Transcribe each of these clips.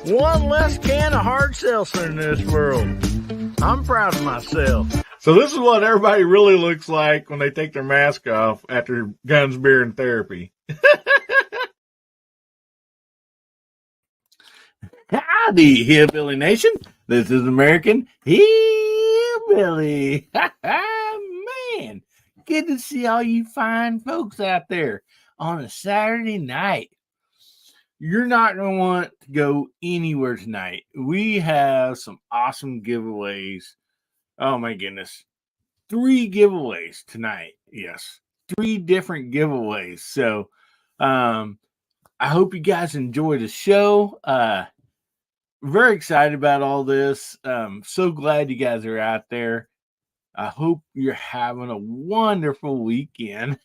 One less can of hard seltzer in this world. I'm proud of myself. So this is what everybody really looks like when they take their mask off after guns, beer, and therapy. Howdy, Hillbilly Nation. This is American Hillbilly. Man, good to see all you fine folks out there on a Saturday night. You're not going to want to go anywhere tonight. We have some awesome giveaways. Oh, my goodness. 3 giveaways tonight. Yes, 3 different giveaways. So I hope you guys enjoy the show. Very excited about all this. So glad you guys are out there. I hope you're having a wonderful weekend.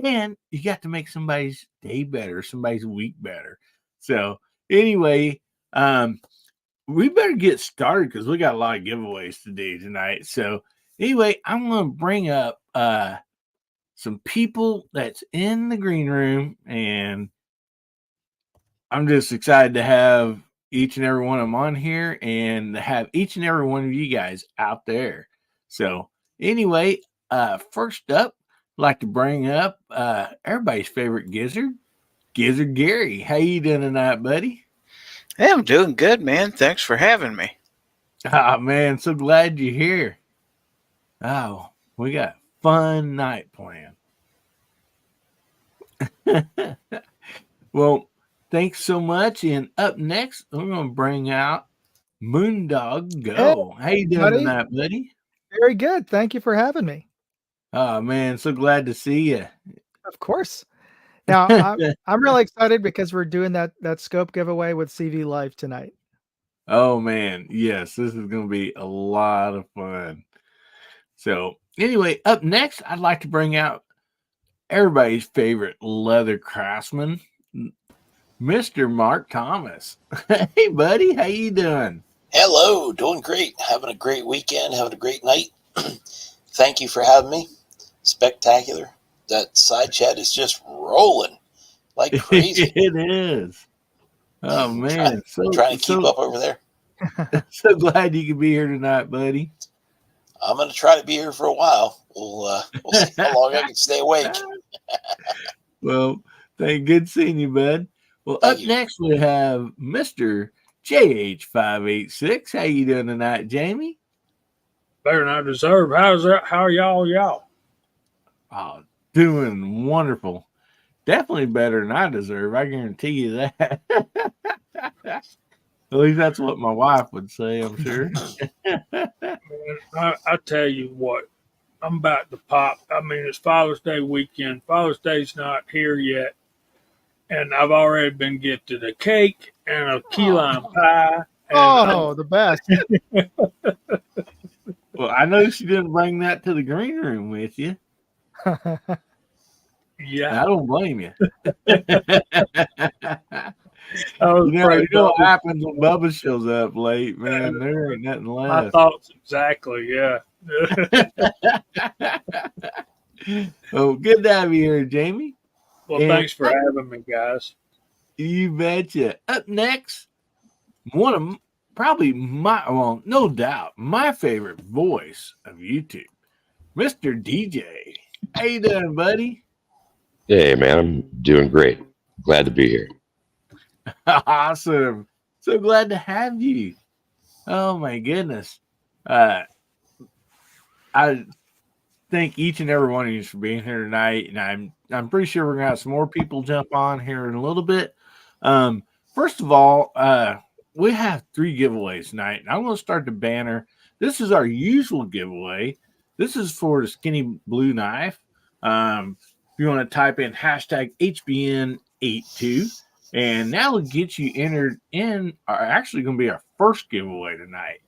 And you got to make somebody's day better, somebody's week better. So anyway, we better get started because we got a lot of giveaways to do tonight. So anyway, I'm going to bring up some people that's in the green room, and I'm just excited to have each and every one of them on here and to have each and every one of you guys out there. So anyway, first up, I'd like to bring up everybody's favorite gizzard, Gizzard Gary. How you doing tonight, buddy? Hey, I'm doing good, man. Thanks for having me. Oh, man, so glad you're here. Oh, we got a fun night planned. Well, thanks so much. And up next, we're going to bring out Moondog Go. How you doing tonight, buddy? Very good. Thank you for having me. Oh, man, so glad to see you. Of course. Now, I'm really excited because we're doing that scope giveaway with CV Live tonight. Oh, man, yes, this is going to be a lot of fun. So anyway, up next, I'd like to bring out everybody's favorite leather craftsman, Mr. Mark Thomas. Hey, buddy, how you doing? Hello, doing great. Having a great weekend, having a great night. Thank you for having me. Spectacular. That side chat is just rolling like crazy. It is. Oh, man. Trying to keep up over there. So glad you could be here tonight, buddy. I'm going to try to be here for a while. We'll see how long I can stay awake. Well, good seeing you, bud. Well, up next we have Mr. JH586. How you doing tonight, Jamie? Better than I deserve. How are y'all? Oh, doing wonderful. Definitely better than I deserve. I guarantee you that. At least that's what my wife would say, I'm sure. I tell you what, I'm about to pop. I mean, it's Father's Day weekend. Father's Day's not here yet. And I've already been gifted a cake and a key lime pie. And the best. Well, I know she didn't bring that to the green room with you. Yeah. I don't blame you. You know what happens when Bubba shows up late, man. There ain't nothing left. My thoughts exactly, yeah. Well, good to have you here, Jamie. Well, thanks for having me, guys. You betcha. Up next, one of probably no doubt, my favorite voice of YouTube, Mr. DJ. How you doing, buddy? Hey, man, I'm doing great. Glad to be here. Awesome. So glad to have you. Oh, my goodness. I thank each and every one of you for being here tonight, and I'm pretty sure we're gonna have some more people jump on here in a little bit. First of all, we have 3 giveaways tonight, and I'm going to start the banner. This is our usual giveaway. This is for the skinny blue knife. If you want to type in hashtag HBN82, and that will get you entered in actually going to be our first giveaway tonight.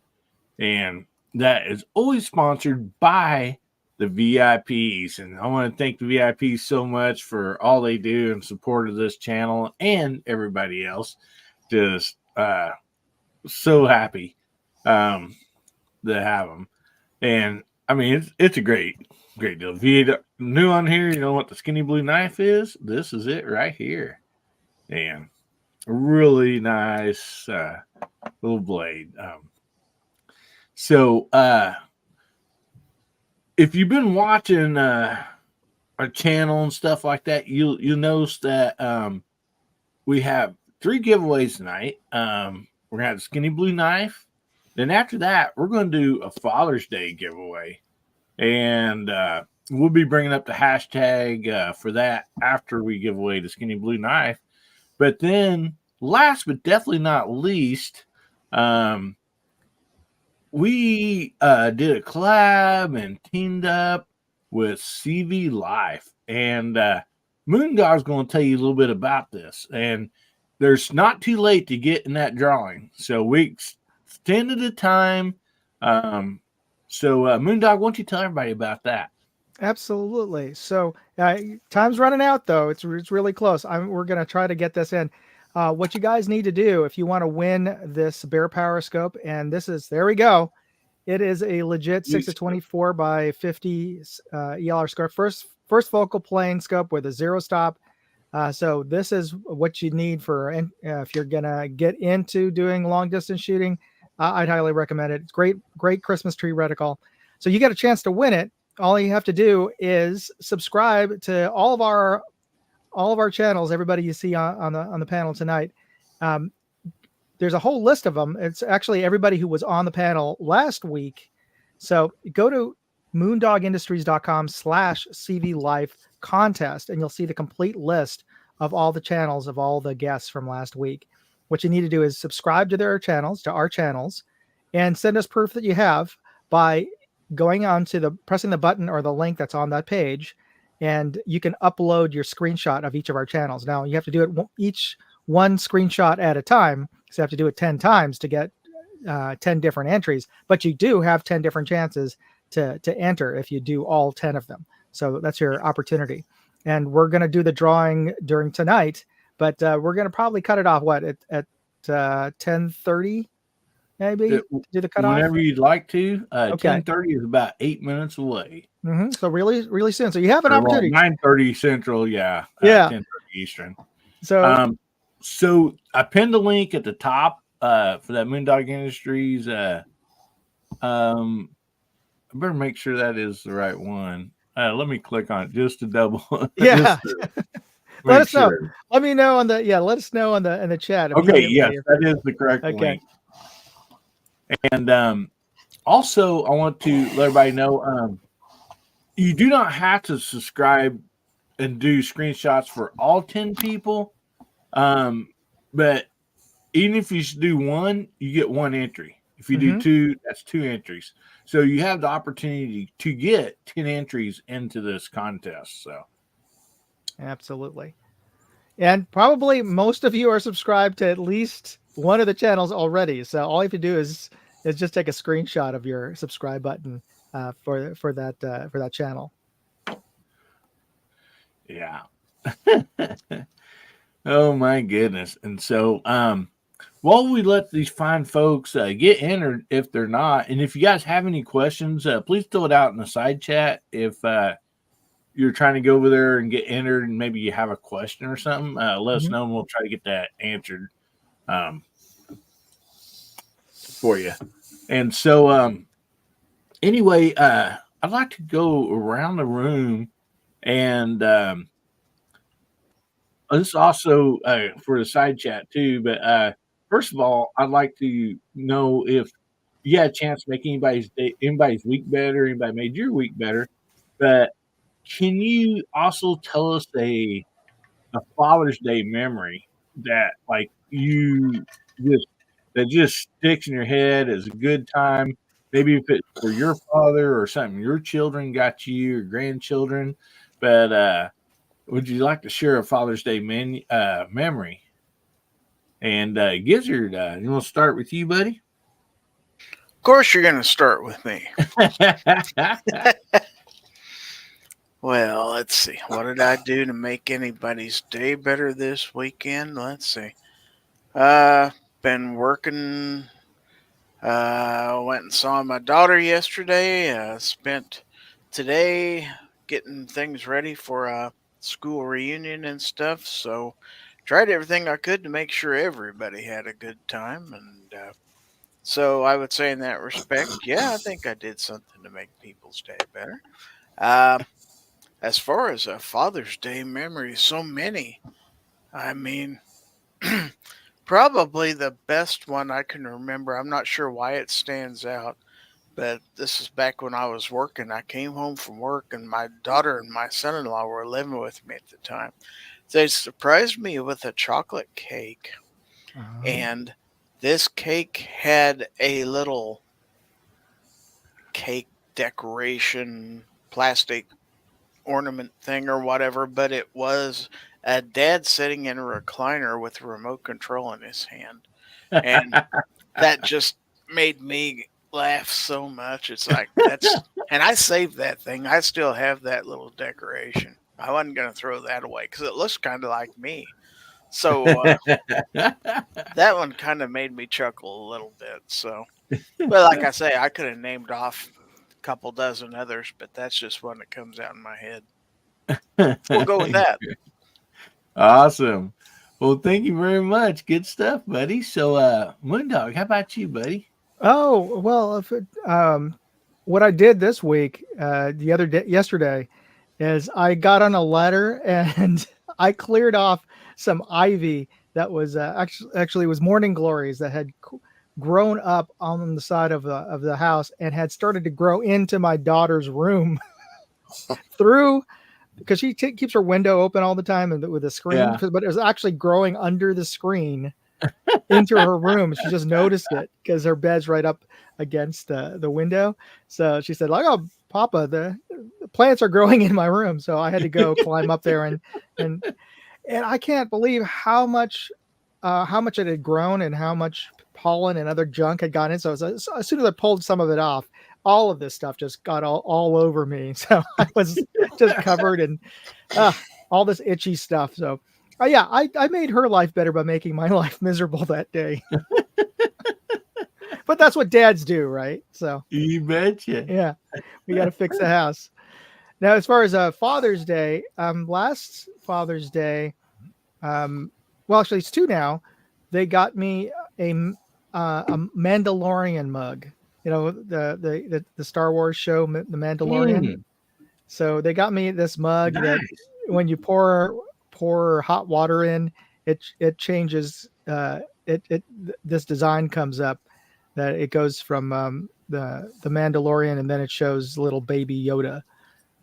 And that is always sponsored by the VIPs. And I want to thank the VIPs so much for all they do in support of this channel and everybody else. Just so happy to have them. And I mean, it's a great deal. If you're new on here, you know what the skinny blue knife is? This is it right here. And really nice little blade. So if you've been watching our channel and stuff like that, you'll notice that we have 3 giveaways tonight. We're gonna have the skinny blue knife. Then after that, we're gonna do a Father's Day giveaway, and we'll be bringing up the hashtag for that after we give away the skinny blue knife. But then, last but definitely not least, we did a collab and teamed up with CV Life, and Moondog's going to tell you a little bit about this. And there's not too late to get in that drawing, so we extended the time. So Moondog, why don't you tell everybody about that? Absolutely. So time's running out, though. It's really close. We're going to try to get this in. What you guys need to do if you want to win this Bear Power Scope, and there we go. It is a legit 6-24 by 50 ELR scope. First focal plane scope with a 0 stop. So this is what you need for if you're going to get into doing long distance shooting. I'd highly recommend it. It's great Christmas tree reticle. So you get a chance to win it. All you have to do is subscribe to all of our channels. Everybody you see on the panel tonight. There's a whole list of them. It's actually everybody who was on the panel last week. So go to moondogindustries.com/CVLife contest, and you'll see the complete list of all the channels of all the guests from last week. What you need to do is subscribe to our channels, and send us proof that you have by going on to pressing the button or the link that's on that page, and you can upload your screenshot of each of our channels. Now you have to do it each one screenshot at a time, so you have to do it 10 times to get 10 different entries, but you do have 10 different chances to enter if you do all 10 of them. So that's your opportunity. And we're going to do the drawing during tonight, but we're going to probably cut it off at 10:30 maybe to do the cutoff. Whenever you'd like to. Okay. 10:30 is about 8 minutes away. Mm-hmm. So really soon. So you have an opportunity. 9:30 Central, Yeah. 10:30 Eastern. So so I pinned the link at the top for that Moondog Industries. I better make sure that is the right one. Let me click on it just to double. Yeah. Let us know. Sure. Let me know let us know in the chat. Okay, yes, that is the correct link. And also, I want to let everybody know you do not have to subscribe and do screenshots for all 10 people. But even if you do one, you get one entry. If you do 2, that's 2 entries. So you have the opportunity to get 10 entries into this contest. So absolutely. And probably most of you are subscribed to at least one of the channels already. So all you have to do is just take a screenshot of your subscribe button for that channel. Yeah. Oh my goodness. And so while we let these fine folks get entered if they're not, and if you guys have any questions, please throw it out in the side chat. If you're trying to go over there and get entered and maybe you have a question or something, let us know and we'll try to get that answered for you. And so anyway, I'd like to go around the room and this also for the side chat too. But first of all, I'd like to know if you had a chance to make anybody's week better, anybody made your week better. But can you also tell us a Father's Day memory that like that just sticks in your head as a good time? Maybe if it's for your father or something your children got you or grandchildren. But would you like to share a Father's Day memory? And Gizzard, you want to start with you, buddy? Of course, you're going to start with me. Well, let's see. What did I do to make anybody's day better this weekend? Let's see. Been working. Went and saw my daughter yesterday. Spent today getting things ready for a school reunion and stuff. So tried everything I could to make sure everybody had a good time. And so I would say in that respect, yeah, I think I did something to make people's day better. As far as a Father's Day memories, so many. I mean, probably the best one I can remember. I'm not sure why it stands out, but this is back when I was working. I came home from work, and my daughter and my son-in-law were living with me at the time. They surprised me with a chocolate cake, and this cake had a little cake decoration plastic ornament thing or whatever, but it was a dad sitting in a recliner with a remote control in his hand. And that just made me laugh so much. It's like, and I saved that thing. I still have that little decoration. I wasn't going to throw that away because it looks kind of like me. So that one kind of made me chuckle a little bit. So, but like I say, I could have named off a couple dozen others, but that's just one that comes out in my head. We'll go with that. Awesome. Well, thank you very much. Good stuff, buddy. So, Moondog, how about you, buddy? Oh, well, what I did this week, yesterday, is I got on a ladder and I cleared off some ivy that was actually was morning glories that had grown up on the side of the house and had started to grow into my daughter's room through, because she keeps her window open all the time and with a screen, Yeah. but it was actually growing under the screen into her room. She just noticed it because her bed's right up against the window. So she said, like, "Oh, Papa, the plants are growing in my room." So I had to go climb up there and I can't believe how much it had grown and how much pollen and other junk had gotten in. So as soon as I pulled some of it off, all of this stuff just got all over me. So I was just covered in all this itchy stuff. So yeah, I made her life better by making my life miserable that day. But that's what dads do, right? So You betcha. yeah, we got to fix the house. Now, as far as Father's Day, last Father's Day, well, actually it's two now. They got me a Mandalorian mug. You know, the Star Wars show, The Mandalorian. So they got me this mug that when you pour hot water in, it changes. This design comes up that it goes from the Mandalorian, and then it shows little baby Yoda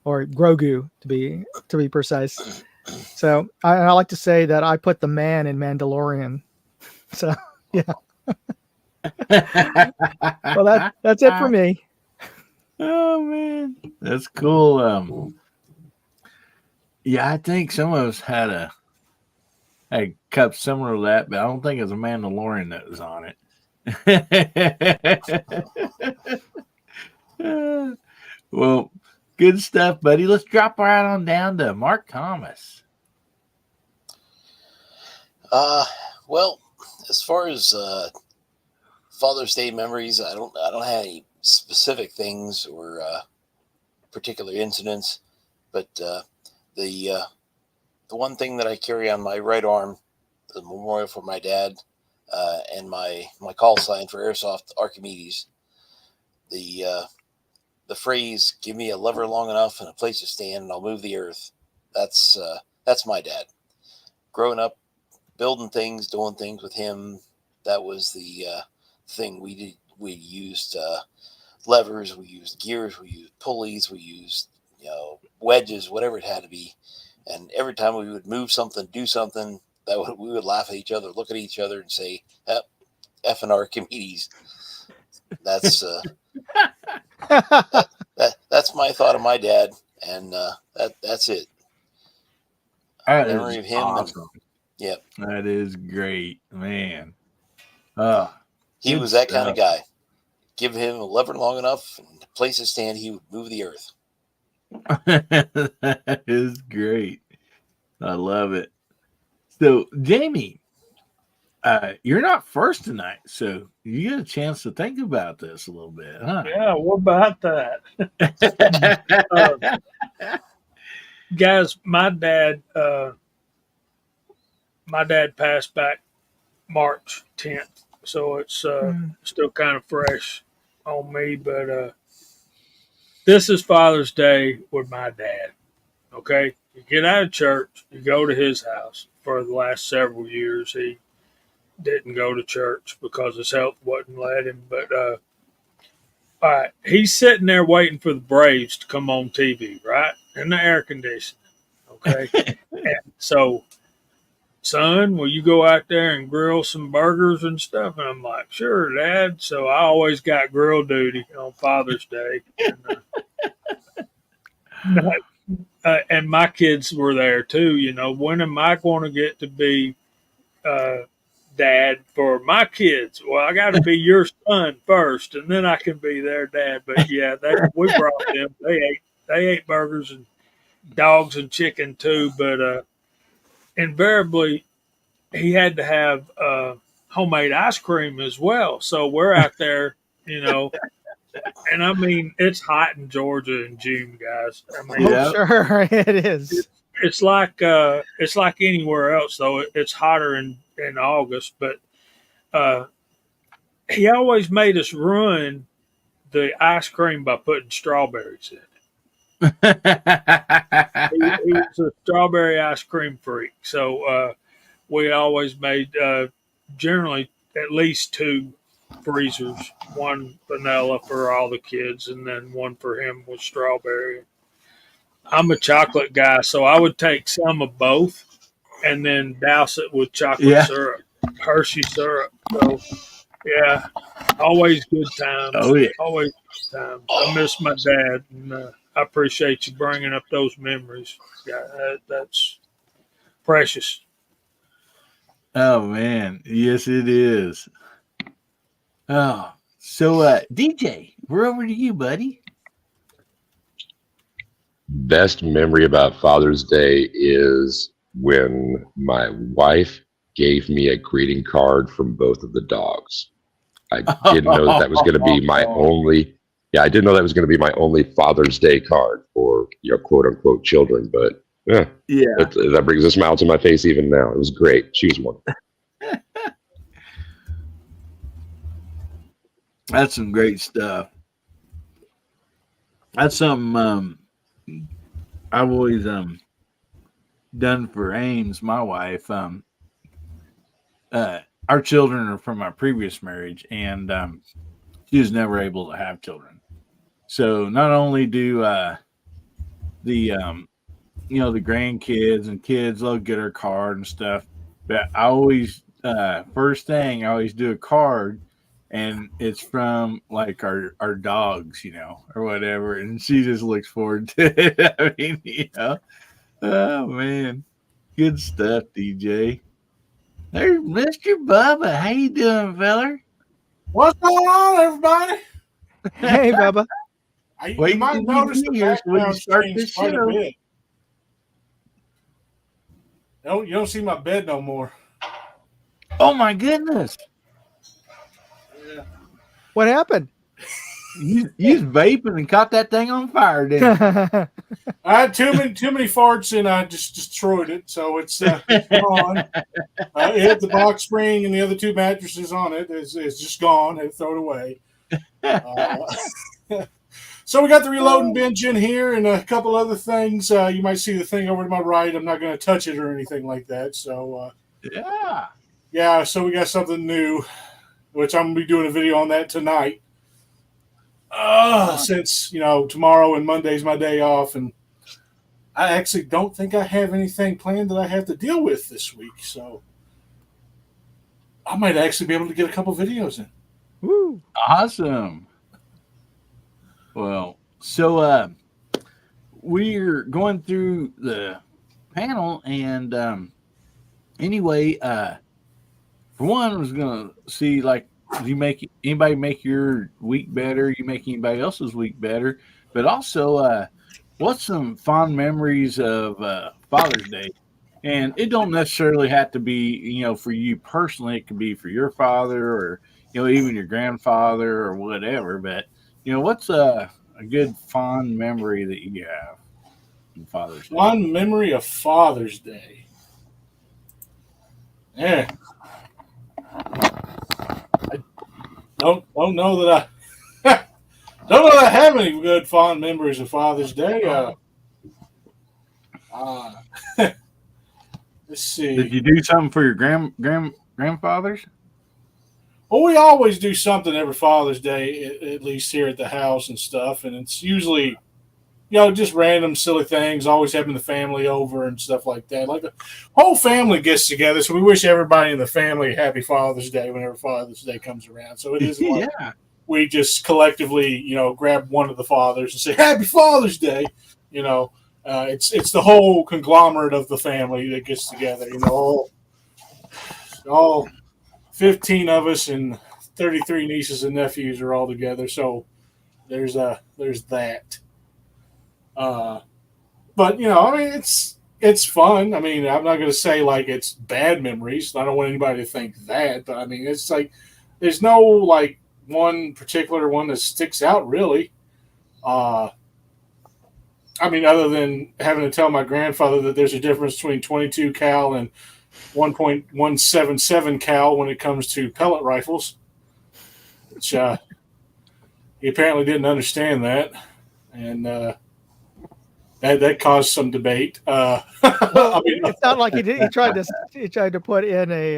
or Grogu to be precise. So I like to say that I put the man in Mandalorian. So yeah. Well, that's it for me. Oh man, that's cool. Yeah, I think some of us had a cup similar to that, but I don't think it was a Mandalorian that was on it. Well, good stuff, buddy. Let's drop right on down to Mark Thomas. Well, as far as Father's Day memories, I don't have any specific things or particular incidents, but the one thing that I carry on my right arm, the memorial for my dad, and my call sign for Airsoft Archimedes, the phrase "Give me a lever long enough and a place to stand, and I'll move the earth." That's my dad. Growing up, building things, doing things with him, that was the thing we did. We used levers, we used gears, we used pulleys, we used wedges, whatever it had to be. And every time we would move something, do something, we would laugh at each other, look at each other, and say, "Effing Archimedes." That's that's my thought of my dad, and that's it. Memory of him. Awesome. Yep. That is great, man. He was that kind of guy. Give him a lever long enough and a place to stand, he would move the earth. That is great. I love it. So, Jamie, you're not first tonight, so you get a chance to think about this a little bit, huh? Yeah, what about that? Guys, my dad my dad passed back March 10th, so it's still kind of fresh on me. But this is Father's Day with my dad. Okay, you get out of church, you go to his house. For the last several years, he didn't go to church because his health wouldn't let him. But all right, he's sitting there waiting for the Braves to come on TV, right, in the air conditioning. Okay, and so, son, will you go out there and grill some burgers and stuff? And I'm like, sure, Dad. So I always got grill duty on Father's Day. And my kids were there too. You know, when am I going to get to be dad for my kids? Well, I got to be your son first, and then I can be their dad. But yeah, we brought them. They ate burgers and dogs and chicken too. But invariably, he had to have homemade ice cream as well. So we're out there, you know. And I mean, it's hot in Georgia in June, guys. I mean, Sure, it is. it's like anywhere else, though. It's hotter in August, but he always made us ruin the ice cream by putting strawberries in it. He was a strawberry ice cream freak, so we always made generally at least 2 freezers, one vanilla for all the kids, and then one for him with strawberry. I'm a chocolate guy, so I would take some of both and then douse it with chocolate syrup, Hershey syrup. So, yeah, always good times. Oh, yeah. Always good times. I miss my dad, and I appreciate you bringing up those memories. Yeah, that's precious. Oh, man. Yes, it is. Oh, so DJ, we're over to you, buddy. Best memory about Father's Day is when my wife gave me a greeting card from both of the dogs. I didn't know that was going to be my only. Yeah, I didn't know that was going to be my only Father's Day card for quote unquote children. But yeah, that brings a smile to my face even now. It was great. She was one. That's some great stuff. That's something I've always done for Ames, my wife. Our children are from our previous marriage, and she was never able to have children. So not only do the grandkids and kids, they'll get her card and stuff, but I always first thing I always do a card. And it's from like our dogs, or whatever. And she just looks forward to it. I mean, oh man, good stuff, DJ. There's Mr. Bubba. How you doing, feller? What's going on, everybody? Hey, Bubba. You might notice the background changed quite a bit. You don't see my bed no more. Oh my goodness. What happened? You was vaping and caught that thing on fire, didn't you? I had too many farts and I just destroyed it, so it's gone. It hit the box spring and the other 2 mattresses on it. It's just gone. I had to throw it away. So we got the reloading bench in here and a couple other things. You might see the thing over to my right. I'm not going to touch it or anything like that. So yeah. So we got something new, which I'm going to be doing a video on that tonight. Since, tomorrow and Monday's my day off, and I actually don't think I have anything planned that I have to deal with this week, so I might actually be able to get a couple videos in. Woo! Awesome. Well, so we're going through the panel, and anyway, for one, I was going to see, like, do you make anybody make your week better? You make anybody else's week better? But also, what's some fond memories of Father's Day? And it don't necessarily have to be, for you personally. It could be for your father or, even your grandfather or whatever. But, what's a good fond memory that you have in Father's Day? Fond memory of Father's Day. Yeah. I don't know that I don't know that I have any good fond memories of Father's Day. Let's see. Did you do something for your grandfathers? Well, we always do something every Father's Day, at least here at the house and stuff, and it's usually just random silly things, always having the family over and stuff like that. Like the whole family gets together, so we wish everybody in the family a happy Father's Day whenever Father's Day comes around. So it isn't like we just collectively, grab one of the fathers and say Happy Father's Day. It's the whole conglomerate of the family that gets together. All 15 of us and 33 nieces and nephews are all together. So there's that. But it's fun. I mean, I'm not going to say like it's bad memories. I don't want anybody to think that, but I mean, it's like there's no like one particular one that sticks out really. I mean, other than having to tell my grandfather that there's a difference between 22 cal and 1.177 cal when it comes to pellet rifles, which he apparently didn't understand that, and that caused some debate. Well, it's not like he did. He tried to put in a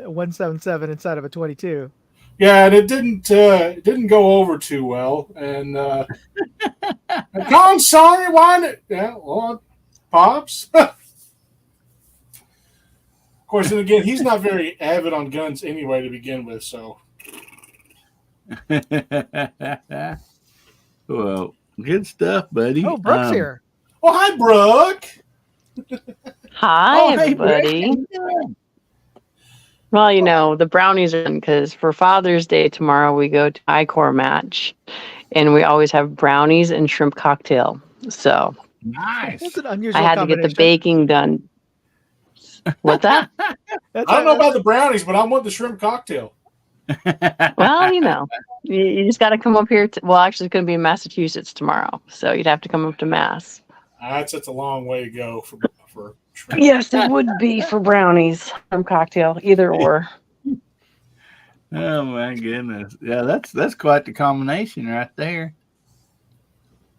177 inside of a 22. Yeah, and it didn't go over too well. And Colin, sorry, why did Pops? Of course, and again, he's not very avid on guns anyway to begin with. So, well, good stuff, buddy. Oh, Brooke's here. Oh, hi, Brooke. Hi, everybody. Well, the brownies are because for Father's Day tomorrow, we go to I-Corps match, and we always have brownies and shrimp cocktail. So nice. That's an unusual I had to get the baking done. What's that? I don't know about the brownies, but I want the shrimp cocktail. Well, you just got to come up here. Well, actually, it's going to be in Massachusetts tomorrow, so you'd have to come up to Mass. That's a long way to go for shrimp. Yes, it would be for brownies, shrimp cocktail, either or. Oh my goodness! Yeah, that's quite the combination right there.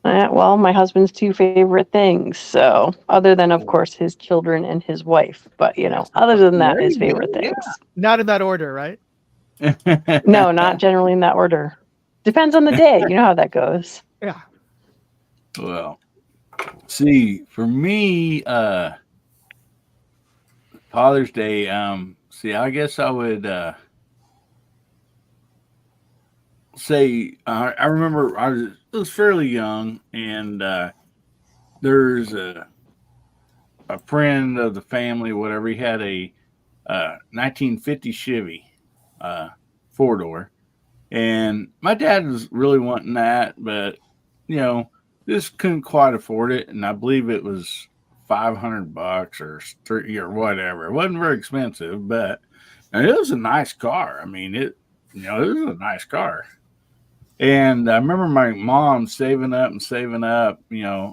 Well, my husband's two favorite things. So, other than, of course, his children and his wife, but other than that, his favorite things. Not in that order, right? No, not generally in that order. Depends on the day. You know how that goes. Yeah. Well, see, for me, Father's Day, I guess I would say I remember I was fairly young, and there's a friend of the family, whatever. He had a 1950 Chevy 4-door, and my dad was really wanting that, but just couldn't quite afford it, and I believe it was $500 or $30 or whatever. It wasn't very expensive, but it was a nice car. I mean, it was a nice car. And I remember my mom saving up, a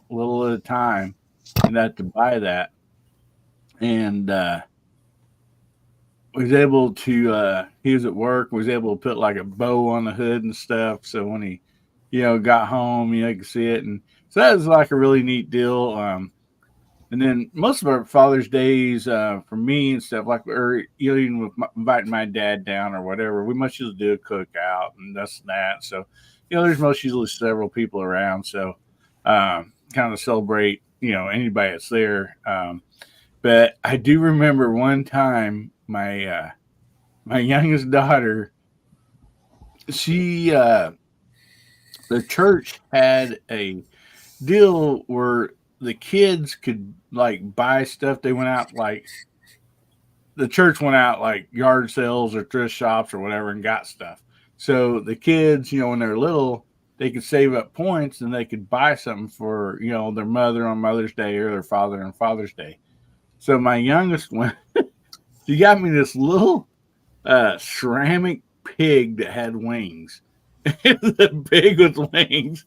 little at a time, to buy that. And was able to, he was at work, was able to put like a bow on the hood and stuff. So when he, got home, you could see it. And so that was like a really neat deal. And then most of our Father's Days for me and stuff, like, or even with inviting my dad down or whatever, we must usually do a cookout and this and that. So, there's most usually several people around. So, kind of celebrate, anybody that's there. But I do remember one time my youngest daughter, she, the church had a deal where the kids could like buy stuff. They went out, like the church went out like yard sales or thrift shops or whatever and got stuff. So the kids, when they're little, they could save up points and they could buy something for, their mother on Mother's Day or their father on Father's Day. So my youngest one, she got me this little ceramic pig that had wings. It was a pig with wings.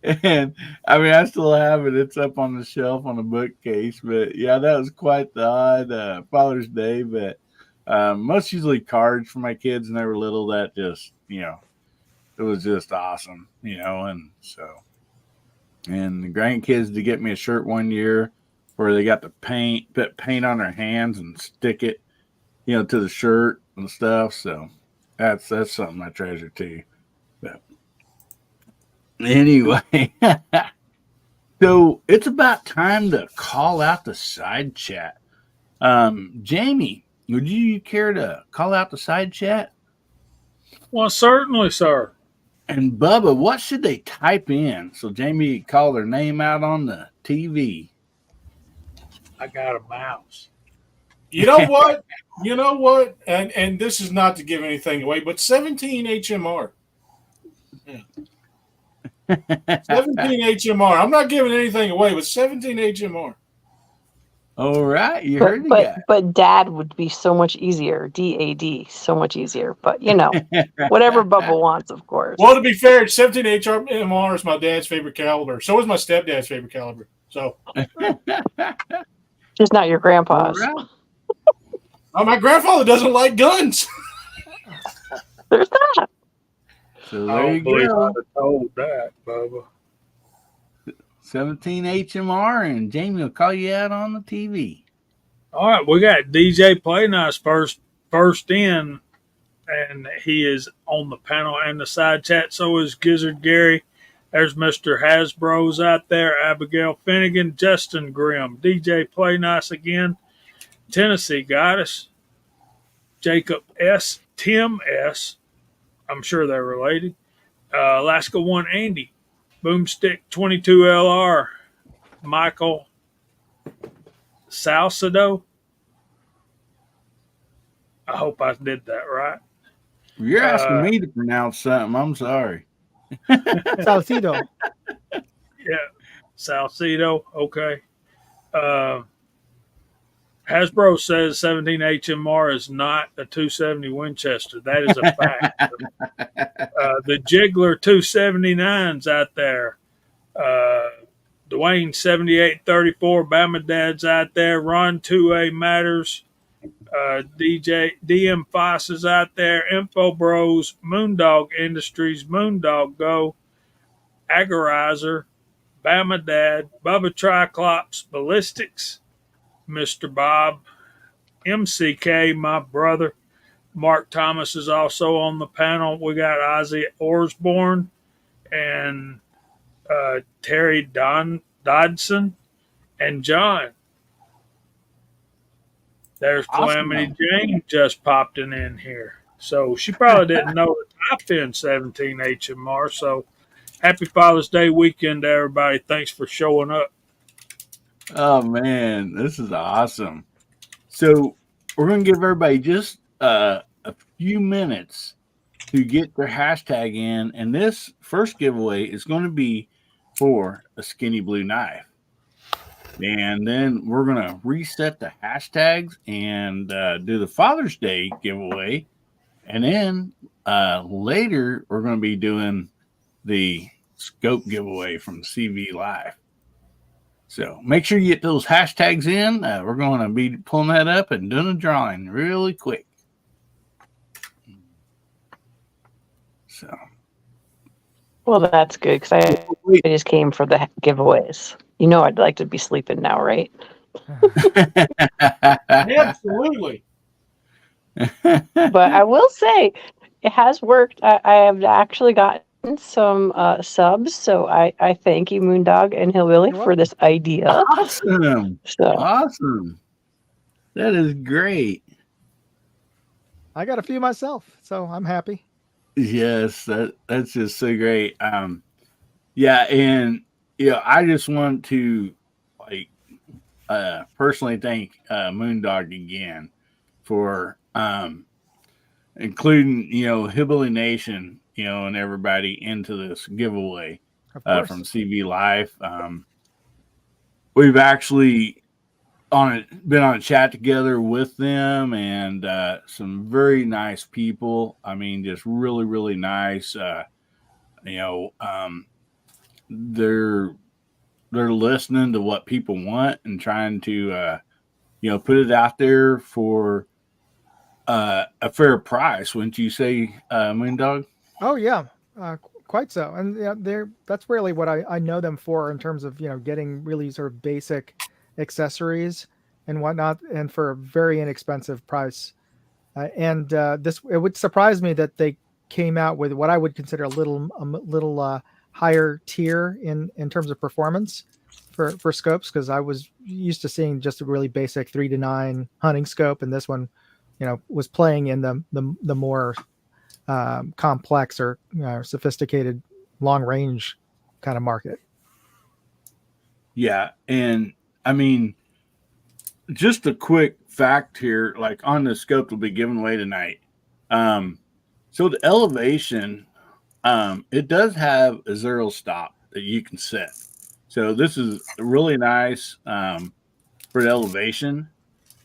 And I mean, I still have it. It's up on the shelf on the bookcase. But yeah, that was quite the odd Father's Day. But most usually cards for my kids when they were little. That just, it was just awesome, And so, and the grandkids to get me a shirt one year where they got to put paint on their hands and stick it, to the shirt and stuff. So that's something I treasure too. But anyway, so it's about time to call out the side chat. Jamie, would you care to call out the side chat? Well, certainly, sir. And Bubba, what should they type in so Jamie call their name out on the TV? I got a mouse. You know what? And this is not to give anything away, but 17 HMR. 17 HMR. I'm not giving anything away, but 17 HMR. All right, you heard the guy. But Dad would be so much easier. DAD, so much easier. But whatever Bubba wants, of course. Well, to be fair, 17 HMR is my dad's favorite caliber. So is my stepdad's favorite caliber. So just not your grandpa's. Right. Oh, my grandfather doesn't like guns. There's that. So I there don't you believe go. I'd have told that, Bubba. 17 HMR, and Jamie will call you out on the TV. All right, we got DJ Play Nice first in, and he is on the panel and the side chat. So is Gizzard Gary. There's Mr. Hasbro's out there, Abigail Finnegan, Justin Grimm, DJ Play Nice again, Tennessee Goddess, Jacob S., Tim S., I'm sure they're related, Alaska 1 Andy, Boomstick 22LR, Michael Salcedo. I hope I did that right. You're asking me to pronounce something. I'm sorry. Salcido. Yeah, Salcedo. Okay. Hasbro says 17 HMR is not a 270 Winchester. That is a fact. The Jiggler 279's out there. Dwayne 7834, Bama Dad's out there. Ron 2A Matters. DJ DM Foss is out there. Info Bros, Moondog Industries, Moondog Go, Agorizer, Bama Dad, Bubba Triclops, Ballistics, Mr. Bob, MCK, my brother. Mark Thomas is also on the panel. We got Ozzy Osborne and Terry Dodson and John. There's Calamity Jane just popped in here. So she probably didn't know that I've been 17 HMR. So happy Father's Day weekend to everybody. Thanks for showing up. Oh, man, this is awesome. So we're going to give everybody just a few minutes to get their hashtag in. And this first giveaway is going to be for a skinny blue knife. And then we're going to reset the hashtags and do the Father's Day giveaway. And then later, we're going to be doing the scope giveaway from CV Live. So make sure you get those hashtags in. We're going to be pulling that up and doing a drawing really quick. So. Well, that's good because I just came for the giveaways. You know I'd like to be sleeping now, right? Absolutely. But I will say it has worked. I have actually gotten some subs, so I thank you, Moondog and Hillbilly, for this idea. Awesome. So awesome. That is great. I got a few myself, so I'm happy. Yes, that's just so great. Yeah, and I just want to personally thank Moondog again for including Hillbilly Nation, and everybody into this giveaway from CV Life. We've actually been on a chat together with them, and some very nice people. I mean, just really, really nice. they're listening to what people want and trying to put it out there for a fair price, wouldn't you say, Moondog? Oh yeah, quite so. And yeah, that's really what I know them for in terms of getting really sort of basic accessories and whatnot, and for a very inexpensive price. It would surprise me that they came out with what I would consider a little higher tier in terms of performance for scopes, because I was used to seeing just a really basic 3-9 hunting scope, and this one, was playing in the more complex or sophisticated long range kind of market. Yeah, and I mean, just a quick fact here, like on the scope will be given away tonight. So the elevation, it does have a 0 stop that you can set. So this is really nice for the elevation.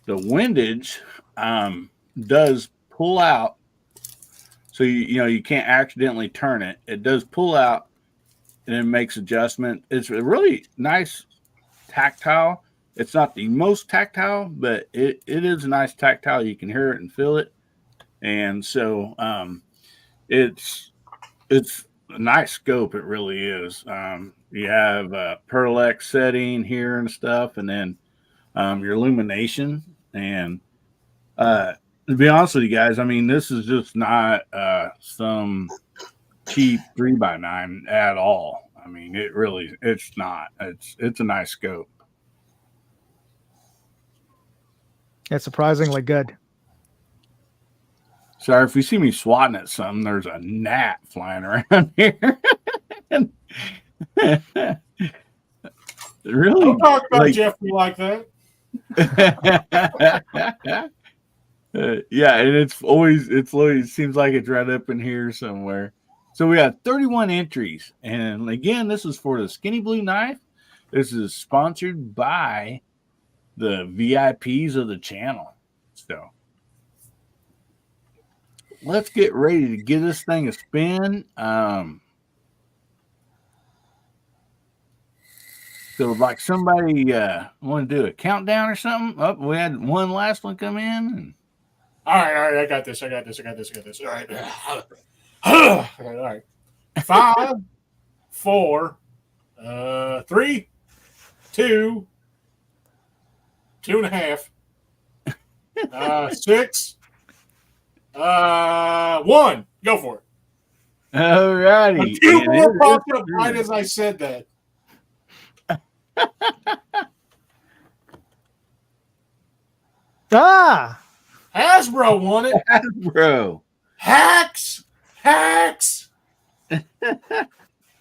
The windage does pull out, so you can't accidentally turn it. It does pull out, and it makes adjustment. It's a really nice tactile. It's not the most tactile, but it is a nice tactile. You can hear it and feel it, and so it's a nice scope. It really is. You have a parallax setting here and stuff, and then your illumination. And to be honest with you guys, I mean, this is just not some cheap 3x9 at all. I mean, it's not. It's a nice scope. It's surprisingly good. Sorry if you see me swatting at something. There's a gnat flying around here. Really? Don't talk about Jeffrey like that. Yeah, and it seems like it's right up in here somewhere. So we got 31 entries, and again, this is for the Skinny Blue Knife. This is sponsored by the VIPs of the channel. So let's get ready to give this thing a spin. So like somebody want to do a countdown or something? Oh, we had one last one come in. All right, I got this. All right. All right. 5, 4, 3, 2, 2.5, 6, 1. Go for it. All righty. A few more popped up right as I said that. Hasbro won it. Hasbro. Hacks.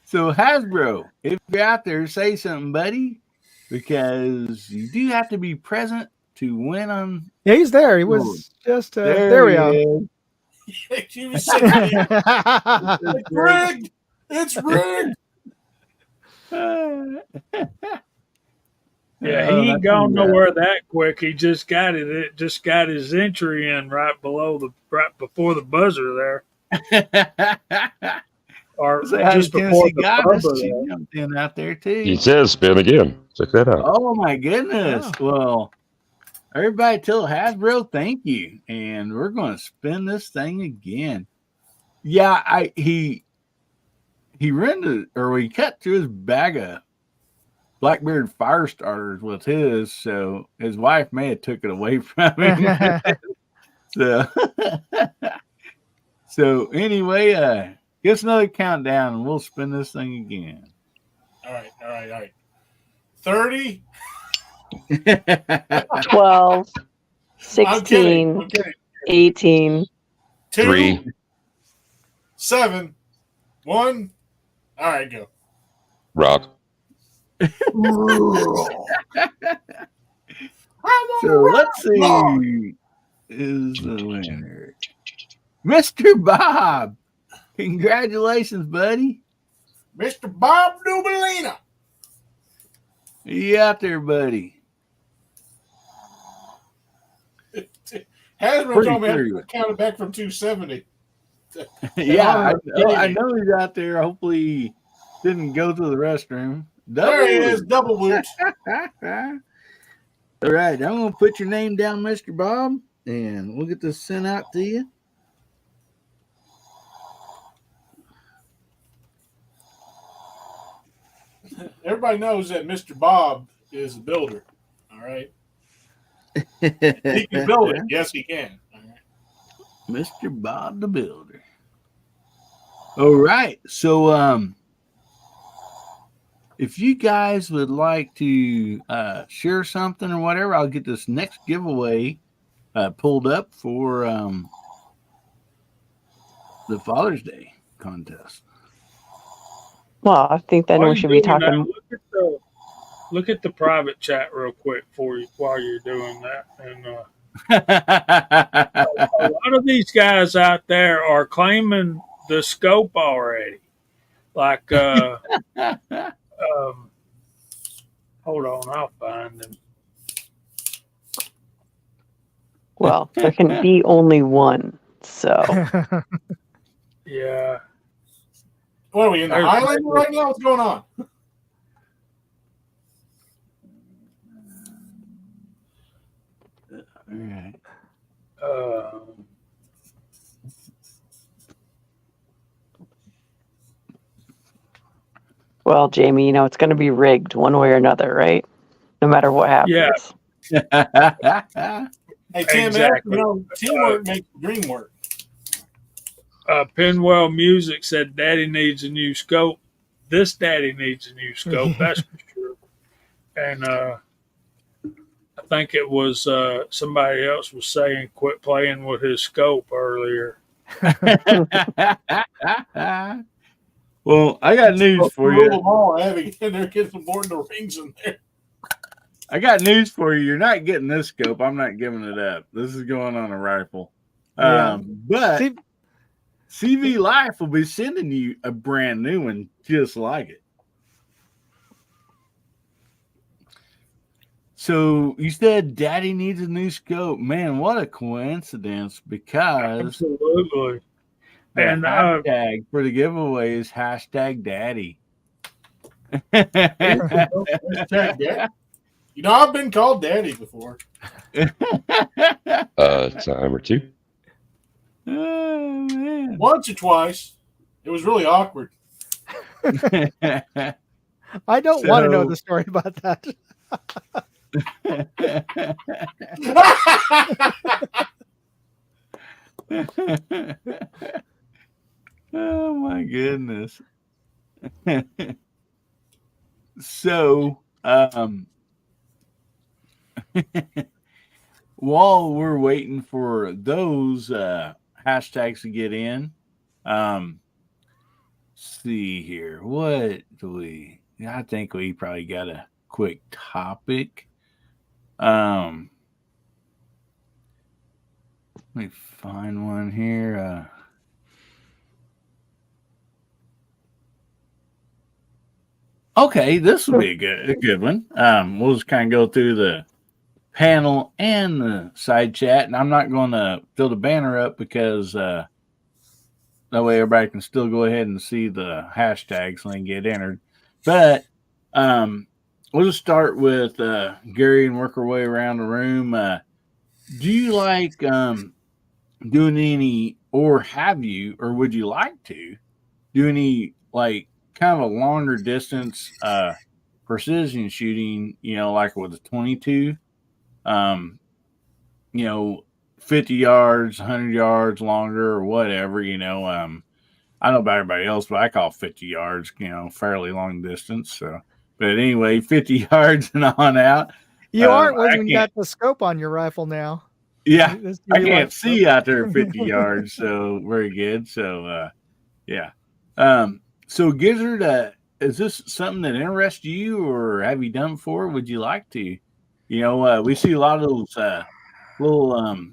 So Hasbro, if you're out there, say something, buddy, because you do have to be present to win on. Yeah, he's there. He was just there. We go. It's rigged. It's rigged. Yeah, he ain't gone nowhere that quick. He just got it. It just got his entry in right before the buzzer there. Or just before the buzzer jumped in out there too. He says spin again. Check that out. Oh my goodness. Oh. Well, everybody tell Hasbro thank you. And we're gonna spin this thing again. Yeah, he rented, or he cut through his bag of Blackbeard fire starters with his, so his wife may have took it away from him. So anyway, give us another countdown and we'll spin this thing again. All right. 30, 12, 16, I'm kidding. 18, 2, 3, 7, 1. All right, go. rock. So let's see. Is the winner Mr. Bob? Congratulations, buddy. Mr. Bob Dubalina. You out there, buddy? Hasbro told me I counted back from 270. Yeah, I know he's out there. Hopefully didn't go to the restroom. There he is, double boot. All right, I'm going to put your name down, Mr. Bob, and we'll get this sent out to you. Everybody knows that Mr. Bob is a builder. All right. He can build it. Yes, he can. All right. Mr. Bob the Builder. All right. So, if you guys would like to share something or whatever, I'll get this next giveaway pulled up for the Father's Day contest. Well, I think then While we you're should be doing talking. that, look at the private chat real quick for you while you're doing that. And a lot of these guys out there are claiming the scope already. Like, hold on, I'll find them. Well, there can be only one. So, Yeah. What are we in the Highlander right now? What's going on? All right. well, Jamie, it's going to be rigged one way or another, right? No matter what happens. Yeah. Hey, Tim, Exactly. teamwork makes the dream work. Pinwell Music said Daddy needs a new scope. This daddy needs a new scope, that's for sure. And I think it was somebody else was saying quit playing with his scope earlier. Well, I got news for Rule you. them all. Having in there, get some more than the rings in there. I got news for you. You're not getting this scope. I'm not giving it up. This is going on a rifle. Yeah. But CV Life will be sending you a brand new one just like it. So you said Daddy needs a new scope. Man, what a coincidence, because Absolutely. the And hashtag for the giveaway is #Daddy. Hashtag Daddy. I've been called Daddy before. Time or two. Oh, man. Once or twice. It was really awkward. I don't want to know the story about that. Oh my goodness. So, while we're waiting for those hashtags to get in, see here. What do we? I think we probably got a quick topic. Let me find one here. Okay, this will be a good one. We'll just kind of go through the panel and the side chat, and I'm not going to fill the banner up because that way everybody can still go ahead and see the hashtags and then get entered. But we'll just start with Gary and work our way around the room. Do you like doing any, or have you, or would you like to do any like kind of a longer distance precision shooting, like with a 22, 50 yards, 100 yards longer or whatever, I don't know about everybody else, but I call 50 yards, fairly long distance. So, but anyway, 50 yards and on out. You aren't when you got the scope on your rifle now. Yeah, I can't see out there 50 yards, so very good. So, yeah. So Gizzard, is this something that interests you, or have you done before? Would you like to? We see a lot of those little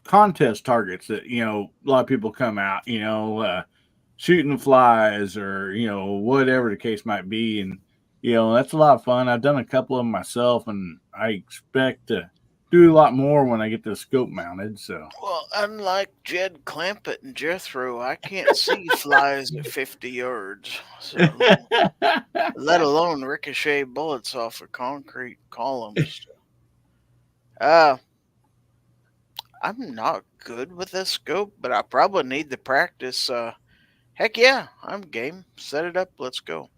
contest targets that a lot of people come out, shooting flies or whatever the case might be, and that's a lot of fun. I've done a couple of them myself, and I expect to do a lot more when I get the scope mounted. So Well, unlike Jed Clampett and Jethro, I can't see flies at 50 yards. So, let alone ricochet bullets off of concrete columns. I'm not good with this scope, but I probably need the practice. Heck yeah, I'm game. Set it up. Let's go.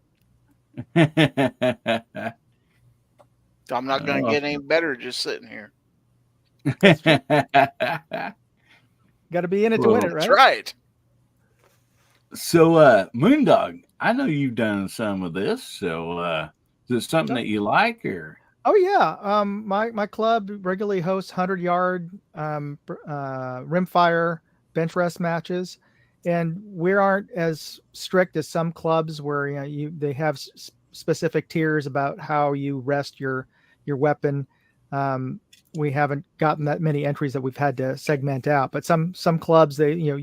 I'm not going to get any better just sitting here. Got to be in it to win it, right? That's right. So, Moondog, I know you've done some of this. So, is it something that you like, or? Oh yeah, my club regularly hosts 100-yard rimfire bench rest matches, and we aren't as strict as some clubs where they have specific tiers about how you rest your weapon. We haven't gotten that many entries that we've had to segment out, but some clubs there's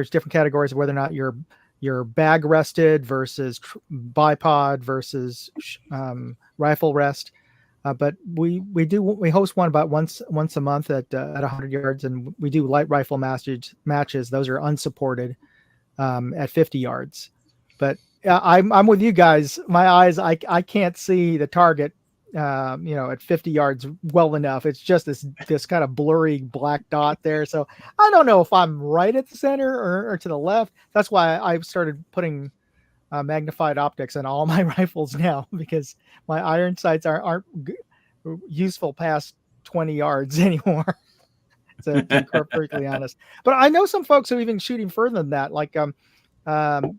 different categories of whether or not you're bag rested versus bipod versus rifle rest. But we host one about once a month at 100 yards, and we do light rifle matches. Those are unsupported at 50 yards. But I'm with you guys. My eyes, I can't see the target at 50 yards well enough. It's just this kind of blurry black dot there. So I don't know if I'm right at the center or to the left. That's why I've started putting magnified optics on all my rifles now, because my iron sights aren't useful past 20 yards anymore. To be perfectly honest. But I know some folks who are even shooting further than that, like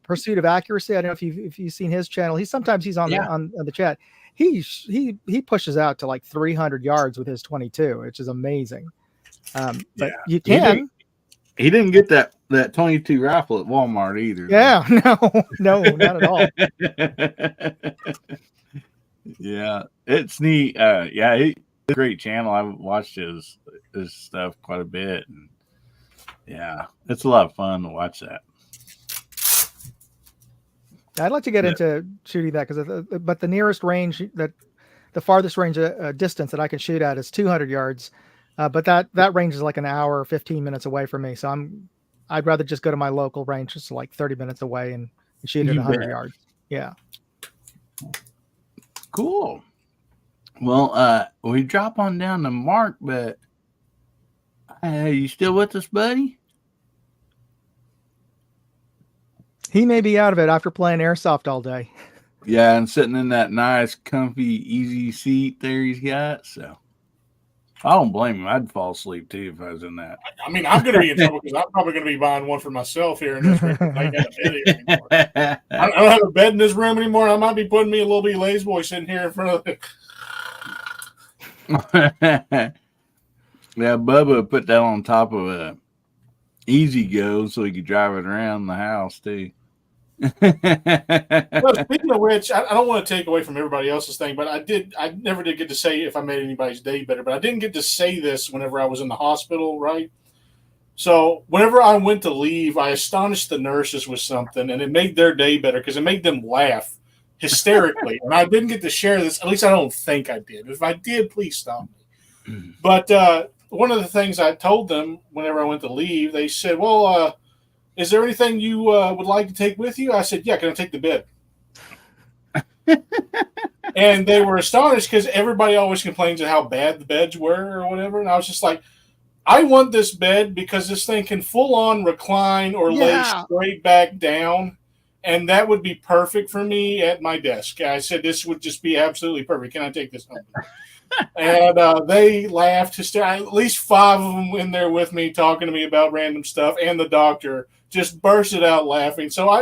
Pursuit of Accuracy. I don't know if you've seen his channel. He's on the chat. He pushes out to like 300 yards with his 22, which is amazing. But you can. He didn't get that 22 rifle at Walmart either. Yeah, no, not at all. Yeah, it's neat. He's a great channel. I've watched his stuff quite a bit, and yeah, it's a lot of fun to watch that. I'd like to get into shooting that, but the nearest range, the farthest range distance that I can shoot at is 200 yards. But that range is like an hour, 15 minutes away from me. So I'd rather just go to my local range, just like 30 minutes away, and shoot at 100 yards. Yeah. Cool. Well, we drop on down to Mark, but you still with us, buddy? He may be out of it after playing airsoft all day. Yeah, and sitting in that nice, comfy, easy seat there he's got. So I don't blame him. I'd fall asleep too if I was in that. I mean, I'm going to be in trouble because I'm probably going to be buying one for myself here in this room. I ain't got a bed here anymore. I don't have a bed in this room anymore. I might be putting me a little bit lazy boy sitting here in front of it. Yeah, Bubba put that on top of a Easy Go so he could drive it around the house too. Well, speaking of which, I don't want to take away from everybody else's thing, but I never did get to say if I made anybody's day better, but I didn't get to say this whenever I was in the hospital, right? So whenever I went to leave, I astonished the nurses with something, and it made their day better because it made them laugh hysterically. And I didn't get to share this. At least I don't think I did. If I did, please stop me. But one of the things I told them whenever I went to leave, they said, well, is there anything you would like to take with you? I said, yeah, can I take the bed? And they were astonished because everybody always complains of how bad the beds were or whatever. And I was just like, I want this bed because this thing can full on recline or lay straight back down. And that would be perfect for me at my desk. I said, this would just be absolutely perfect. Can I take this home? And they laughed hysterically. At least 5 of them in there with me talking to me about random stuff. And the doctor just bursted out laughing. So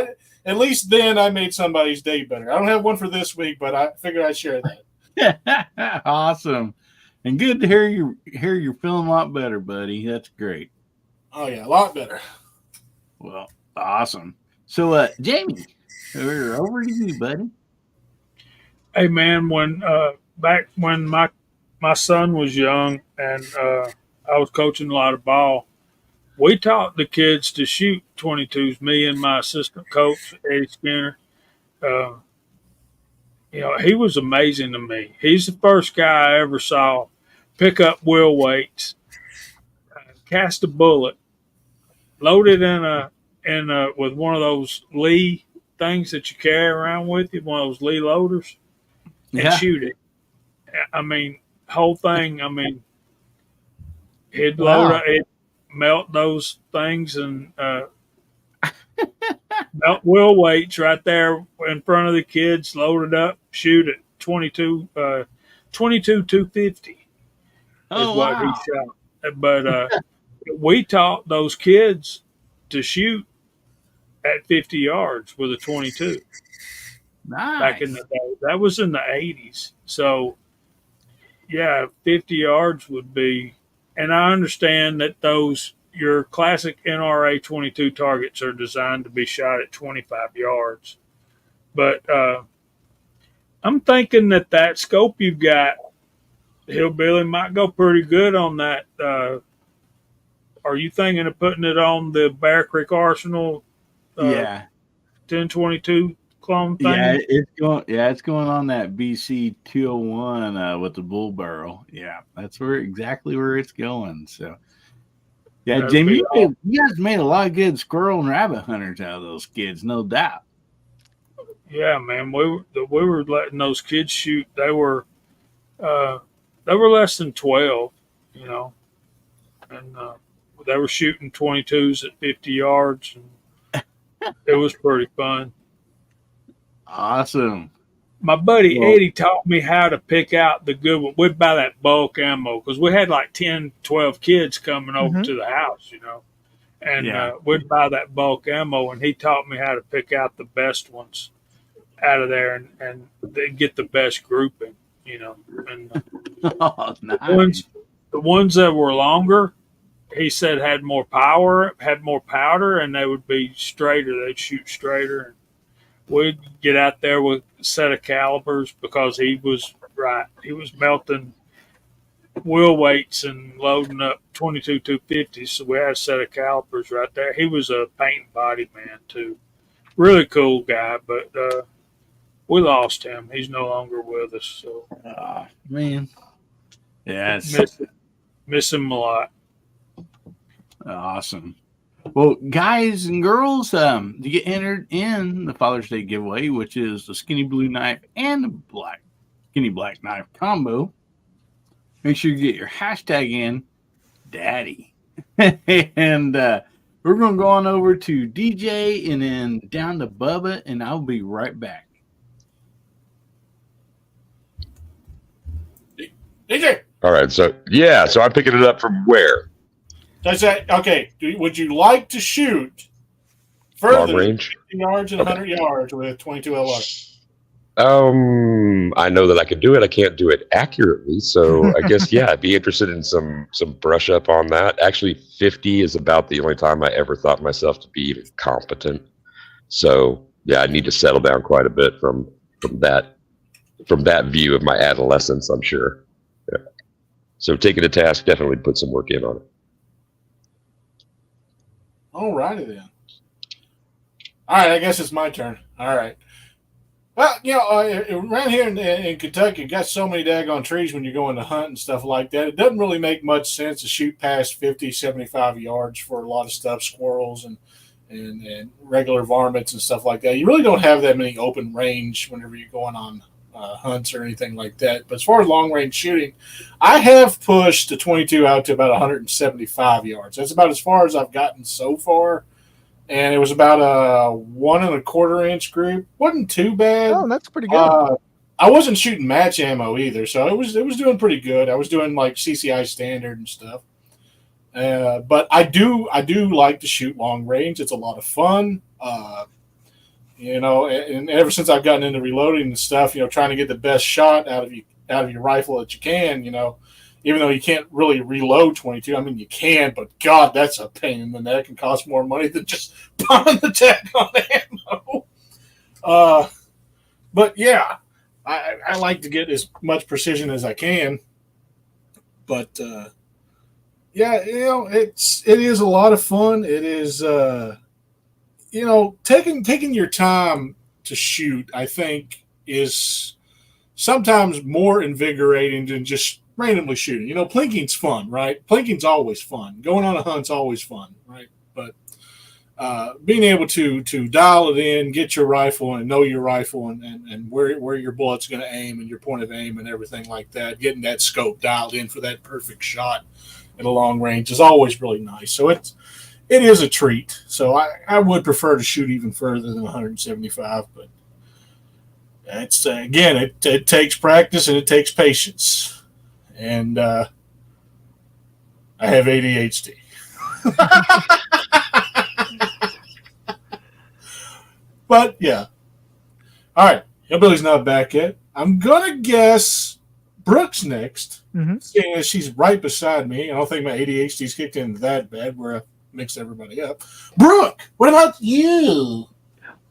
at least then I made somebody's day better. I don't have one for this week, but I figured I'd share that. Awesome. And good to hear you're feeling a lot better, buddy. That's great. Oh, yeah, a lot better. Well, awesome. So, Jamie, we're over to you, buddy. Hey, man, back when my son was young and I was coaching a lot of ball, we taught the kids to shoot 22s, me and my assistant coach, Eddie Skinner. He was amazing to me. He's the first guy I ever saw pick up wheel weights, cast a bullet, load it in a with one of those Lee things that you carry around with you, one of those Lee loaders, and shoot it. I mean, whole thing. I mean, he'd load it, melt those things, and melt wheel weights right there in front of the kids. Load it up, shoot it. 250 is what he shot. But we taught those kids to shoot at 50 yards with a 22. Nice. Back in the day. That was in the 80s. So, yeah, 50 yards would be. And I understand that your classic NRA 22 targets are designed to be shot at 25 yards. But I'm thinking that scope you've got, Hillbilly, might go pretty good on that. Are you thinking of putting it on the Bear Creek Arsenal 1022 clone thing? Yeah, it's going on that BC 201 with the bull barrel. Yeah, that's exactly where it's going. So yeah, Jimmy, you guys made a lot of good squirrel and rabbit hunters out of those kids, no doubt. Yeah, man, we were letting those kids shoot. They were less than 12, you know, and they were shooting 22s at 50 yards, and it was pretty fun. Awesome. My buddy Eddie taught me how to pick out the good one. We'd buy that bulk ammo because we had like 10, 12 kids coming over to the house, you know, and we'd buy that bulk ammo, and he taught me how to pick out the best ones out of there, and they get the best grouping, you know. And nice. the ones that were longer, he said had more power, had more powder, and they would be straighter. They'd shoot straighter. We'd get out there with a set of calibers because he was right. He was melting wheel weights and loading up 22 250s. So we had a set of calipers right there. He was a paint and body man too. Really cool guy, but we lost him. He's no longer with us. So man, yeah, miss him a lot. Awesome. Well, guys and girls, to get entered in the Father's Day giveaway, which is the skinny blue knife and the skinny black knife combo, make sure you get your hashtag in, Daddy. And we're going to go on over to DJ and then down to Bubba, and I'll be right back. DJ. All right. So I'm picking it up from where? Does that okay? Would you like to shoot further long range 50 yards and 100 yards with 22 LR? I know that I could do it. I can't do it accurately, so I guess I'd be interested in some brush up on that. Actually, 50 is about the only time I ever thought myself to be even competent. So I need to settle down quite a bit from that view of my adolescence, I'm sure. Yeah. So taking a task, definitely put some work in on it. All righty then. All right, I guess it's my turn. All right. Well, around here in Kentucky, you got so many daggone trees when you're going to hunt and stuff like that. It doesn't really make much sense to shoot past 50, 75 yards for a lot of stuff, squirrels and regular varmints and stuff like that. You really don't have that many open range whenever you're going on hunts or anything like that. But as far as long range shooting, I have pushed the 22 out to about 175 yards. That's about as far as I've gotten so far. And it was about a 1 1/4 inch group. Wasn't too bad. Oh, that's pretty good. I wasn't shooting match ammo either, so it was doing pretty good. I was doing like CCI standard and stuff. But I do like to shoot long range. It's a lot of fun. And ever since I've gotten into reloading and stuff, trying to get the best shot out of your rifle that you can, even though you can't really reload 22. I mean, you can, but God, that's a pain in the neck and costs more money than just buying the daggone ammo. But yeah, I like to get as much precision as I can. But it is a lot of fun. It is taking your time to shoot, I think, is sometimes more invigorating than just randomly shooting. You know, plinking's fun, right? Plinking's always fun. Going on a hunt's always fun, right? But being able to dial it in, get your rifle and know your rifle and where your bullet's going to aim and your point of aim and everything like that, getting that scope dialed in for that perfect shot at a long range is always really nice. So it is a treat. So I would prefer to shoot even further than 175, but it's again, it takes practice and it takes patience. And I have ADHD. But yeah. All right. Hillbilly's not back yet. I'm going to guess Brooke's next, seeing as she's right beside me. I don't think my ADHD's kicked in that bad where I mix everybody up. Brooke, what about you?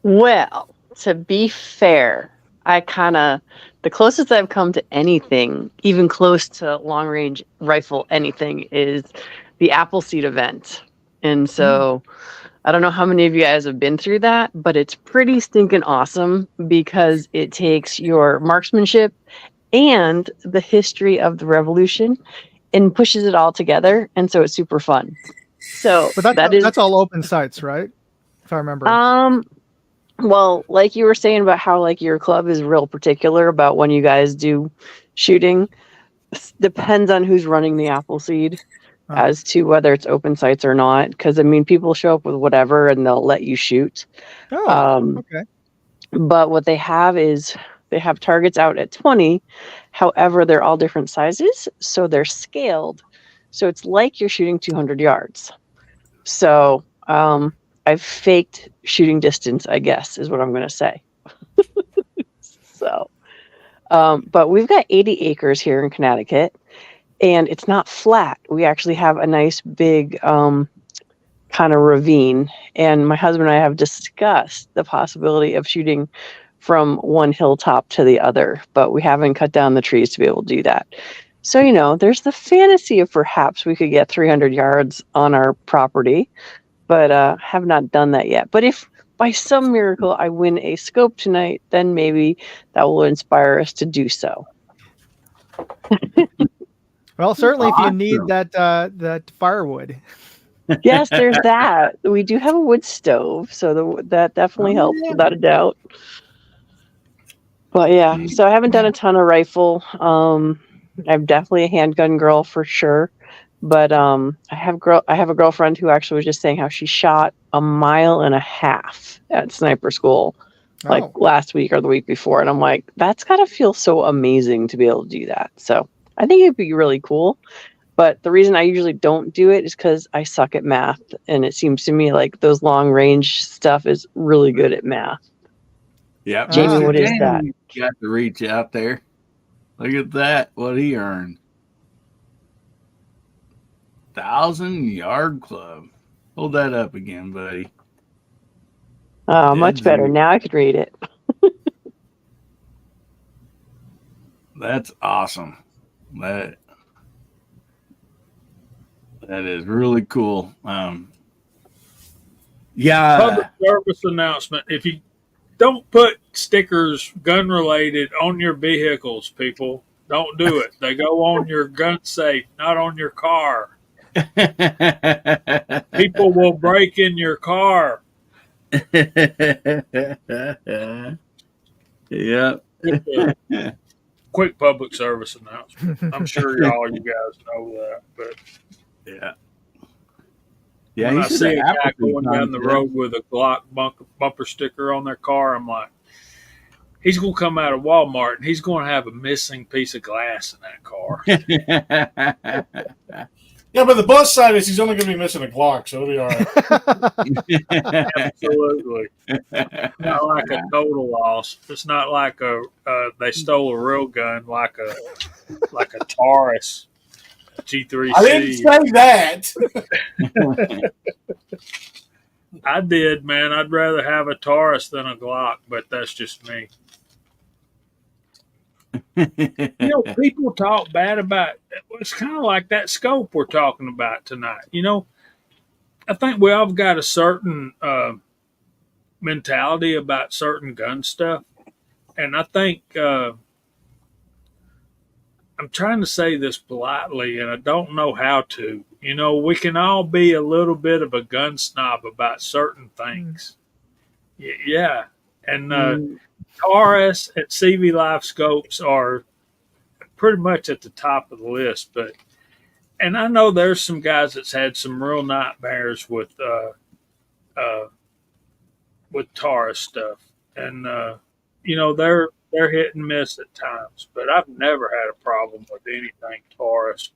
Well, to be fair, the closest I've come to anything, even close to long range rifle anything, is the Appleseed event. And so I don't know how many of you guys have been through that, but it's pretty stinking awesome because it takes your marksmanship and the history of the revolution and pushes it all together. And so it's super fun. So but that's all open sites, right? If I remember. Well, like you were saying about how like your club is real particular about when you guys do shooting, depends on who's running the Appleseed as to whether it's open sites or not. Because I mean, people show up with whatever and they'll let you shoot. Okay. But what they have is they have targets out at 20. However, they're all different sizes, so they're scaled. So it's like you're shooting 200 yards. So I've faked shooting distance, I guess, is what I'm going to say. So, but we've got 80 acres here in Connecticut, and it's not flat. We actually have a nice big kind of ravine, and my husband and I have discussed the possibility of shooting from one hilltop to the other, but we haven't cut down the trees to be able to do that. So, you know, there's the fantasy of perhaps we could get 300 yards on our property, but have not done that yet. But if by some miracle I win a scope tonight, then maybe that will inspire us to do so. Well, certainly if you need that firewood. Yes, there's that. We do have a wood stove, so that definitely helps without a doubt. But yeah, so I haven't done a ton of rifle. I'm definitely a handgun girl for sure. But I have a girlfriend who actually was just saying how she shot 1.5 miles at sniper school like last week or the week before. And I'm like, that's gotta feel so amazing to be able to do that. So I think it'd be really cool. But the reason I usually don't do it is because I suck at math. And it seems to me like those long range stuff is really good at math. Yeah. Jamie, what is that? You got to reach out there. Look at that. What he earned. 1,000-yard club. Hold that up again, buddy. Oh, much better. Now I could read it. That's awesome. That is really cool. Yeah. Public service announcement. If you don't put stickers gun related on your vehicles, people, don't do it. They go on your gun safe, not on your car. People will break in your car. Yep. Quick public service announcement. I'm sure you guys know that, but yeah. Yeah, when I see a guy going down the road with a Glock bumper sticker on their car, I'm like, he's going to come out of Walmart and he's going to have a missing piece of glass in that car. Yeah, but the plus side is he's only going to be missing a Glock, so it'll be all right. Absolutely. Not like a total loss. It's not like they stole a real gun like a Taurus G3C. I didn't say that. I did, man. I'd rather have a Taurus than a Glock, but that's just me. You know, people talk bad about it's kind of like that scope we're talking about tonight. You know, I think we all got a certain mentality about certain gun stuff, and I think I'm trying to say this politely, and I don't know how to. You know, we can all be a little bit of a gun snob about certain things. Yeah. And Taurus and CV Life Scopes are pretty much at the top of the list. But, and I know there's some guys that's had some real nightmares with Taurus stuff. And, you know, they're hit and miss at times, but I've never had a problem with anything Taurus.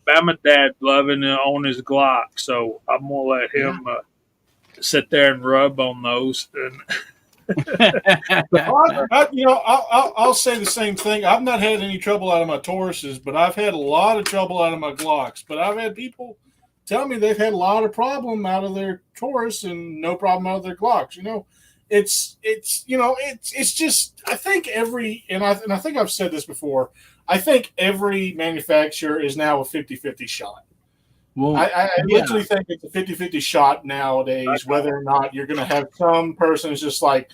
I'm a dad loving it on his Glock, so I'm gonna let him sit there and rub on those. And I'll say the same thing. I've not had any trouble out of my Tauruses, but I've had a lot of trouble out of my Glocks. But I've had people tell me they've had a lot of problem out of their Taurus and no problem out of their Glocks. You know, it's just, I think I think I've said this before. I think every manufacturer is now a 50-50 shot. Well, I literally think it's a 50-50 shot nowadays, whether or not you're going to have some person who's just like,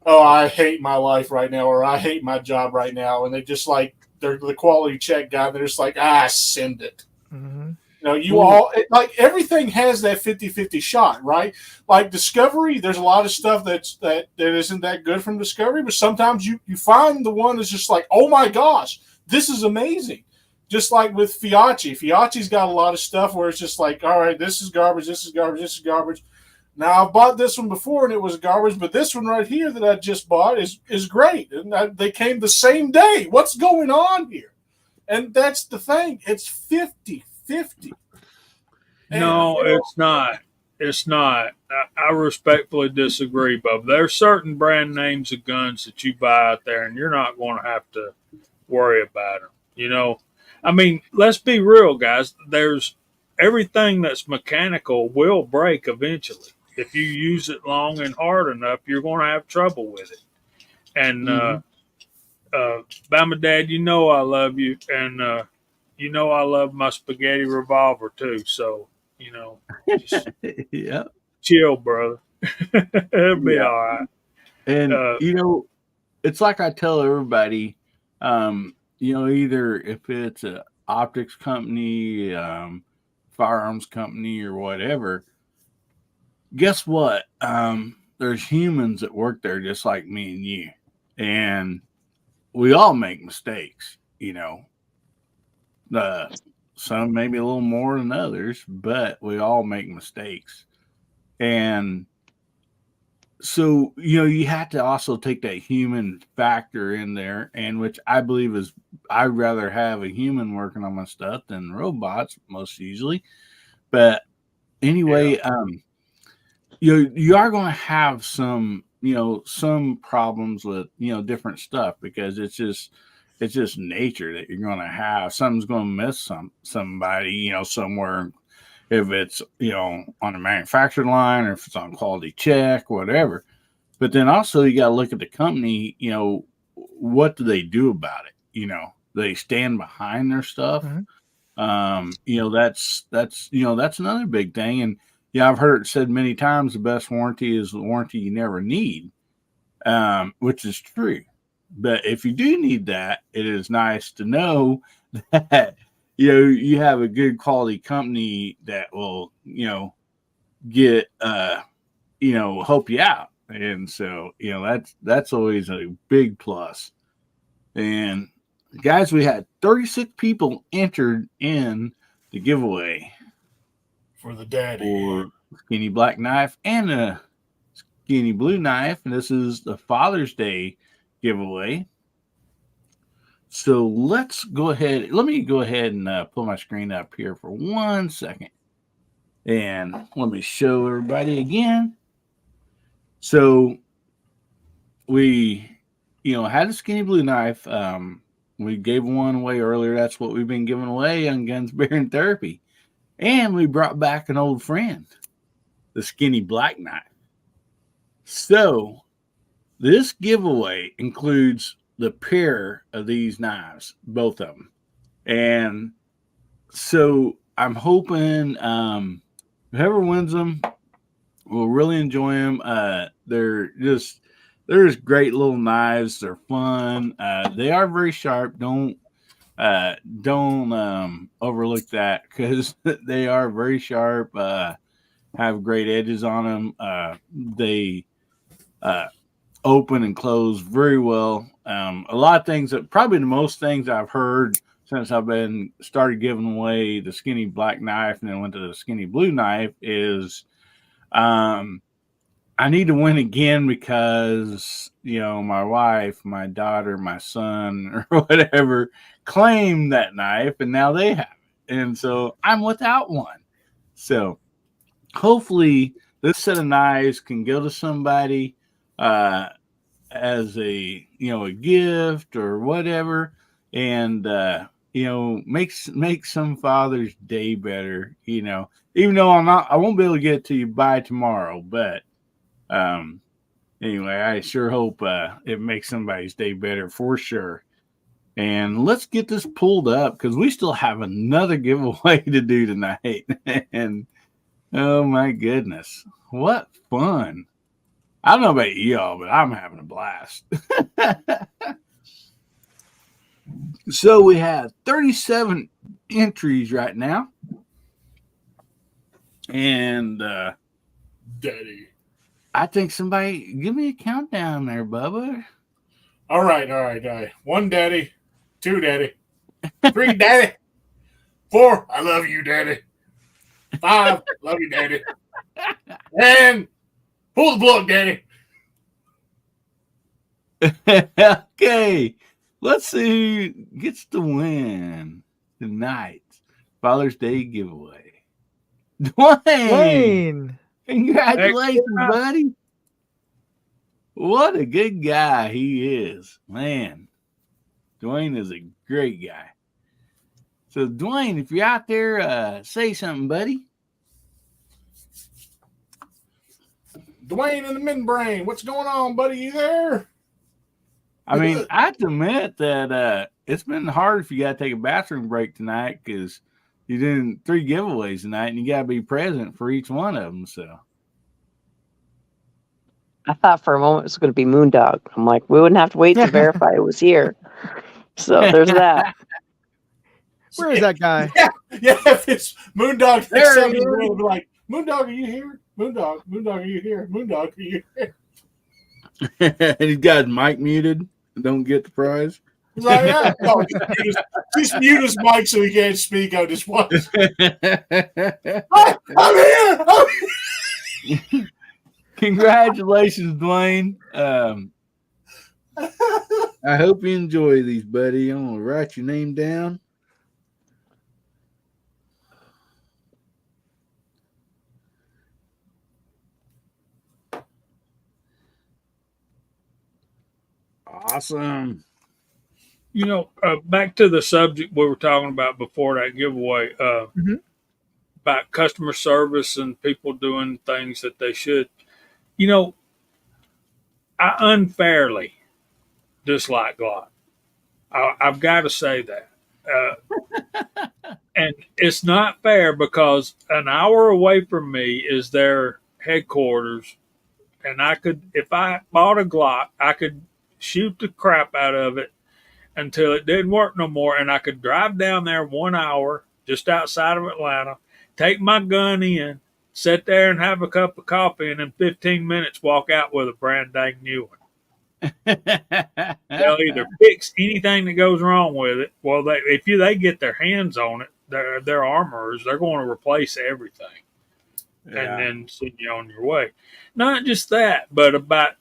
oh, I hate my life right now, or I hate my job right now. And they just like, they're the quality check guy. They're just like, send it. Mm-hmm. You know, like everything has that 50-50 shot, right? Like Discovery, there's a lot of stuff that isn't that good from Discovery, but sometimes you find the one that's just like, oh my gosh, this is amazing. Just like with Fiatchi. Fiatchi's got a lot of stuff where it's just like, all right, this is garbage, this is garbage, this is garbage. Now, I've bought this one before and it was garbage, but this one right here that I just bought is great. And they came the same day. What's going on here? And that's the thing. It's 50-50. No, it's not. It's not. I respectfully disagree, Bub. There's certain brand names of guns that you buy out there, and you're not going to have to worry about them. You know, I mean, let's be real, guys. There's everything that's mechanical will break eventually. If you use it long and hard enough, you're going to have trouble with it. And Bama Dad, you know I love you, and you know I love my spaghetti revolver too. So you know, just chill, brother. It'll be all right. And you know, it's like I tell everybody, you know, either if it's an optics company, firearms company, or whatever, guess what? There's humans that work there just like me and you, and we all make mistakes. You know, some maybe a little more than others, but we all make mistakes. And so, you know, you have to also take that human factor in there, and which I believe is, I'd rather have a human working on my stuff than robots most usually. But anyway, you are going to have some, you know, some problems with, you know, different stuff, because it's just nature that you're going to have. Something's going to miss somebody, you know, somewhere, if it's, you know, on the manufacturing line, or if it's on quality check, whatever. But then also you got to look at the company, you know, what do they do about it? You know, they stand behind their stuff. Mm-hmm. You know, that's another big thing. And yeah, I've heard it said many times, the best warranty is the warranty you never need, which is true. But if you do need that, it is nice to know that, you know, you have a good quality company that will, you know, get, you know, help you out. And so, you know, that's always a big plus. And guys, we had 36 people entered in the giveaway for the daddy, for skinny black knife and a skinny blue knife. And this is the Father's Day giveaway. So let's go ahead. Let me go ahead and pull my screen up here for 1 second. And let me show everybody again. So we, you know, had a skinny blue knife. We gave one away earlier. That's what we've been giving away on Guns, Beer, and Therapy. And we brought back an old friend, the skinny black knife. So this giveaway includes the pair of these knives, both of them. And so I'm hoping whoever wins them will really enjoy them. They're just great little knives. They're fun. They are very sharp. Don't don't overlook that because they are very sharp. Have great edges on them. They open and close very well. A lot of things that probably the most things I've heard since I've been started giving away the skinny black knife and then went to the skinny blue knife is I need to win again because, my wife, my daughter, my son, or whatever claimed that knife and now they have it. And so I'm without one. So hopefully this set of knives can go to somebody as a gift or whatever, and make some Father's Day better. Even though I won't be able to get it to you by tomorrow, but anyway, I sure hope it makes somebody's day better for sure. And let's get this pulled up because we still have another giveaway to do tonight. And oh my goodness, what fun! I don't know about y'all, but I'm having a blast. So we have 37 entries right now. And Daddy. I think somebody give me a countdown there, Bubba. All right. 1, Daddy. 2, Daddy. 3, Daddy. 4, I love you, Daddy. 5, love you, Daddy. And pull the plug, Daddy. Okay, let's see who gets to win tonight's Father's Day giveaway. Dwayne! Congratulations, buddy. What a good guy he is. Man, Dwayne is a great guy. So, Dwayne, if you're out there, say something, buddy. Dwayne in the membrane. What's going on, buddy? You there? I mean, I have to admit that it's been hard if you got to take a bathroom break tonight because you're doing 3 giveaways tonight and you got to be present for each one of them. So I thought for a moment it was going to be Moondog. I'm like, we wouldn't have to wait to verify it was here. So there's that. Where is that guy? Yeah, if it's Moondog, There he is. will be like, Moondog, are you here? Moondog, are you here? Moondog, are you here? and he's got his mic muted. Don't get the prize. He's like, yeah, no, just mute his mic so he can't speak on this one. I'm here. Congratulations, Dwayne. I hope you enjoy these, buddy. I'm gonna write your name down. Awesome. Back to the subject we were talking about before that giveaway, about customer service and people doing things that they should. I unfairly dislike Glock. I've got to say that. And it's not fair because an hour away from me is their headquarters. And if I bought a Glock, I could shoot the crap out of it until it didn't work no more. And I could drive down there 1 hour just outside of Atlanta, take my gun in, sit there and have a cup of coffee, and in 15 minutes walk out with a brand dang new one. They'll either fix anything that goes wrong with it. Well, if they get their hands on it, their armorers, they're going to replace everything. Yeah. And then send you on your way. Not just that, but about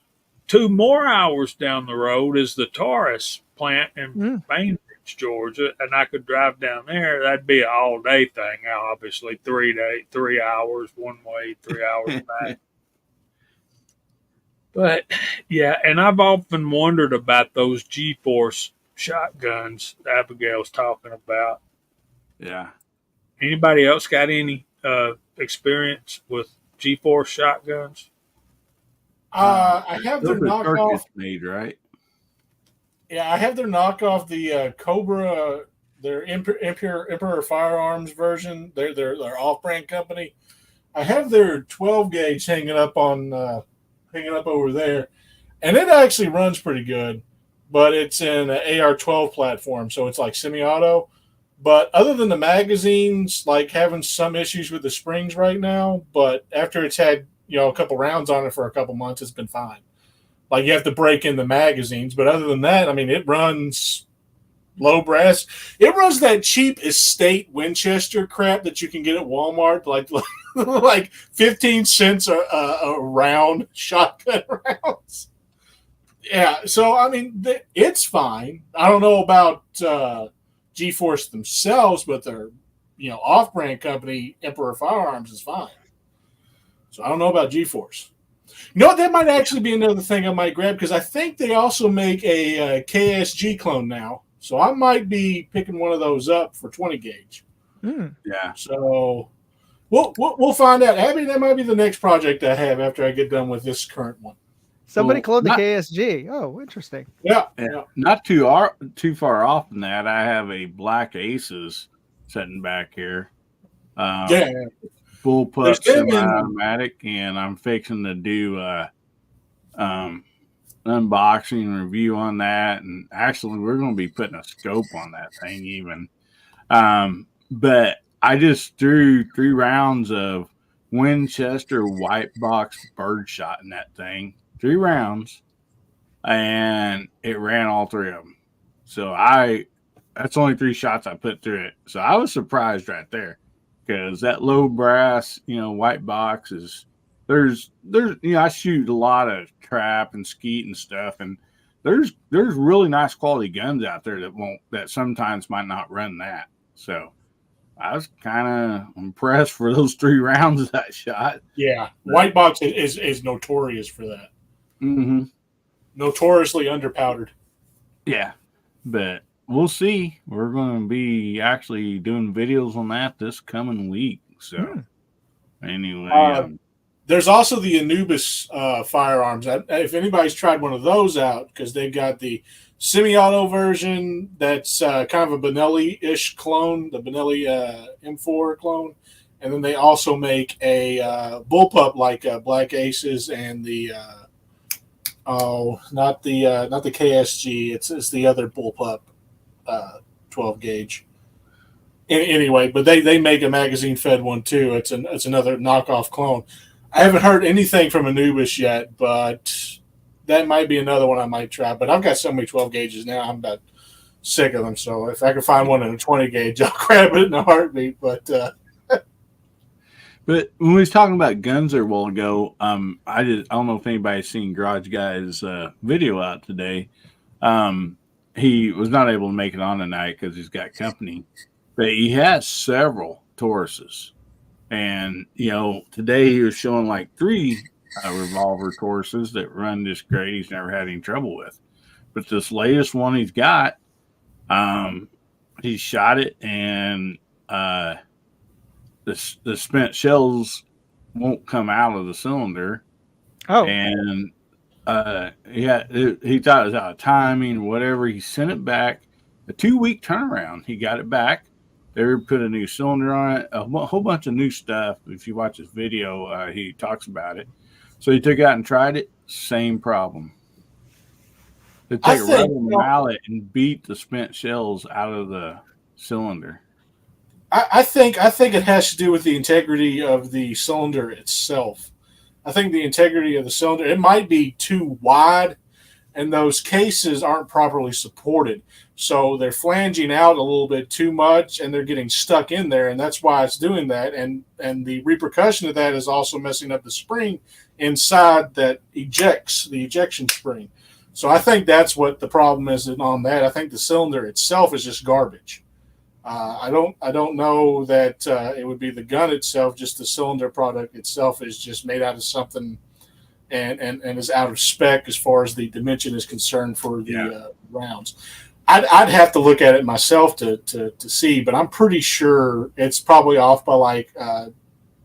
2 more hours down the road is the Taurus plant in Bainbridge, Georgia, and I could drive down there. That'd be an all-day thing, obviously. 3 hours one way, 3 hours back. But, yeah, and I've often wondered about those G-Force shotguns Abigail's talking about. Yeah. Anybody else got any experience with G-Force shotguns? I have their knockoff made, right? Yeah, I have their knockoff, the Cobra, their Emperor Firearms version. They're off-brand company. I have their 12 gauge hanging up over there, and it actually runs pretty good. but it's in an AR-12 platform, so it's like semi-auto. But other than the magazines, like having some issues with the springs right now, but after it's had a couple rounds on it for a couple months, it's been fine. Like you have to break in the magazines, but other than that, I mean, it runs low brass. It runs that cheap estate Winchester crap that you can get at Walmart, like 15 cents a round shotgun rounds. Yeah, so I mean, it's fine. I don't know about G-Force themselves, but their off-brand company Emperor Firearms is fine. So I don't know about G-Force. That might actually be another thing I might grab, because I think they also make a KSG clone now. So I might be picking one of those up for 20 gauge. Yeah. So we'll find out. Abby, that might be the next project I have after I get done with this current one. Somebody cloned the KSG. Oh, interesting. Yeah. Not too far off from that, I have a Black Aces sitting back here. Bullpup semi-automatic, and I'm fixing to do unboxing review on that. And actually, we're going to be putting a scope on that thing even. But I just threw 3 rounds of Winchester white box birdshot in that thing. 3 rounds, and it ran all 3 of them. So that's only 3 shots I put through it. So I was surprised right there, because that low brass, white box is there's I shoot a lot of trap and skeet and stuff, and there's really nice quality guns out there that sometimes might not run that. So I was kind of impressed for those 3 rounds that I shot. Yeah, white box is notorious for that. Mm-hmm. Notoriously underpowdered. Yeah, but we'll see. We're going to be actually doing videos on that this coming week. So anyway, there's also the Anubis firearms. If anybody's tried one of those out, because they've got the semi-auto version that's kind of a Benelli-ish clone, the Benelli M4 clone, and then they also make a bullpup like Black Aces and the not the KSG. It's the other bullpup 12 gauge. Anyway, but they make a magazine fed one too. It's another knockoff clone. I haven't heard anything from Anubis yet, but that might be another one I might try. But I've got so many 12 gauges now, I'm about sick of them. So if I can find one in a 20 gauge, I'll grab it in a heartbeat. But when we was talking about guns there a while ago, I don't know if anybody's seen Garage Guy's video out today. He was not able to make it on tonight because he's got company, but he has several Tauruses. And, today he was showing like 3 revolver Tauruses that run just great. He's never had any trouble with. But this latest one he's got, he shot it, and the spent shells won't come out of the cylinder. Oh. And he thought it was out of timing or whatever. He sent it back. A 2-week turnaround. He got it back. They put a new cylinder on it, a whole bunch of new stuff. If you watch his video, he talks about it. So he took it out and tried it. Same problem. They take a rubber mallet and beat the spent shells out of the cylinder. I think it has to do with the integrity of the cylinder itself. I think the integrity of the cylinder, it might be too wide, and those cases aren't properly supported. So they're flanging out a little bit too much, and they're getting stuck in there, and that's why it's doing that. And the repercussion of that is also messing up the spring inside that ejects, the ejection spring. So I think that's what the problem is on that. I think the cylinder itself is just garbage. I don't know that it would be the gun itself, just the cylinder product itself is just made out of something and is out of spec as far as the dimension is concerned for the rounds. I'd have to look at it myself to see, but I'm pretty sure it's probably off by like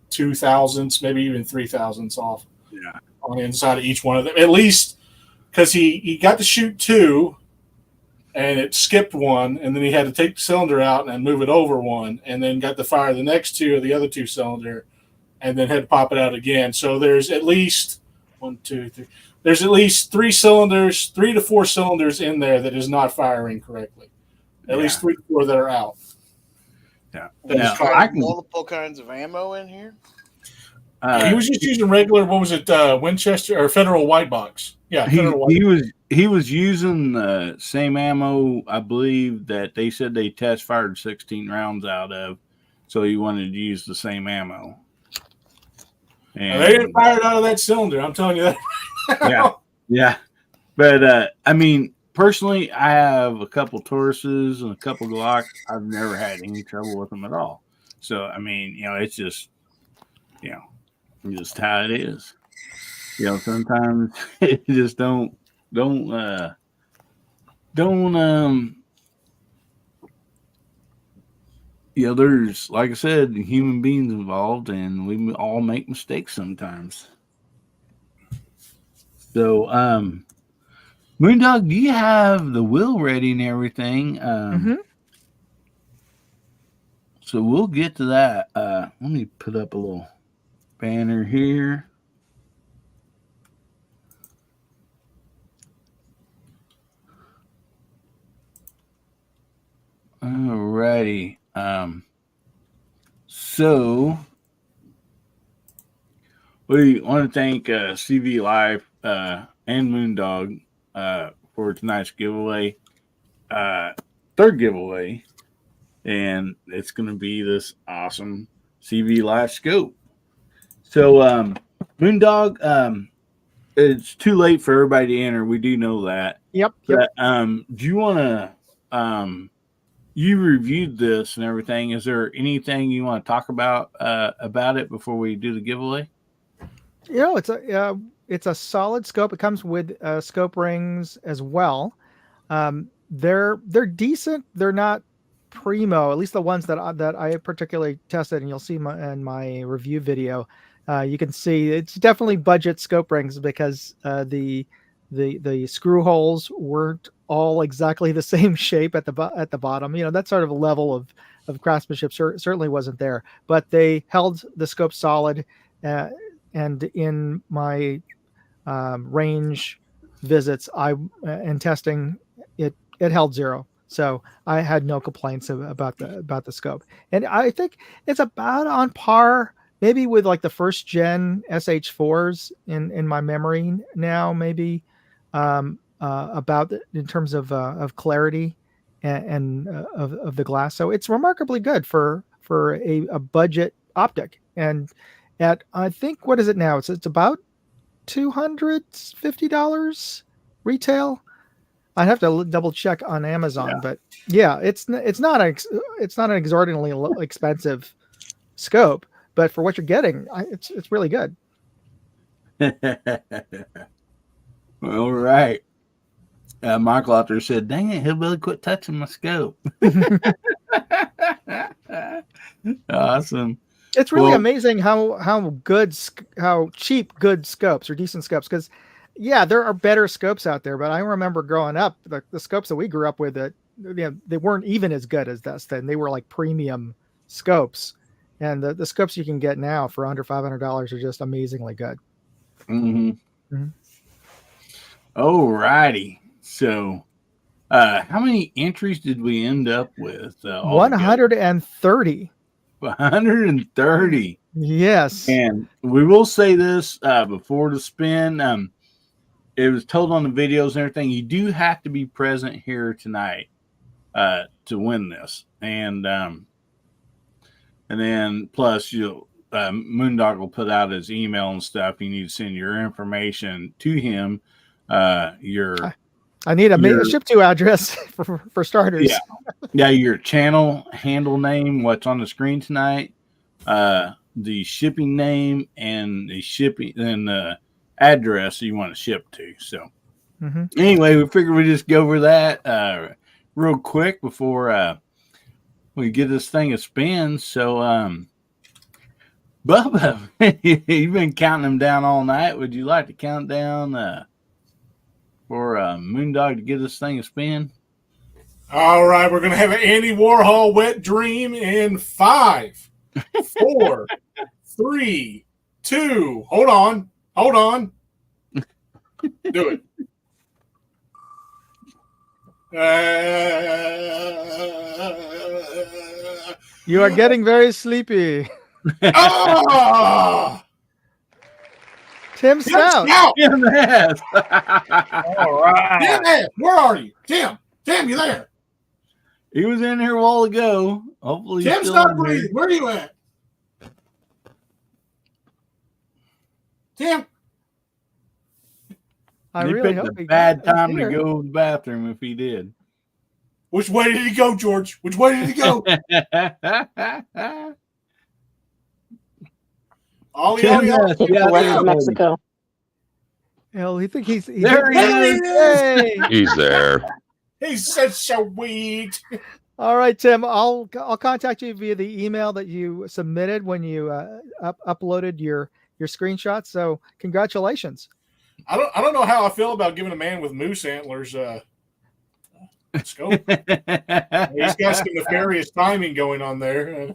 2 thousandths, maybe even 3 thousandths off on the inside of each one of them. At least because he got to shoot 2 and it skipped 1, and then he had to take the cylinder out and move it over 1, and then got to fire the next 2 of the other 2 cylinder, and then had to pop it out again. So there's at least 1, 2, 3. there's at least 3 to 4 cylinders in there that is not firing correctly. At least 3 to 4 that are out. Yeah. There's I can, multiple kinds of ammo in here. He was just using regular, what was it, Winchester or Federal White Box? Yeah, Federal White Box. He was using the same ammo, I believe, that they said they test fired 16 rounds out of. So he wanted to use the same ammo. And they didn't fire it out of that cylinder. I'm telling you that. Yeah. But I mean, personally, I have a couple Tauruses and a couple Glocks. I've never had any trouble with them at all. So I mean, it's just, just how it is. Sometimes it just don't there's, like I said, human beings involved, and we all make mistakes sometimes. So, Moondog, do you have the wheel ready and everything? So we'll get to that. Let me put up a little banner here. Alrighty. So we want to thank CV Live and Moondog for tonight's giveaway, third giveaway, and it's going to be this awesome CV Live scope. So Moondog, it's too late for everybody to enter. We do know that. Yep. But, do you want to? You reviewed this and everything. Is there anything you want to talk about it before we do the giveaway? It's a solid scope. It comes with scope rings as well. They're decent. They're not primo. At least the ones that I particularly tested, and you'll see in my review video. You can see it's definitely budget scope rings because the screw holes weren't all exactly the same shape at the bottom. That sort of a level of craftsmanship certainly wasn't there, but they held the scope solid. And in my range visits, and testing, it held 0. So I had no complaints about the scope, and I think it's about on par, maybe with like the first gen SH4s in my memory now, maybe about in terms of clarity and of the glass. So it's remarkably good for a budget optic. And at, I think, what is it now? It's about $250 retail. I'd have to double check on Amazon, but yeah, it's not an exorbitantly expensive scope, but for what you're getting, it's really good. All right. Michael out there said, "Dang it, Hillbilly, quit touching my scope." Awesome. It's really amazing how cheap good scopes or decent scopes, because there are better scopes out there, but I remember growing up, the scopes that we grew up with, that they weren't even as good as this. Then they were like premium scopes, and the scopes you can get now for under $500 are just amazingly good. All righty. So how many entries did we end up with? 130. 130. Yes. And we will say this before the spin. It was told on the videos and everything. You do have to be present here tonight to win this. And then plus Moondog will put out his email and stuff. You need to send your information to him. I need a ship to address for starters. Yeah, your channel handle name, what's on the screen tonight, the shipping name, and the shipping and the address you want to ship to. So anyway, we figured we'd just go over that real quick before we get this thing a spin. So Bubba, you've been counting them down all night. Would you like to count down for Moondog to get this thing a spin? All right, we're going to have an Andy Warhol wet dream in 5, 4, 3, 2. Hold on. Do it. You are getting very sleepy. Oh! Tim Stout. Tim S. All right. Tim S. Where are you? Tim, you there? He was in here a while ago. Hopefully he's Tim's still not in here. breathing. Where are you at? Tim? I He really picked hope a he bad got time to here. go to the bathroom if he did. Which way did he go, George? Which way did he go? Ollie, Tim Ollie, Ollie. S. It's Yeah, west there, of buddy. Mexico. Hell, you think he's There he is. Hey! He's there. He's such so sweet. All right, Tim. I'll contact you via the email that you submitted when you uploaded your screenshot. So congratulations. I don't know how I feel about giving a man with moose antlers scope. He's got some nefarious timing going on there.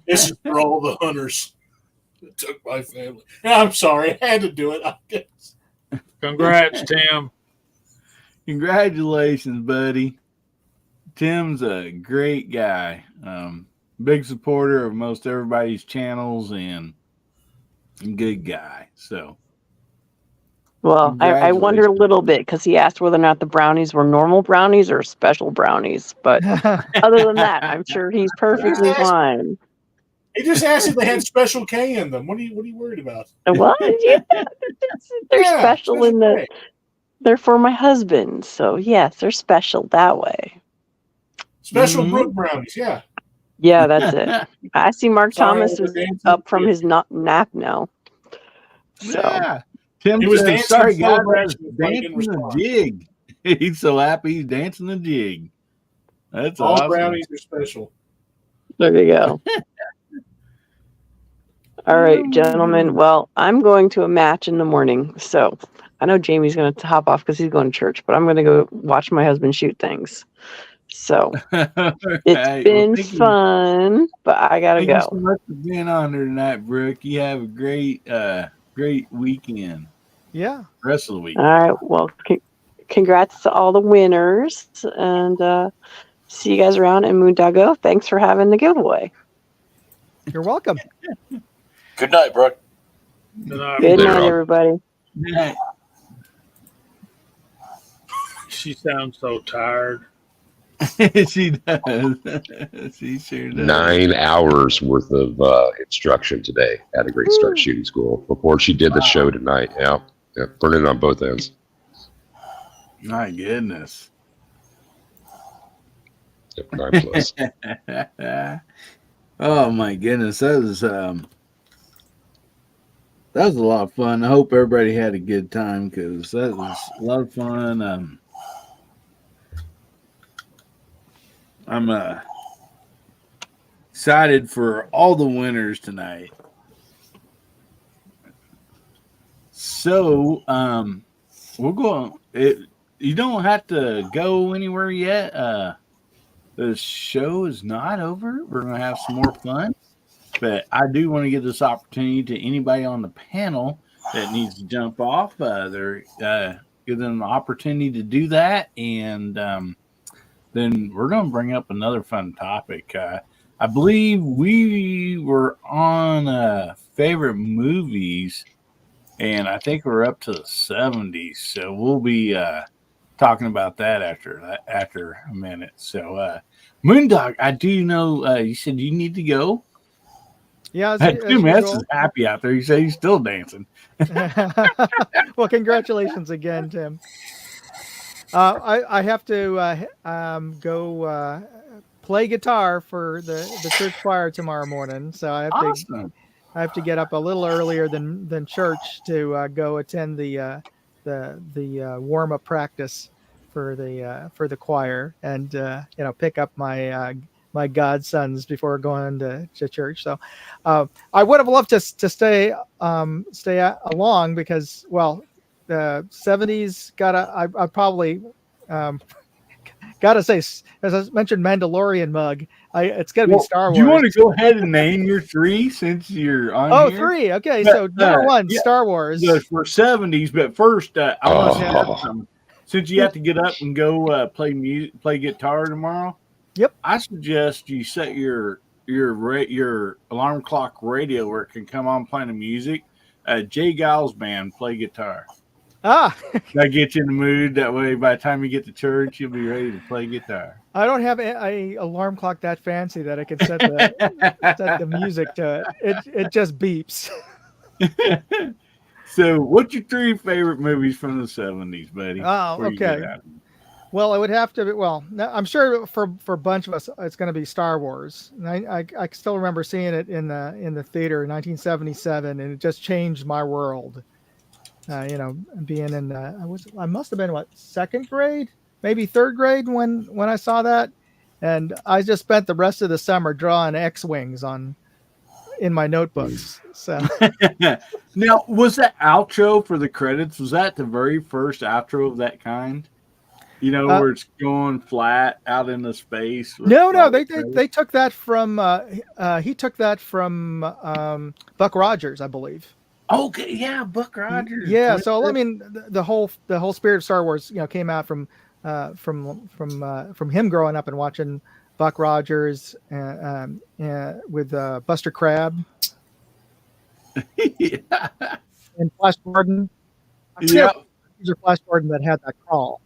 This is for all the hunters that took my family. I'm sorry, I had to do it. I guess. Congrats, Tim. Congratulations, buddy. Tim's a great guy. Big supporter of most everybody's channels and a good guy. So, Well, I wonder a little bit because he asked whether or not the brownies were normal brownies or special brownies. But other than that, I'm sure he's perfectly fine. He just asked if they had Special K in them. What are you worried about? Well, yeah, they're Yeah, special in the. K. They're for my husband, so yes, they're special that way. Special Brook brownies, yeah. Yeah, that's it. I see Mark Sorry, Thomas I was is dancing. up from his nap now. So Yeah. Tim He was says, dancing sorry, guys, I was celebration, but I didn't dancing the respond. jig. He's so happy he's dancing the jig. That's All awesome. brownies are special. there you go. All right, gentlemen. Well, I'm going to a match in the morning, so I know Jamie's going to hop off because he's going to church, but I'm going to go watch my husband shoot things. So it's been fun, but I gotta Thank you go. so much for being on there tonight, Brooke. You have a great weekend. Yeah. Rest of the week. All right. Well, congrats to all the winners, and see you guys around in Moondoggo. Thanks for having the giveaway. You're welcome. Good night, Brooke. Good night. Good Later night, on. everybody. Yeah. She sounds so tired. She does. She sure does. 9 hours worth of instruction today at a Great Start Shooting School before she did the show tonight. Yeah, burning on both ends. My goodness. Yep, 9 plus. Oh my goodness, that was a lot of fun. I hope everybody had a good time because that was a lot of fun. I'm excited for all the winners tonight. So we'll go. You don't have to go anywhere yet. The show is not over. We're going to have some more fun. But I do want to give this opportunity to anybody on the panel that needs to jump off. They're give them the opportunity to do that. And then we're going to bring up another fun topic. I believe we were on favorite movies, and I think we're up to the 70s. So we'll be talking about that after a minute. So Moondog, I do know you said you need to go. Yeah. Tim S is happy out there. He said he's still dancing. Well, congratulations again, Tim. I have to go play guitar for the church choir tomorrow morning, so I have to get up a little earlier than church to go attend the warm up practice for the choir and pick up my godsons before going to church. So I would have loved to stay along because, well, the 70s I probably Gotta say, as I mentioned, Mandalorian mug. It's gonna be Star Wars. Do you want to go ahead and name your 3 since you're on here? 3. Okay, so number 1, yeah, Star Wars. For 70s, but first, I want to suggest something. Since you have to get up and go play guitar tomorrow, yep, I suggest you set your alarm clock radio where it can come on playing the music. Jay Giles band, play guitar. That gets you in the mood. That way, by the time you get to church, you'll be ready to play guitar. I don't have a alarm clock that fancy that I can set the music to it. It just beeps. So, what's your 3 favorite movies from the 70s, buddy? Oh, okay. Well, it would have to be. Well, I'm sure for a bunch of us, it's going to be Star Wars. And I still remember seeing it in the theater in 1977, and it just changed my world. Being in I must have been second grade, maybe third grade when I saw that, and I just spent the rest of the summer drawing X-wings in my notebooks. So now, was that outro for the credits? Was that the very first outro of that kind? Where it's going flat out into space. No, they took that from he took that from Buck Rogers, I believe. Okay, yeah, Buck Rogers. Yeah, so I mean, the whole spirit of Star Wars, came out from him growing up and watching Buck Rogers with Buster Crabbe. Yeah. And Flash Gordon. Yeah, these are Flash Gordon that had that crawl.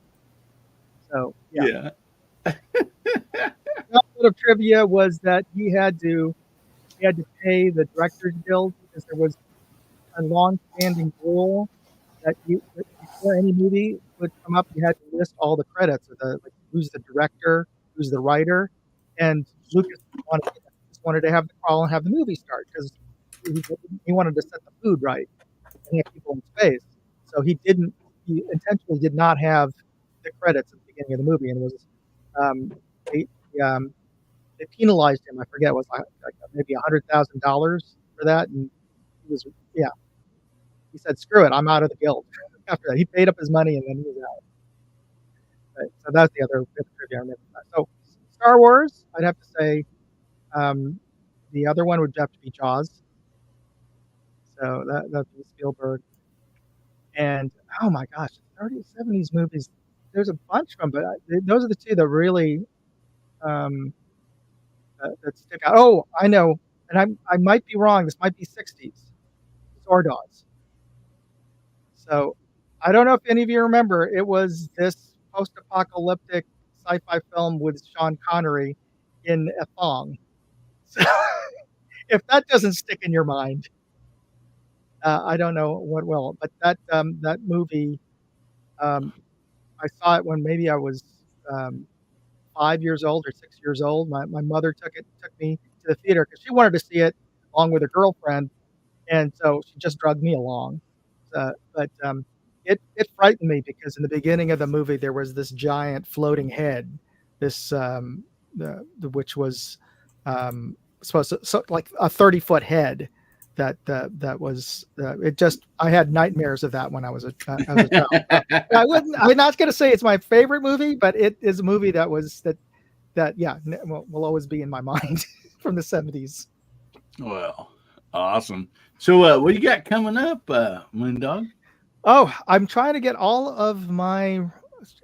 So yeah. A bit of trivia was that he had to pay the Directors Guild because there was a long-standing rule that before any movie would come up, you had to list all the credits of who's the director, who's the writer, and Lucas wanted to have the crawl and have the movie start because he wanted to set the food right and have people in space. So he intentionally did not have the credits at the beginning of the movie, and it was they penalized him. I forget, it was like maybe $100,000 for that, and he said, "Screw it, I'm out of the guild." After that, he paid up his money, and then he was out. Right, so that's the other bit of trivia I remember. So Star Wars, I'd have to say, the other one would have to be Jaws. So that'd be Spielberg. And oh my gosh, 30s, 70s movies. There's a bunch of them, but those are the 2 that really that stick out. Oh, I know, and I might be wrong. This might be 60s. Zordoz. So I don't know if any of you remember. It was this post-apocalyptic sci-fi film with Sean Connery in a thong. So if that doesn't stick in your mind, I don't know what will. But that movie, I saw it when maybe I was 5 years old or 6 years old. My mother took me to the theater because she wanted to see it along with her girlfriend, and so she just drugged me along. But it frightened me because in the beginning of the movie there was this giant floating head, which was supposed to like a 30-foot head. That was it. Just I had nightmares of that when I was a child. I'm not going to say it's my favorite movie, but it is a movie that will always be in my mind from the 70s. Well, awesome. So what you got coming up, Moondog? Oh, I'm trying to get all of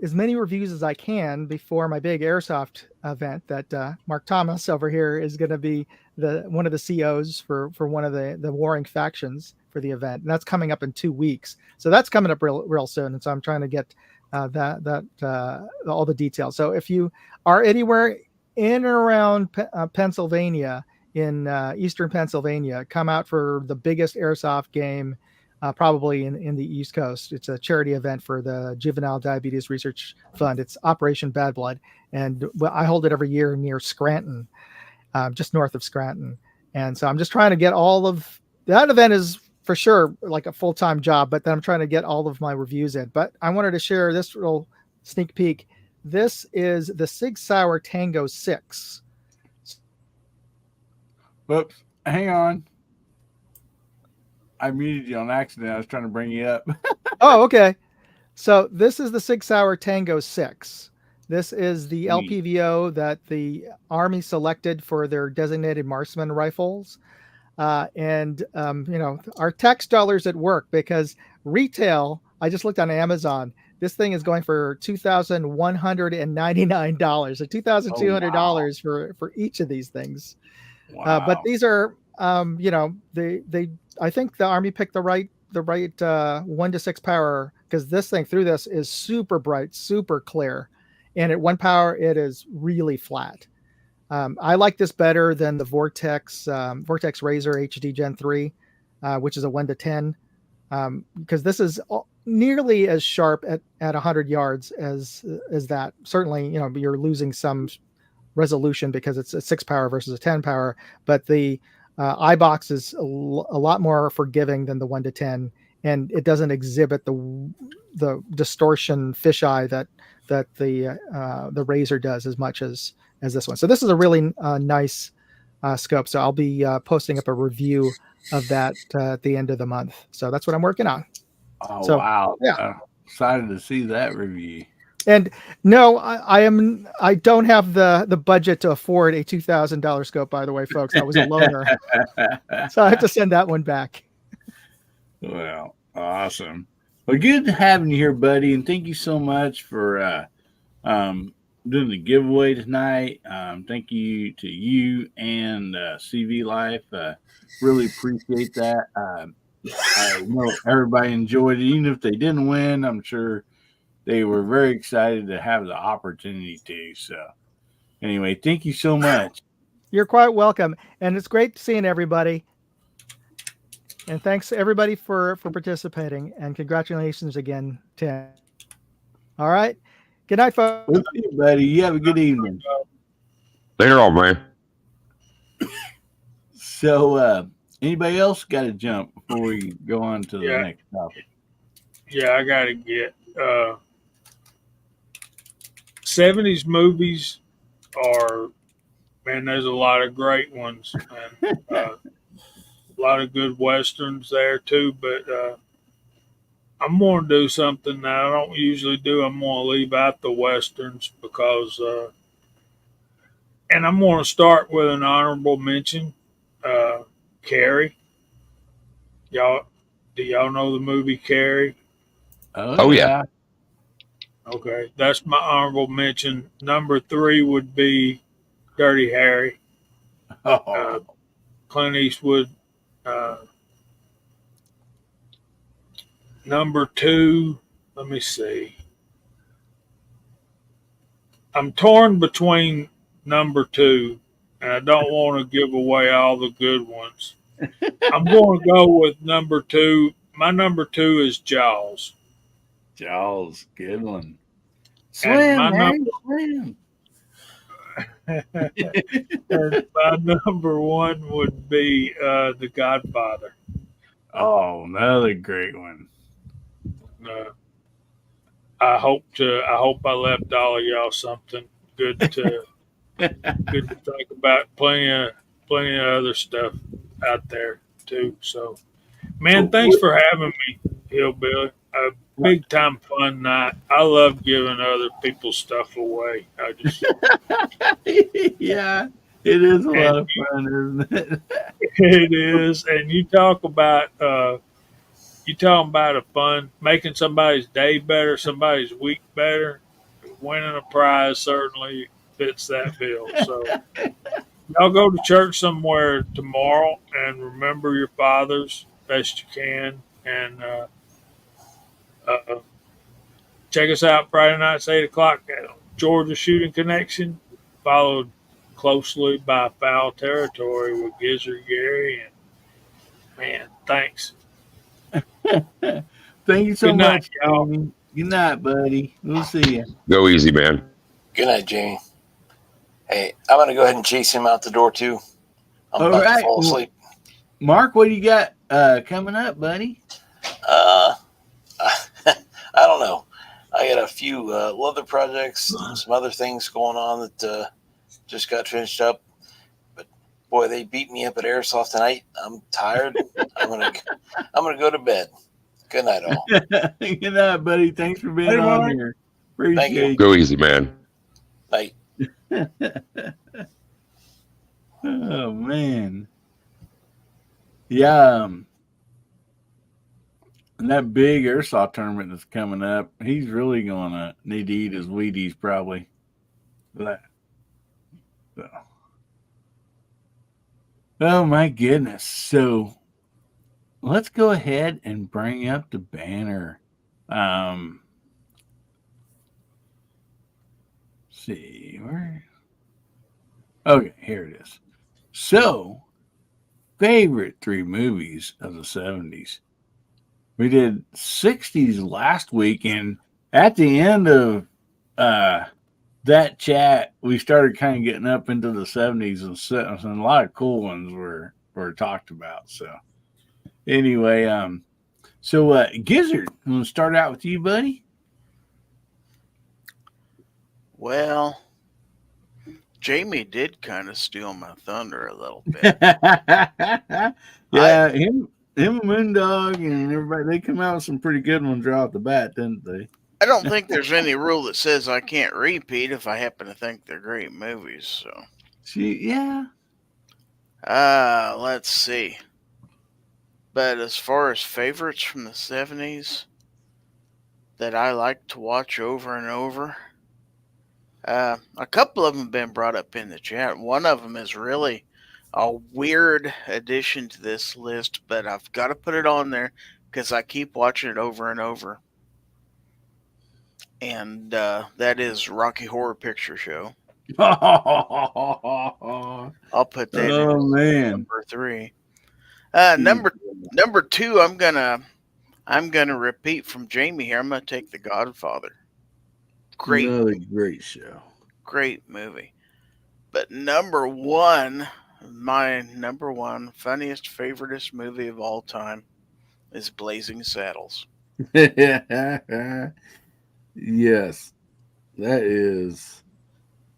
as many reviews as I can before my big airsoft event that Mark Thomas over here is going to be one of the COs for one of the warring factions for the event, and that's coming up in 2 weeks. So that's coming up real soon, and so I'm trying to get all the details. So if you are anywhere in or around Pennsylvania, in eastern Pennsylvania, come out for the biggest airsoft game probably in the East Coast. It's a charity event for the Juvenile Diabetes Research Fund. It's Operation Bad Blood, and I hold it every year near Scranton, just north of Scranton. And so I'm just trying to get all of that event is for sure like a full-time job, but then I'm trying to get all of my reviews in. But I wanted to share this little sneak peek. This is the Sig Sauer Tango 6. Whoops, hang on. I muted you on accident. I was trying to bring you up. Oh, okay. So this is the Sig Sauer Tango 6. This is the Sweet. LPVO that the Army selected for their designated marksman rifles. And our tax dollars at work, because retail, I just looked on Amazon, this thing is going for $2,199, so $2,200 for each of these things. Wow. But these are, they I think the Army picked the right 1 to 6 power, because this thing through this is super bright, super clear, and at 1 power it is really flat. I like this better than the Vortex Razor HD Gen 3, which is a 1 to 10, because this is nearly as sharp at 100 yards as that. Certainly, you're losing some resolution because it's a 6 power versus a 10 power, but the eye box is a lot more forgiving than the 1 to 10, and it doesn't exhibit the distortion fisheye that the Razor does as much as this one. So this is a really nice scope. So I'll be posting up a review of that at the end of the month. So that's what I'm working on. Oh, so, wow. Yeah. I'm excited to see that review. And no, I don't have the budget to afford a $2,000 scope, by the way, folks. That was a loaner. So I have to send that one back. Well, awesome. Well, good having you here, buddy. And thank you so much for doing the giveaway tonight. Thank you to you and CV Life. Really appreciate that. I know everybody enjoyed it. Even if they didn't win, I'm sure they were very excited to have the opportunity to. So anyway, thank you so much. You're quite welcome. And it's great seeing everybody. And thanks everybody for participating. And congratulations again, Tim. All right. Good night, folks. We'll see you, buddy. You have a good evening. Later on, man. So anybody else got to jump before we go on to the next topic? Yeah, I got to get 70s movies are, man, there's a lot of great ones. And a lot of good Westerns there too. But I'm going to do something that I don't usually do. I'm going to leave out the Westerns because, and I'm going to start with an honorable mention. Carrie. Do y'all know the movie Carrie? Oh yeah. Okay, that's my honorable mention. Number 3 would be Dirty Harry. Clint Eastwood. Number 2, let me see. I'm torn between number 2, and I don't want to give away all the good ones. I'm going to go with number 2. My number 2 is Jaws. Jaws, good one. And Swim. And my number 1 would be The Godfather. Oh, another great one. I hope I left all of y'all something good to think about. Plenty of other stuff out there too. So, man, thanks for having me, Hillbilly. A big time fun night. I love giving other people's stuff away. Yeah, it is a lot of fun, isn't it? It is. And you talking about a fun, making somebody's day better, somebody's week better. Winning a prize certainly fits that bill. So y'all go to church somewhere tomorrow and remember your fathers best you can. And check us out Friday nights, 8 o'clock at Georgia Shooting Connection, followed closely by Foul Territory with Gizzard Gary. And man, thanks. Thank you so Good night, much, y'all. Jamie. Good night, buddy. We'll see you. Go easy, man. Good night, Jamie. Hey, I'm going to go ahead and chase him out the door, too. I'm about to fall asleep. Mark, what do you got coming up, buddy? I don't know. I got a few leather projects, some other things going on that just got finished up. But boy, they beat me up at Airsoft tonight. I'm tired. I'm gonna go to bed. Good night, all. Good night, buddy. Thanks for being on here. Appreciate Thank you. it. Go easy, man. Bye. Oh man. Yeah. And that big airsoft tournament that's coming up, he's really gonna need to eat his Wheaties probably. So. Oh my goodness. So let's go ahead and bring up the banner. See where. Okay, here it is. So, favorite 3 movies of the 70s. We did 60s last week, and at the end of that chat, we started kind of getting up into the 70s, and a lot of cool ones were talked about. So, anyway, Gizzard, I'm going to start out with you, buddy. Well, Jamie did kind of steal my thunder a little bit. Yeah, him and Moondog and everybody, they come out with some pretty good ones right off the bat, didn't they? I don't think there's any rule that says I can't repeat if I happen to think they're great movies. So, yeah. Let's see. But as far as favorites from the 70s that I like to watch over and over, a couple of them have been brought up in the chat. One of them is really a weird addition to this list, but I've got to put it on there because I keep watching it over and over. And that is Rocky Horror Picture Show. I'll put that in number 3. Number 2, I'm gonna repeat from Jamie here. I'm gonna take The Godfather. Another great show. Great movie. But number 1, my number 1 funniest, favoriteest movie of all time is Blazing Saddles. Yes, that is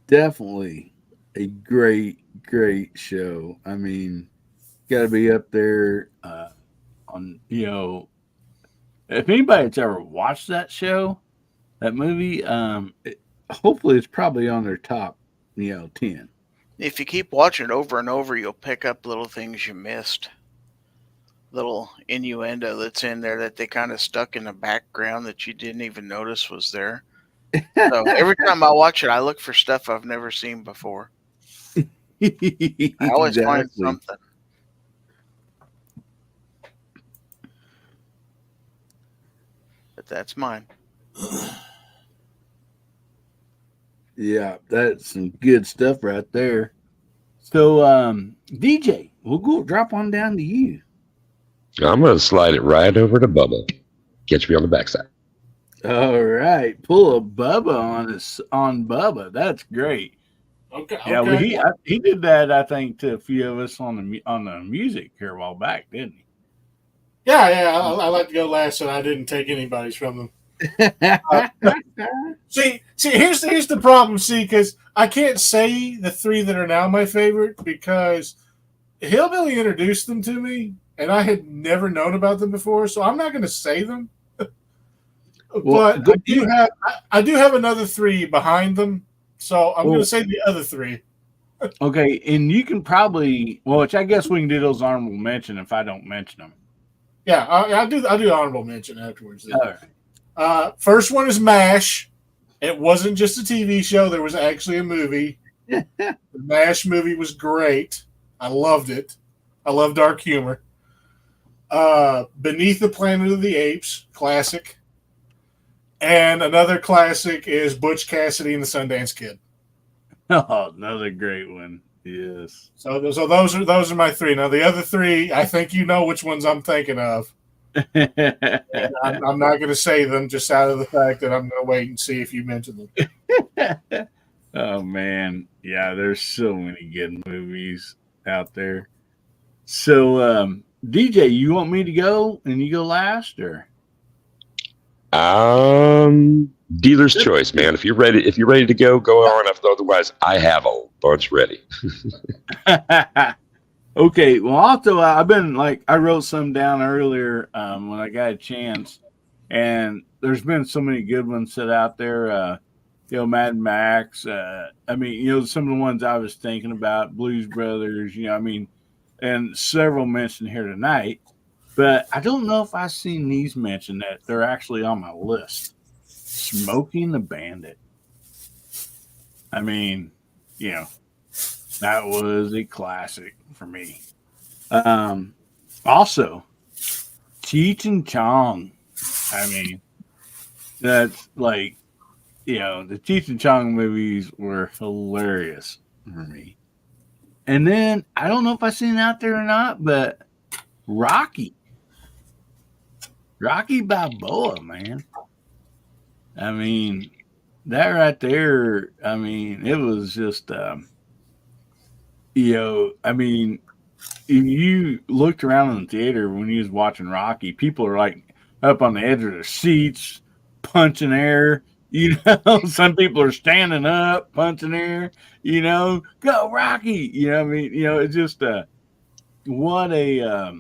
definitely a great show. I mean, got to be up there on, if anybody that's ever watched that show, that movie, hopefully it's probably on their top, 10. If you keep watching it over and over, you'll pick up little things you missed. Little innuendo that's in there that they kind of stuck in the background that you didn't even notice was there. So every time I watch it, I look for stuff I've never seen before. I always find something. But that's mine. Yeah, that's some good stuff right there. So, DJ, we'll go drop on down to you. I'm going to slide it right over to Bubba. Catch me on the backside. All right, pull a Bubba on Bubba. That's great. Okay. Yeah, well, he did that, I think, to a few of us on the music here a while back, didn't he? Yeah. I like to go last, and I didn't take anybody's from them. See, here's the problem. See, because I can't say the 3 that are now my favorite because Hillbilly introduced them to me, and I had never known about them before, so I'm not going to say them. But I do have another 3 behind them, so I'm going to say the other 3. Okay, and you can probably, which I guess we can do those honorable mention if I don't mention them. Yeah, I do honorable mention afterwards. All right. First one is MASH. It wasn't just a TV show. There was actually a movie. The MASH movie was great. I loved it. I love dark humor. Beneath the Planet of the Apes, classic. And another classic is Butch Cassidy and the Sundance Kid. Oh, another great one. Yes. So those are my 3. Now the other 3, I think you know which ones I'm thinking of. I'm not going to say them just out of the fact that I'm going to wait and see if you mention them. Oh man, yeah, there's so many good movies out there. So, DJ, you want me to go and you go last, or? Dealer's choice, man. If you're ready to go on. Otherwise, I have a bunch ready. Okay, well, also I wrote some down earlier when I got a chance, and there's been so many good ones set out there. Mad Max. I mean, some of the ones I was thinking about, Blues Brothers. I mean, and several mentioned here tonight. But I don't know if I've seen these mentioned that they're actually on my list. Smoking the Bandit. I mean, that was a classic for me. Also, Cheech and Chong. I mean, that's like, the Cheech and Chong movies were hilarious for me. And then, I don't know if I've seen it out there or not, but Rocky. Rocky Balboa, man. I mean, that right there, I mean, it was just, I mean, if you looked around in the theater when you was watching Rocky, people are like up on the edge of their seats, punching air. Some people are standing up, punching air. Go Rocky. I mean, it's just what a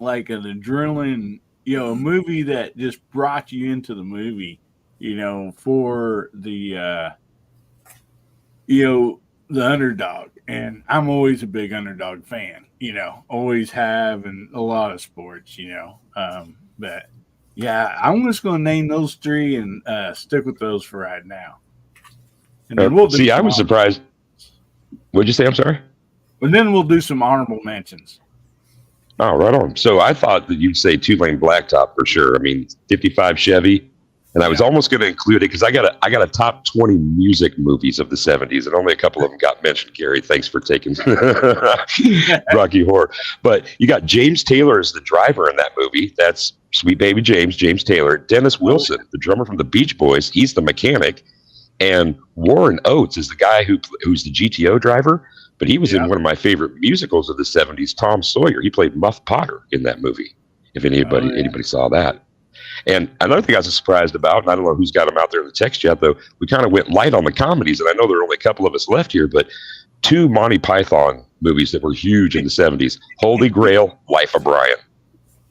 like an adrenaline. A movie that just brought you into the movie. For the the underdog. And I'm always a big underdog fan, always have in a lot of sports, but yeah, I'm just going to name those three and stick with those for right now. And then we'll see, I was surprised. What'd you say? I'm sorry. And then we'll do some honorable mentions. Oh, right on. So I thought that you'd say two-lane blacktop for sure. I mean, 55 Chevy. And I was almost going to include it because I got a top 20 music movies of the 70s, and only a couple of them got mentioned, Gary. Thanks for taking Rocky Horror. But you got James Taylor as the driver in that movie. That's Sweet Baby James Taylor. Dennis Wilson, the drummer from the Beach Boys, he's the mechanic. And Warren Oates is the guy who's the GTO driver. But he was in one of my favorite musicals of the 70s, Tom Sawyer. He played Muff Potter in that movie, if anybody saw that. And another thing I was surprised about, and I don't know who's got them out there in the text chat, though, we kind of went light on the comedies, and I know there are only a couple of us left here, but 2 Monty Python movies that were huge in the 70s, Holy Grail, Life of Brian.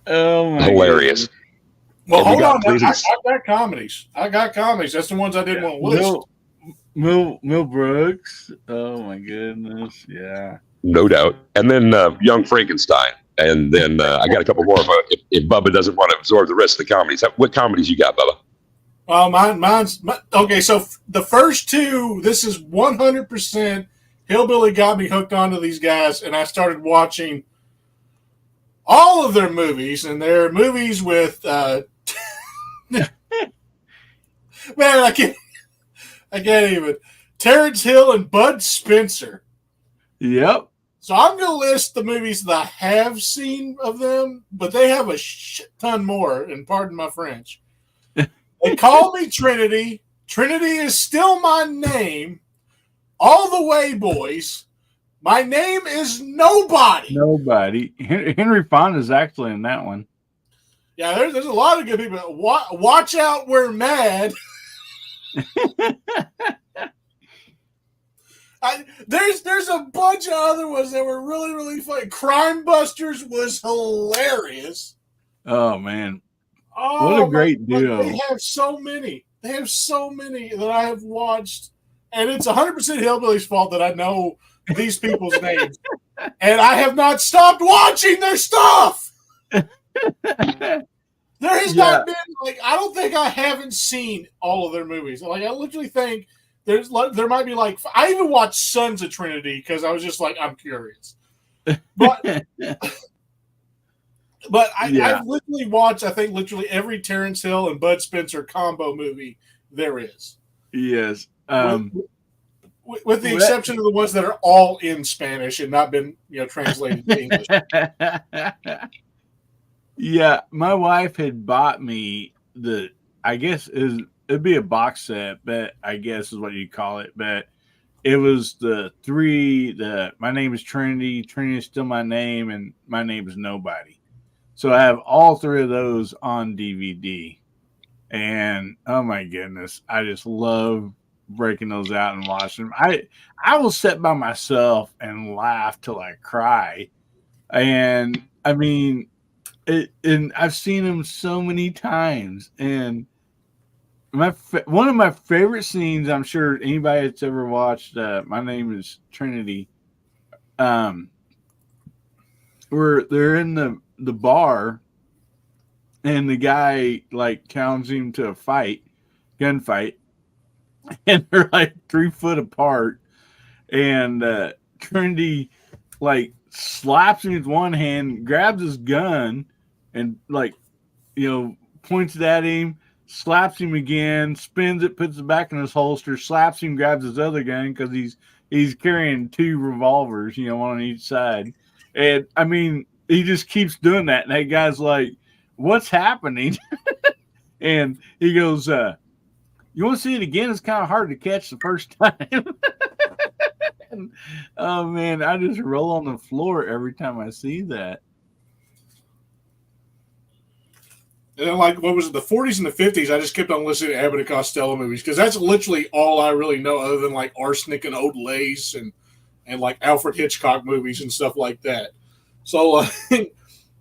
Oh, my hilarious. God. Well, hold on. I got comedies. That's the ones I didn't want to list. Mel Brooks. Oh, my goodness. Yeah. No doubt. And then Young Frankenstein. And then I got a couple more if Bubba doesn't want to absorb the rest of the comedies. What comedies you got, Bubba? Mine's okay. So the first 2, this is 100% Hillbilly got me hooked onto these guys, and I started watching all of their movies, and their movies with man, I can't even. Terrence Hill and Bud Spencer. Yep. So I'm going to list the movies that I have seen of them, but they have a shit ton more, and pardon my French. They Call Me Trinity. Trinity is Still My Name. All the Way, Boys. My Name is Nobody. Henry Fonda's actually in that one. Yeah, there's a lot of good people. Watch Out, We're Mad. There's a bunch of other ones that were really, really funny. Crime Busters was hilarious. Oh, man. Oh, what a great duo. They have so many. They have so many that I have watched. And it's 100% Hillbilly's fault that I know these people's names. And I have not stopped watching their stuff. There has not been, I don't think I haven't seen all of their movies. I literally think there might be I even watched Sons of Trinity because I was just I'm curious. But I've literally watched, I think, literally every Terrence Hill and Bud Spencer combo movie there is. Yes. With the exception of the ones that are all in Spanish and not been translated to English. Yeah, my wife had bought me it'd be a box set, but I guess is what you call it. But it was the 3, My Name is Trinity, Trinity is Still My Name, and My Name is Nobody. So I have all 3 of those on DVD. And oh my goodness, I just love breaking those out and watching them. I will sit by myself and laugh till I cry. And I mean, and I've seen them so many times, and one of my favorite scenes, I'm sure anybody that's ever watched My Name is Trinity, where they're in the bar and the guy like challenged him to a gunfight, and they're like 3 foot apart, and Trinity like slaps him with one hand, grabs his gun, and like, points it at him, slaps him again, spins it, puts it back in his holster, slaps him, grabs his other gun because he's carrying 2 revolvers, one on each side. And I mean, he just keeps doing that. And that guy's like, "What's happening?" And he goes, "You want to see it again? It's kind of hard to catch the first time." And, oh man, I just roll on the floor every time I see that. And then, like, what was it, the 40s and the 50s, I just kept on listening to Abbott and Costello movies because that's literally all I really know other than, like, Arsenic and Old Lace and like, Alfred Hitchcock movies and stuff like that. So, the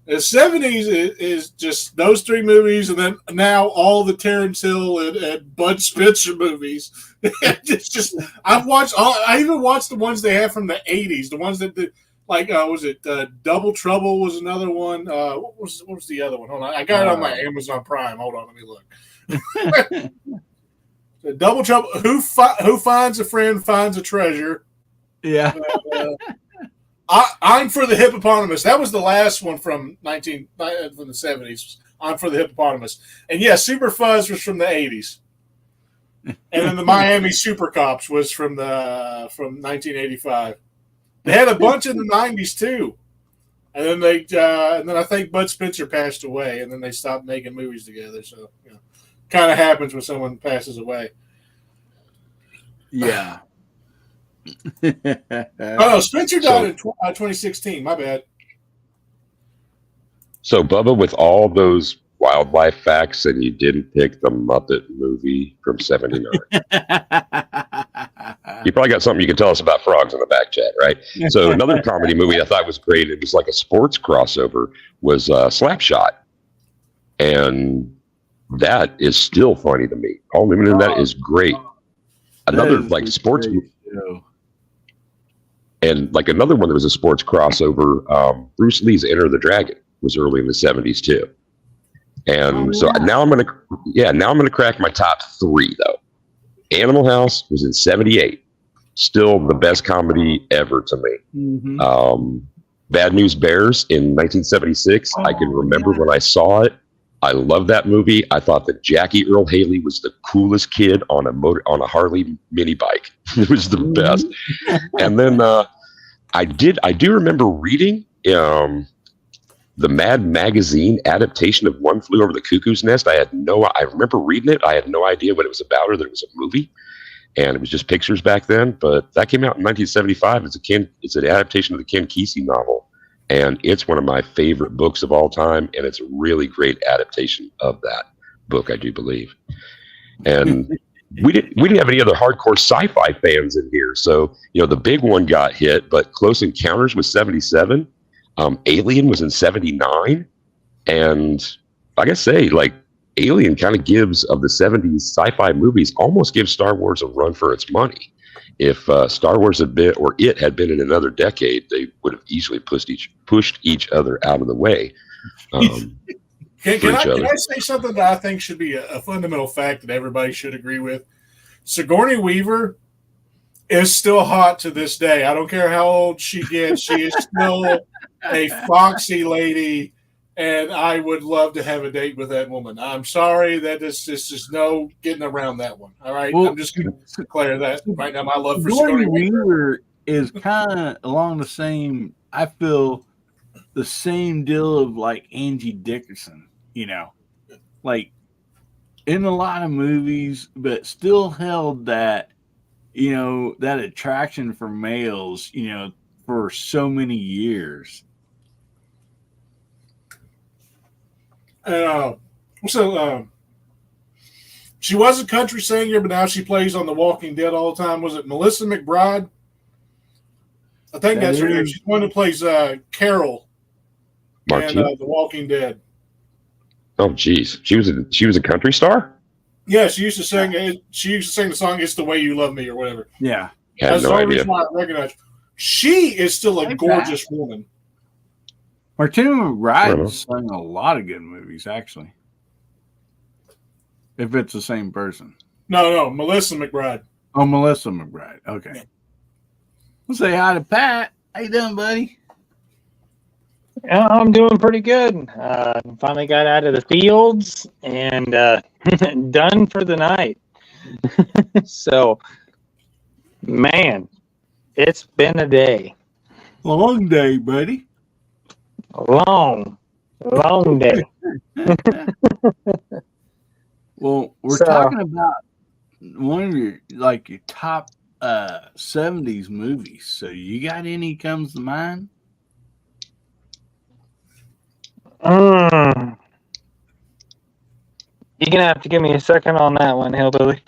70s is just those 3 movies, and then now all the Terrence Hill and Bud Spencer movies. It's just, I even watched the ones they have from the 80s, the ones that did, like, was it Double Trouble was another one? What was the other one? Hold on, I got it on my Amazon Prime. Hold on, let me look. So Double Trouble. Who finds a friend finds a treasure. Yeah. I'm for the Hippopotamus. That was the last one from the 70s. I'm for the Hippopotamus. And yeah, Super Fuzz was from the 80s. And then the Miami Super Cops was from 1985. They had a bunch in the 90s too. And then and then I think Bud Spencer passed away, and then they stopped making movies together. So, kind of happens when someone passes away. Yeah. Oh, Spencer died in 2016. My bad. So, Bubba, with all those wildlife facts, and you didn't pick the Muppet movie from '79. You probably got something you can tell us about frogs in the back chat, right? So, another comedy movie I thought was great, it was like a sports crossover, was Slapshot. And that is still funny to me. All living in that is great. Another like sports movie. And like another one that was a sports crossover, Bruce Lee's Enter the Dragon was early in the 70s too. And now I'm gonna crack my top 3 though. Animal House was in 78. Still the best comedy ever to me. Mm-hmm. Bad News Bears in 1976. I can remember when I saw it. I love that movie. I thought that Jackie Earl Haley was the coolest kid on a Harley mini bike. It was the best. And then I do remember reading the Mad Magazine adaptation of One Flew Over the Cuckoo's Nest. I remember reading it. I had no idea what it was about or that it was a movie. And it was just pictures back then. But that came out in 1975. It's an adaptation of the Ken Kesey novel. And it's one of my favorite books of all time, and it's a really great adaptation of that book, I do believe. And we didn't have any other hardcore sci-fi fans in here, so the big one got hit, but Close Encounters was 77, Alien was in 79, and like I say, like Alien kind of gives of the 70s sci-fi movies almost gives Star Wars a run for its money. If Star Wars had been in another decade, they would have easily pushed each other out of the way. Can I say something that I think should be a fundamental fact that everybody should agree with? Sigourney Weaver is still hot to this day. I don't care how old she gets. She is still a foxy lady, and I would love to have a date with that woman. I'm sorry, that is just no getting around that one. All right, I'm just going to declare that right now. My love for Sigourney Weaver is kind of along the same. I feel the same deal of like Angie Dickinson. Like in a lot of movies, but still held that that attraction for males. For so many years. She was a country singer, but now she plays on The Walking Dead all the time. Was it Melissa McBride? I think that's her name. She's the one who plays Carol in The Walking Dead. Oh, geez, she was a country star. Yeah, she used to sing. She used to sing the song "It's the Way You Love Me" or whatever. Yeah, that's the only reason why I recognize. She is still a gorgeous woman. Martina McBride sang a lot of good movies, actually. If it's the same person. No, Melissa McBride. Oh, Melissa McBride. Okay. Yeah. Let's say hi to Pat. How you doing, buddy? Yeah, I'm doing pretty good. Finally got out of the fields and done for the night. So, man, it's been a day. Long day, buddy. Long day. Well, we're talking about one of your top 70s movies. So you got any comes to mind? You're gonna have to give me a second on that one, Hillbilly.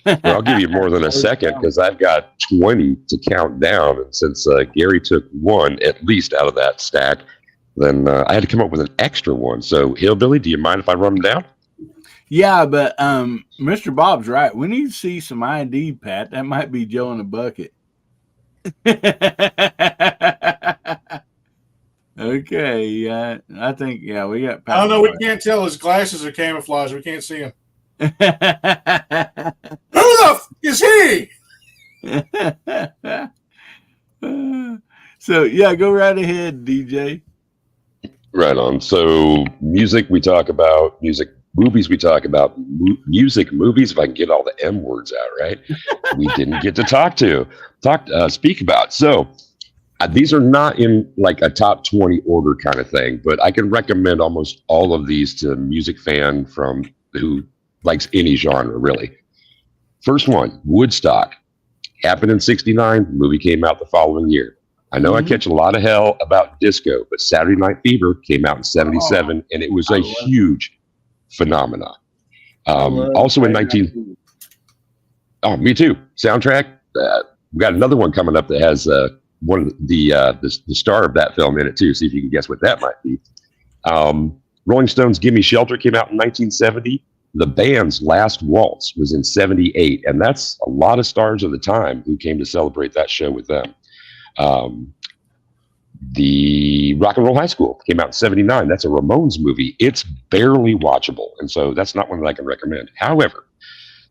Well, I'll give you more than a second because I've got 20 to count down. And since Gary took one at least out of that stack, then I had to come up with an extra one. So, Hillbilly, do you mind if I run them down? Yeah, but Mr. Bob's right. We need to see some ID, Pat. That might be Joe in a bucket. Okay, I think, we got Pat. I don't know. We can't tell. His glasses are camouflage. We can't see him. Who the is he? So, go right ahead, DJ. Right on. So, music we talk about, music movies we talk about, music movies, if I can get all the M words out, right? We didn't get to speak about. So, these are not in like a top 20 order kind of thing, but I can recommend almost all of these to a music fan from who likes any genre, really. First one, Woodstock. Happened in 69. The movie came out the following year. I know I catch a lot of hell about disco, but Saturday Night Fever came out in 77, and it was a huge phenomenon. Also in 19... Oh, me too. Soundtrack. We got another one coming up that has one of the star of that film in it too. See if you can guess what that might be. Rolling Stones' "Gimme Shelter" came out in 1970. The band's "Last Waltz" was in 78, and that's a lot of stars of the time who came to celebrate that show with them. The Rock and Roll High School came out in 79. That's a Ramones movie. It's barely watchable, and so that's not one that I can recommend. However,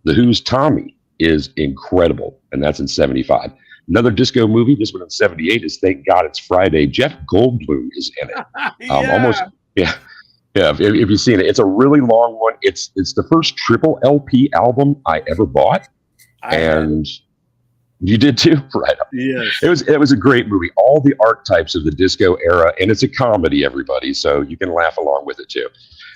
The Who's "Tommy" is incredible, and that's in 75. Another disco movie, this one in 78, is "Thank God It's Friday." Jeff Goldblum is in it. If you've seen it, it's a really long one. It's the first triple LP album I ever bought, and you did too, right? Yes. It was a great movie. All the archetypes of the disco era, and it's a comedy, everybody, so you can laugh along with it too.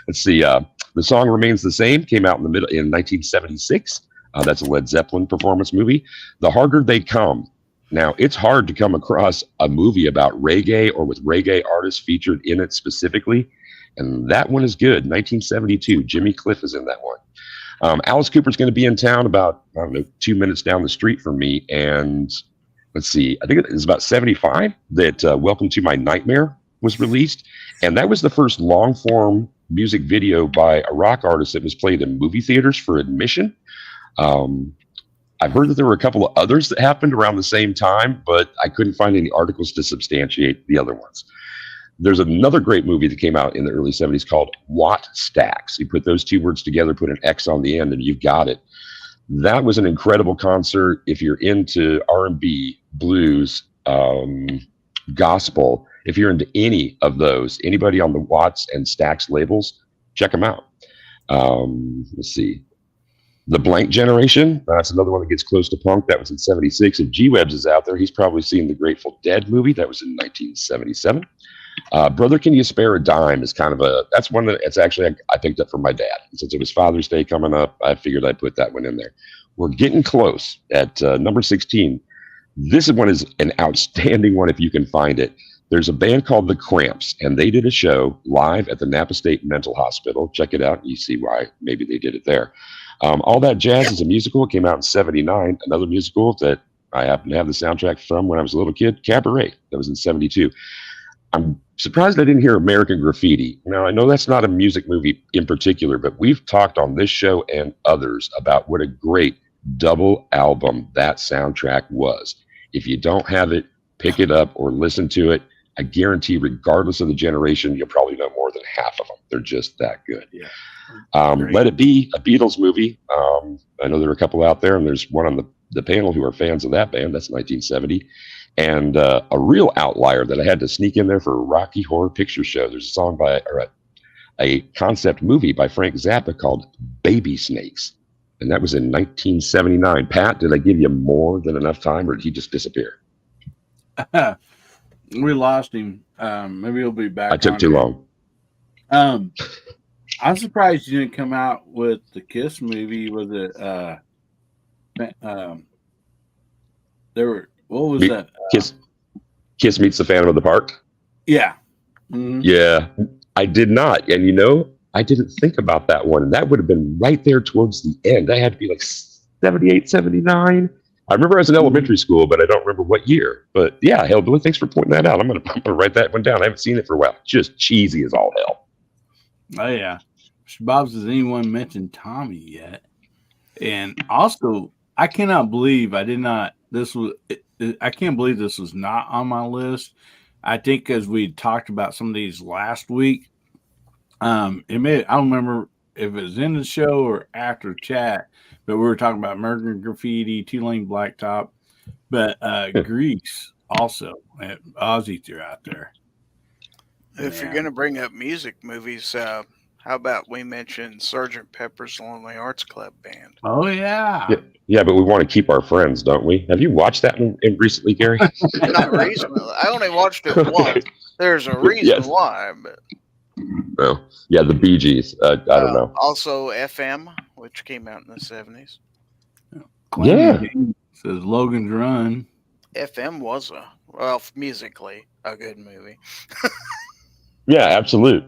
Let's see. The Song Remains the Same came out in 1976. That's a Led Zeppelin performance movie. The Harder They Come. Now, it's hard to come across a movie about reggae or with reggae artists featured in it specifically. And that one is good. 1972. Jimmy Cliff is in that one. Alice Cooper's going to be in town about, 2 minutes down the street from me. And let's see, I think it was about 75 that Welcome to My Nightmare was released. And that was the first long form music video by a rock artist that was played in movie theaters for admission. I've heard that there were a couple of others that happened around the same time, but I couldn't find any articles to substantiate the other ones. There's another great movie that came out in the early 70s called Watt Stacks. You put those two words together, put an X on the end, and you've got it. That was an incredible concert. If you're into R&B, blues, gospel, if you're into any of those, anybody on the Watts and Stacks labels, check them out. Let's see. The Blank Generation, that's another one that gets close to punk. That was in 76. If G-Webs is out there, he's probably seen the Grateful Dead movie. That was in 1977. Brother, Can You Spare a Dime is kind of that's one that it's actually I picked up from my dad. Since it was Father's Day coming up, I figured I'd put that one in there. We're getting close at number 16. This one is an outstanding one if you can find it. There's a band called The Cramps, and they did a show live at the Napa State Mental Hospital. Check it out, and you see why maybe they did it there. All That Jazz is a musical. It came out in 79. Another musical that I happen to have the soundtrack from when I was a little kid, Cabaret. That was in 72. I'm surprised I didn't hear American Graffiti. Now, I know that's not a music movie in particular, but we've talked on this show and others about what a great double album that soundtrack was. If you don't have it, pick it up or listen to it. I guarantee, regardless of the generation, you'll probably know more than half of them. They're just that good. Yeah. Let It Be, a Beatles movie. I know there are a couple out there, and there's one on the panel who are fans of that band. That's 1970. And a real outlier that I had to sneak in there for a Rocky Horror Picture Show. There's a song a concept movie by Frank Zappa called Baby Snakes. And that was in 1979. Pat, did I give you more than enough time, or did he just disappear? We lost him. Maybe he'll be back. I took too long. I'm surprised you didn't come out with the Kiss movie. Was it? There were. What was that? Kiss Meets the Phantom of the Park. Yeah. Mm-hmm. Yeah, I did not. And I didn't think about that one. And that would have been right there towards the end. I had to be like 78, 79. I remember I was in elementary school, but I don't remember what year. But yeah, Hillbilly, thanks for pointing that out. I'm gonna write that one down. I haven't seen it for a while. Just cheesy as all hell. Oh yeah. Bob's, has anyone mentioned Tommy yet? And also, I cannot believe I can't believe this was not on my list. I think because we talked about some of these last week. I don't remember if it was in the show or after chat, but we were talking about American Graffiti, Two-Lane Blacktop, but Grease also. Ozzy threw out there. If you're going to bring up music movies, how about we mention Sgt. Pepper's Lonely Hearts Club Band? Oh, yeah. Yeah, but we want to keep our friends, don't we? Have you watched that in recently, Gary? Not recently. I only watched it once. There's a reason why, but... Oh, yeah, the Bee Gees. I don't know. Also, FM, which came out in the 70s. Yeah. Says Logan's Run. FM was musically a good movie. Yeah, absolute.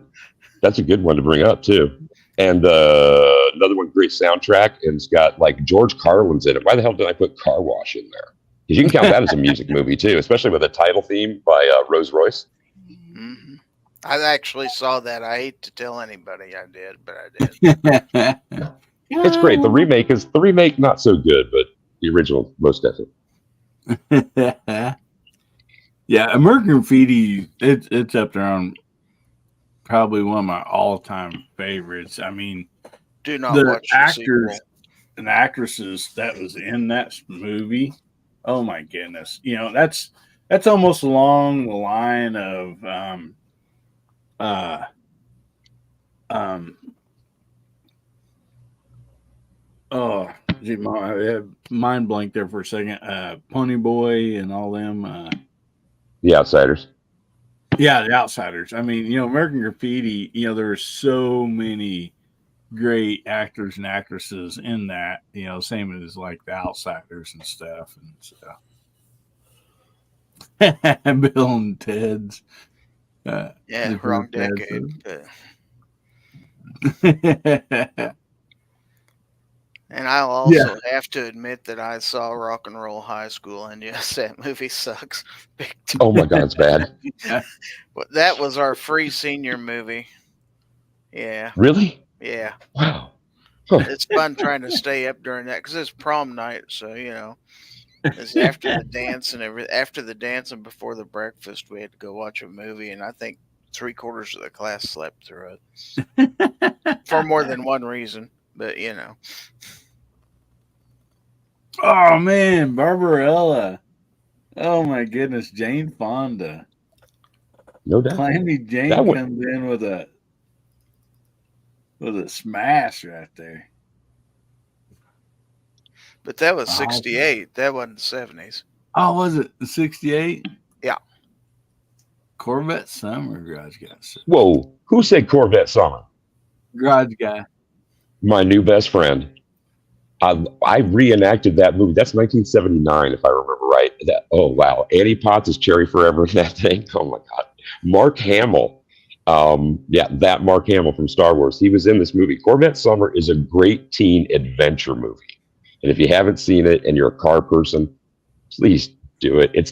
That's a good one to bring up too. And another one, great soundtrack, and it's got like George Carlin's in it. Why the hell did I put Car Wash in there? Because you can count that as a music movie too, especially with a title theme by Rose Royce. Mm-hmm. I actually saw that. I hate to tell anybody I did, but I did. It's great. The remake not so good, but the original most definitely. Yeah, American Graffiti, it's up there on probably one of my all-time favorites. I mean, do not watch the actors and actresses that was in that movie. Oh my goodness! That's almost along the line of oh, gee, I had mind blank there for a second. Pony Boy and all them. The Outsiders. Yeah, The Outsiders. I mean, American Graffiti, there were so many great actors and actresses in that, same as like The Outsiders and stuff. And so Bill and Ted's. Wrong decade. And I'll also have to admit that I saw Rock and Roll High School, and yes, that movie sucks. Oh my God, it's bad. But that was our free senior movie. Yeah. Really? Yeah. Wow. Huh. It's fun trying to stay up during that because it's prom night, so it's after the dance and after the dance and before the breakfast, we had to go watch a movie, and I think 3/4 of the class slept through it for more than one reason. But Oh man, Barbarella. Oh my goodness, Jane Fonda. No doubt. Calamity Jane comes in with a smash right there. But that was 68. That wasn't 70s. Oh, was it 68? Yeah. Corvette Summer, Garage Guy. Whoa, who said Corvette Summer? Garage Guy. My new best friend. I reenacted that movie. That's 1979, if I remember right. Oh wow, Annie Potts is Cherry Forever in that thing. Oh my God, Mark Hamill. That Mark Hamill from Star Wars. He was in this movie. Corvette Summer is a great teen adventure movie, and if you haven't seen it and you're a car person, please do it. It's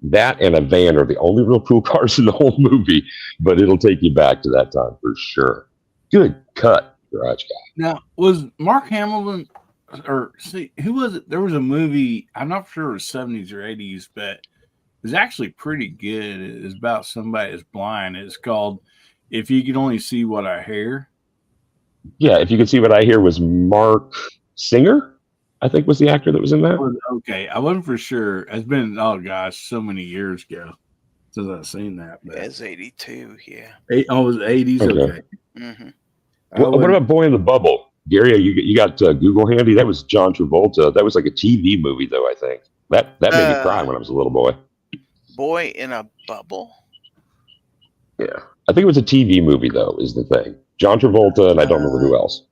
that and a van are the only real cool cars in the whole movie, but it'll take you back to that time for sure. Good cut, Garage Guy. Now, was Mark Hamilton, or see, who was it? There was a movie, I'm not sure it was 70s or 80s, but it was actually pretty good. It's about somebody that's blind. It's called If You Could Only See What I Hear. Yeah, If You Could See What I Hear was Mark Singer, I think was the actor that was in that. Okay, I wasn't for sure. It's been, oh gosh, so many years ago since I've seen that. But It's 82, yeah. it was 80s, okay. Mm-hmm. What about Boy in the Bubble? Gary, you got Google handy? That was John Travolta. That was like a TV movie, though, I think. That made me cry when I was a little boy. Boy in a Bubble? Yeah. I think it was a TV movie, though, is the thing. John Travolta, and I don't remember who else.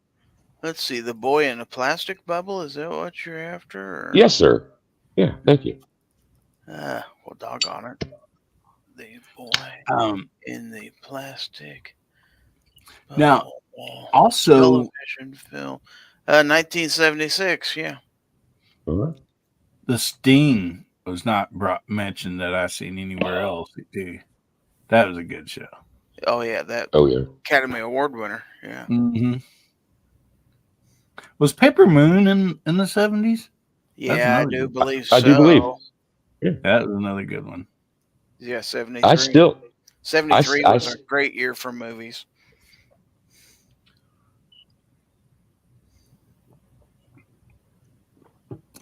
Let's see. The Boy in a Plastic Bubble? Is that what you're after? Or? Yes, sir. Yeah, thank you. Well, doggone it. The Boy in the Plastic Bubble. Now, also, television film. 1976, yeah. Uh-huh. The Sting was not mentioned that I've seen anywhere else. That was a good show. Oh, yeah. Yeah. Academy Award winner, yeah. Mm-hmm. Was Paper Moon in the 70s? Yeah, I do believe so. I do believe. Yeah. That was another good one. Yeah, 73. 73 was a great year for movies.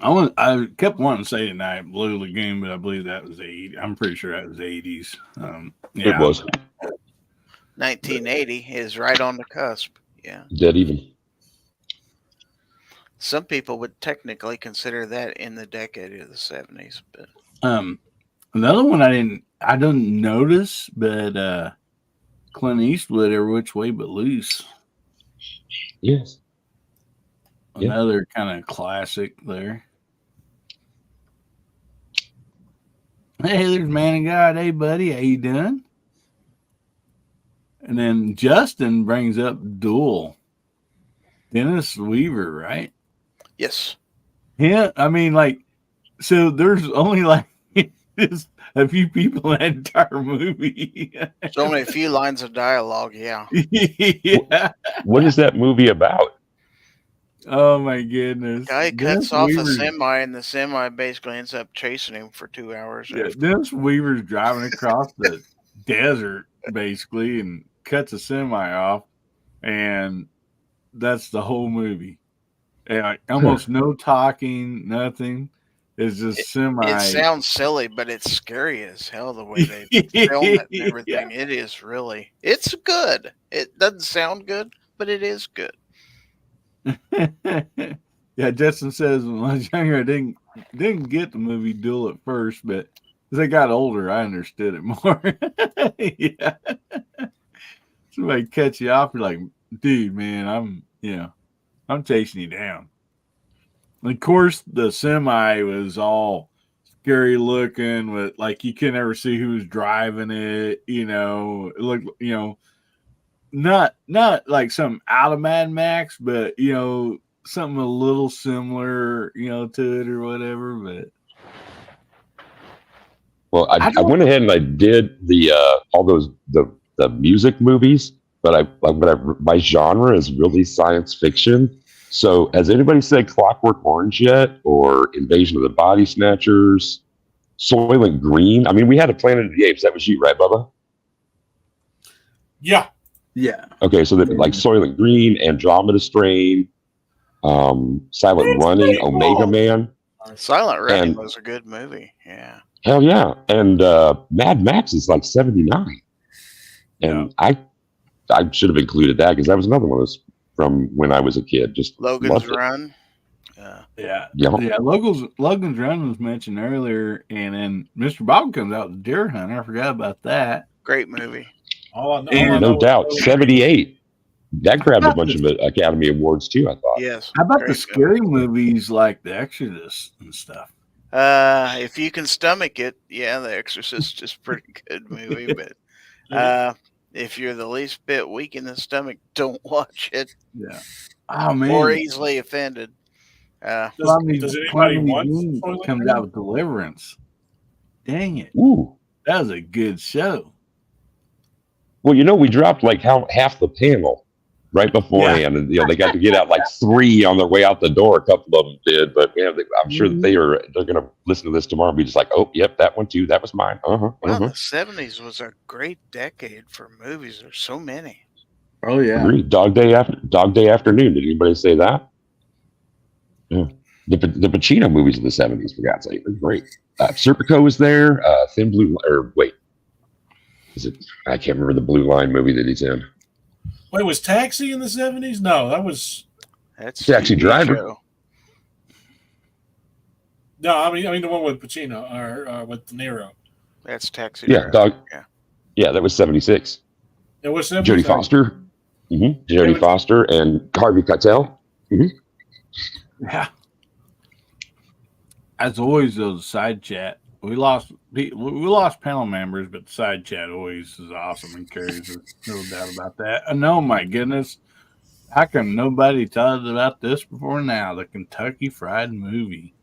I kept wanting to say tonight Blue Lagoon, but I believe that was I'm pretty sure that was 80s. Yeah. It was. 1980 is right on the cusp. Yeah. Dead even. Some people would technically consider that in the decade of the 70s, but another one I didn't notice, but Clint Eastwood, Every Which Way But Loose. Yes. Another kind of classic there. Hey, there's Man of God. Hey, buddy, how you doing? And then Justin brings up Duel. Dennis Weaver, right? Yes. Yeah, I mean, so there's only just a few people in that entire movie. There's only a few lines of dialogue, yeah. Yeah. What is that movie about? Oh my goodness! Guy cuts off a semi, and the semi basically ends up chasing him for 2 hours. Yeah, Dennis Weaver's driving across the desert basically, and cuts a semi off, and that's the whole movie. And almost no talking, nothing. It's just semi. It sounds silly, but it's scary as hell the way they film it and everything. Yeah. It is really. It's good. It doesn't sound good, but it is good. Yeah, Justin says when I was younger, I didn't get the movie Duel at first, but as I got older, I understood it more. Yeah, somebody cuts you off, you're like, dude, man, I'm chasing you down. And of course, the semi was all scary looking, with you could never see who was driving it. It looked, not like some out of Mad Max, but something a little similar, to it or whatever. But well, I went ahead and I did the all those the music movies, but my genre is really science fiction. So has anybody said Clockwork Orange yet, or Invasion of the Body Snatchers, Soylent Green? I mean, we had a Planet of the Apes. That was you, right, Bubba? Yeah. Yeah. Okay, so like Soylent Green, Andromeda Strain, Silent Running, Omega Man. Silent Running was a good movie. Yeah. Hell yeah. And Mad Max is like 79. And I should have included that because that was another one that's from when I was a kid. Just Logan's Run. Yeah. Logan's Run was mentioned earlier, and then Mr. Bob comes out with Deer Hunter. I forgot about that. Great movie. No doubt. 78. That grabbed a bunch of Academy Awards too, I thought. Yes. How about the scary movies like The Exorcist and stuff? If you can stomach it, yeah, The Exorcist is a pretty good movie, but if you're the least bit weak in the stomach, don't watch it. Yeah. Oh man. Or easily offended. Does anybody want comes out with Deliverance? Dang it. Ooh. That was a good show. Well, we dropped like half the panel right beforehand, and they got to get out like 3 on their way out the door. A couple of them did, but I'm sure that they're going to listen to this tomorrow and be just like, oh, yep, that one too. That was mine. Wow, the 70s was a great decade for movies. There's so many. Oh yeah. Agreed. Dog Day Afternoon. Did anybody say that? Yeah. The Pacino movies of the 70s, for God's sake, they're great. Serpico was there. Thin Blue, or wait, I can't remember the Blue Line movie that he's in. Wait, was Taxi in the 70s? No, that's Taxi Driver. Show. No, I mean the one with Pacino or with De Niro. That's Taxi Driver. Dog. Yeah, that was 76. It was 76. Jodie Foster. Jodie Foster and Harvey Keitel. Yeah. As always, those side chat. We lost panel members, but the side chat always is awesome and carries no doubt about that. And oh my goodness, how come nobody told us about this before now? The Kentucky Fried Movie.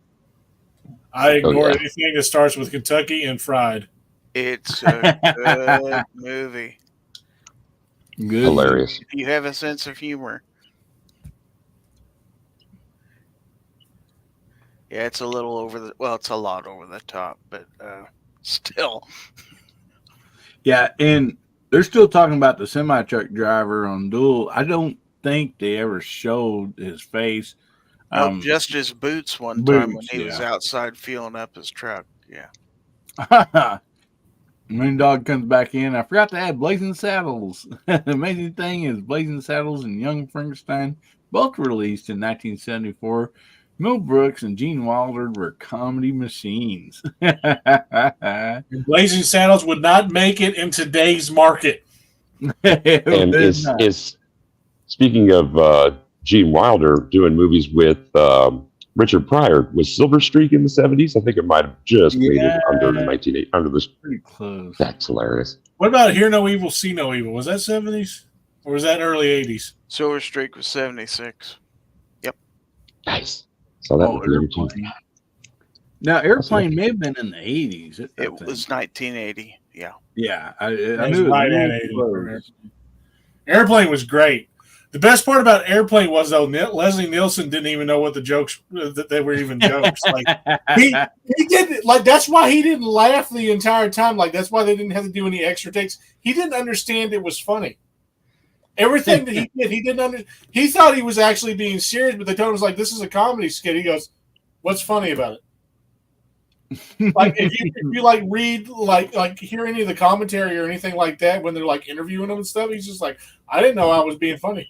I ignore anything that starts with Kentucky and fried. It's a good movie. Good. Hilarious. You have a sense of humor. Yeah, it's a little it's a lot over the top, but still. Yeah, and they're still talking about the semi-truck driver on Duel. I don't think they ever showed his face. Just his boots time when he was outside fueling up his truck. Yeah. Moondog comes back in. I forgot to add Blazing Saddles. The amazing thing is Blazing Saddles and Young Frankenstein both released in 1974. Mel Brooks and Gene Wilder were comedy machines. Blazing Saddles would not make it in today's market. And is speaking of Gene Wilder doing movies with Richard Pryor, was Silver Streak in the 70s? I think it might have just made it under the pretty close. That's hilarious. What about Hear No Evil, See No Evil? Was that 70s or was that early 80s? Silver Streak was 76. Yep. Nice. So that was Airplane. Now, Airplane may have been in the 80s. It was 1980. Yeah. Yeah. I knew it was. Airplane was great. The best part about Airplane was, though, Leslie Nielsen didn't even know what the jokes, that they were even jokes. Like he didn't, like, that's why he didn't laugh the entire time. Like, that's why they didn't have to do any extra takes. He didn't understand it was funny. Everything that he did, he didn't he thought he was actually being serious, but they told him, like, this is a comedy skit. He goes, what's funny about it? Like, if you like read, like hear any of the commentary or anything like that when they're like interviewing him and stuff, he's just like, I didn't know I was being funny.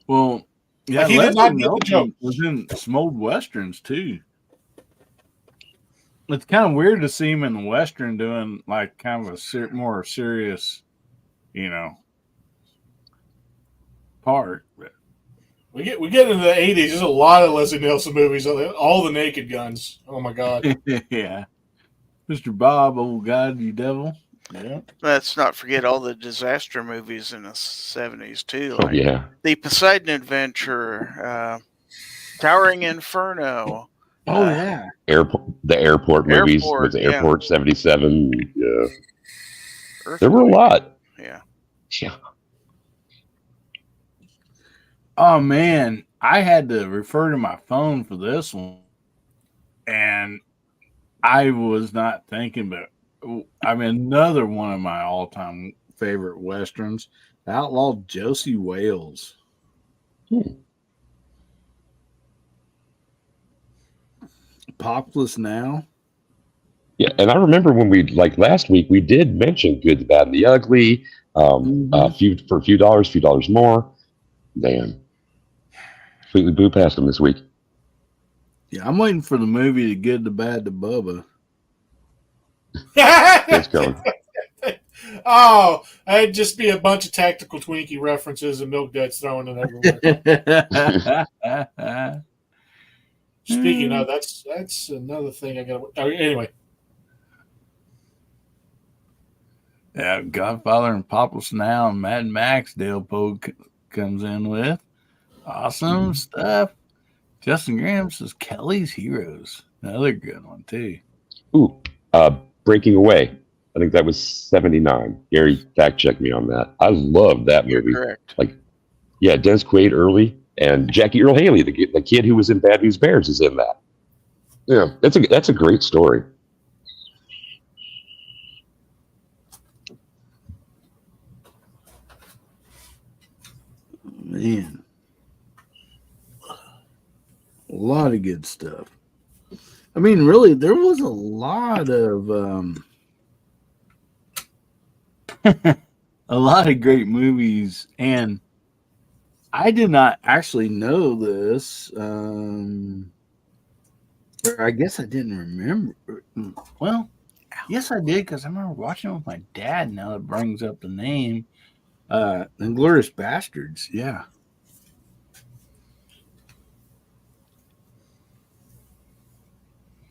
Well, yeah, like, he did not get the joke. Was in some old westerns too. It's kind of weird to see him in the western doing like kind of a more serious, part. We get into the 80s. There's a lot of Leslie Nielsen movies. All the Naked Guns. Oh my God. Yeah. Mr. Bob, oh God, you devil. Yeah. Let's not forget all the disaster movies in the 70s too. Like The Poseidon Adventure, Towering Inferno. Oh yeah. The airport movies with Airport 77. Yeah. There were a lot. Yeah. Yeah. Oh man, I had to refer to my phone for this one, and I was not thinking, but another one of my all-time favorite westerns, Outlaw Josie Wales. Popless Now. Yeah, and I remember when we last week we did mention Good, the Bad, and the Ugly. For a few dollars more. Damn. Completely blew past them this week. Yeah, I'm waiting for the movie The Good, the Bad, the Bubba. That's going. Oh, it'd just be a bunch of Tactical Twinkie references and Milk Duds thrown in everywhere. Speaking of, that's another thing I got to... Anyway. Yeah, Godfather and Popless Now and Mad Max Dale Poe comes in with. Awesome stuff. Justin Graham says Kelly's Heroes. Another good one, too. Ooh, Breaking Away. I think that was 79. Gary, fact check me on that. I love that movie. You're correct. Like, yeah, Dennis Quaid early, and Jackie Earl Haley, the kid who was in Bad News Bears, is in that. Yeah, that's a great story. Man, a lot of good stuff. I mean, really, there was a lot of a lot of great movies, and I did not actually know this. Or I guess I didn't remember. Well, yes, I did, because I remember watching it with my dad. Now that brings up the name, Inglourious Bastards. Yeah.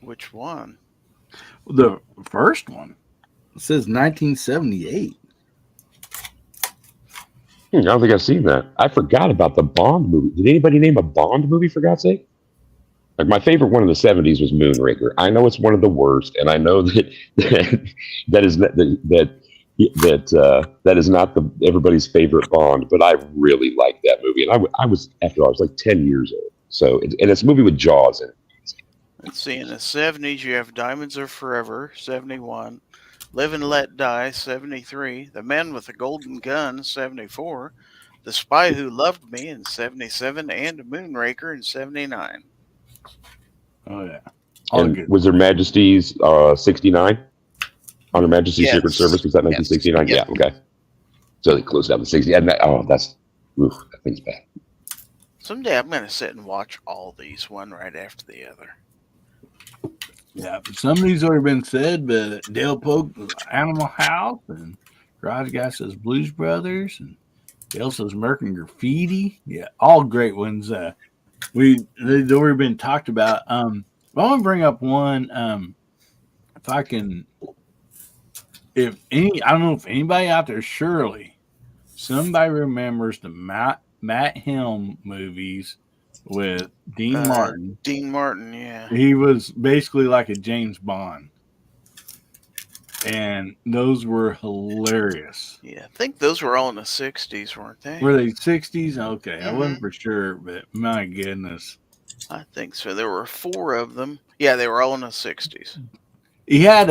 Which one? The first one. It says 1978. I don't think I've seen that. I forgot about the Bond movie. Did anybody name a Bond movie, for God's sake? Like, my favorite one in the 70s was Moonraker. I know it's one of the worst, and I know that that is not everybody's favorite Bond, but I really like that movie. And I was, after all, I was like 10 years old. So, and it's a movie with Jaws in it. Let's see. In the 70s, you have Diamonds Are Forever, 71. Live and Let Die, 73. The Man with the Golden Gun, 74. The Spy Who Loved Me in 77. And Moonraker in 79. Oh, yeah. And was Her Majesty's 69? On Her Majesty's Secret Service, was that 1969? Yes. Yeah, okay. So they closed down the 60. And that thing's bad. Someday I'm going to sit and watch all these, one right after the other. Yeah, some of these already been said, but Dale Polk Animal House, and Garage Guy says Blues Brothers, and Dale says American Graffiti. Yeah, all great ones. They've already been talked about. I want to bring up one. If I can, I don't know if anybody out there, surely somebody remembers the Matt Helm movies with Dean Martin. Dean Martin, yeah. He was basically like a James Bond. And those were hilarious. Yeah, I think those were all in the 60s, weren't they? Were they 60s? Okay, I wasn't for sure, but my goodness. I think so. There were 4 of them. Yeah, they were all in the 60s. He had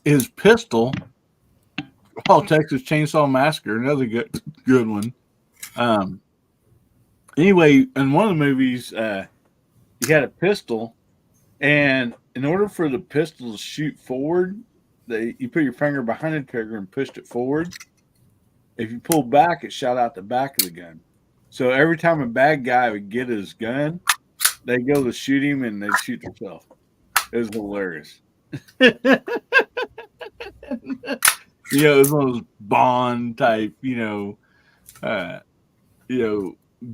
his pistol, Texas Chainsaw Massacre, another good one. Anyway, in one of the movies, he had a pistol, and in order for the pistol to shoot forward, you put your finger behind the trigger and pushed it forward. If you pull back, it shot out the back of the gun. So every time a bad guy would get his gun, they'd go to shoot him, and they'd shoot themselves. It was hilarious. It was one of those Bond type,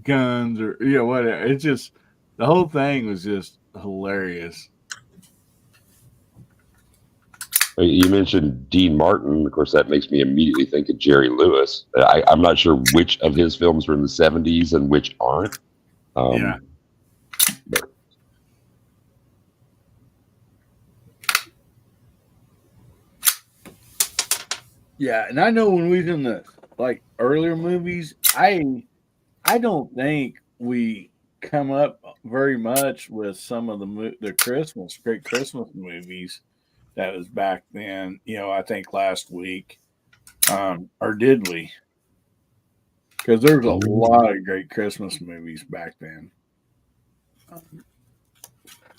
guns or whatever. It's just, the whole thing was just hilarious. You mentioned Dean Martin. Of course, that makes me immediately think of Jerry Lewis. I'm not sure which of his films were in the 70s and which aren't. But. Yeah, and I know when we was in the earlier movies, I don't think we come up very much with some of the great Christmas movies that was back then. I think last week, or did we? Because there's a lot of great Christmas movies back then.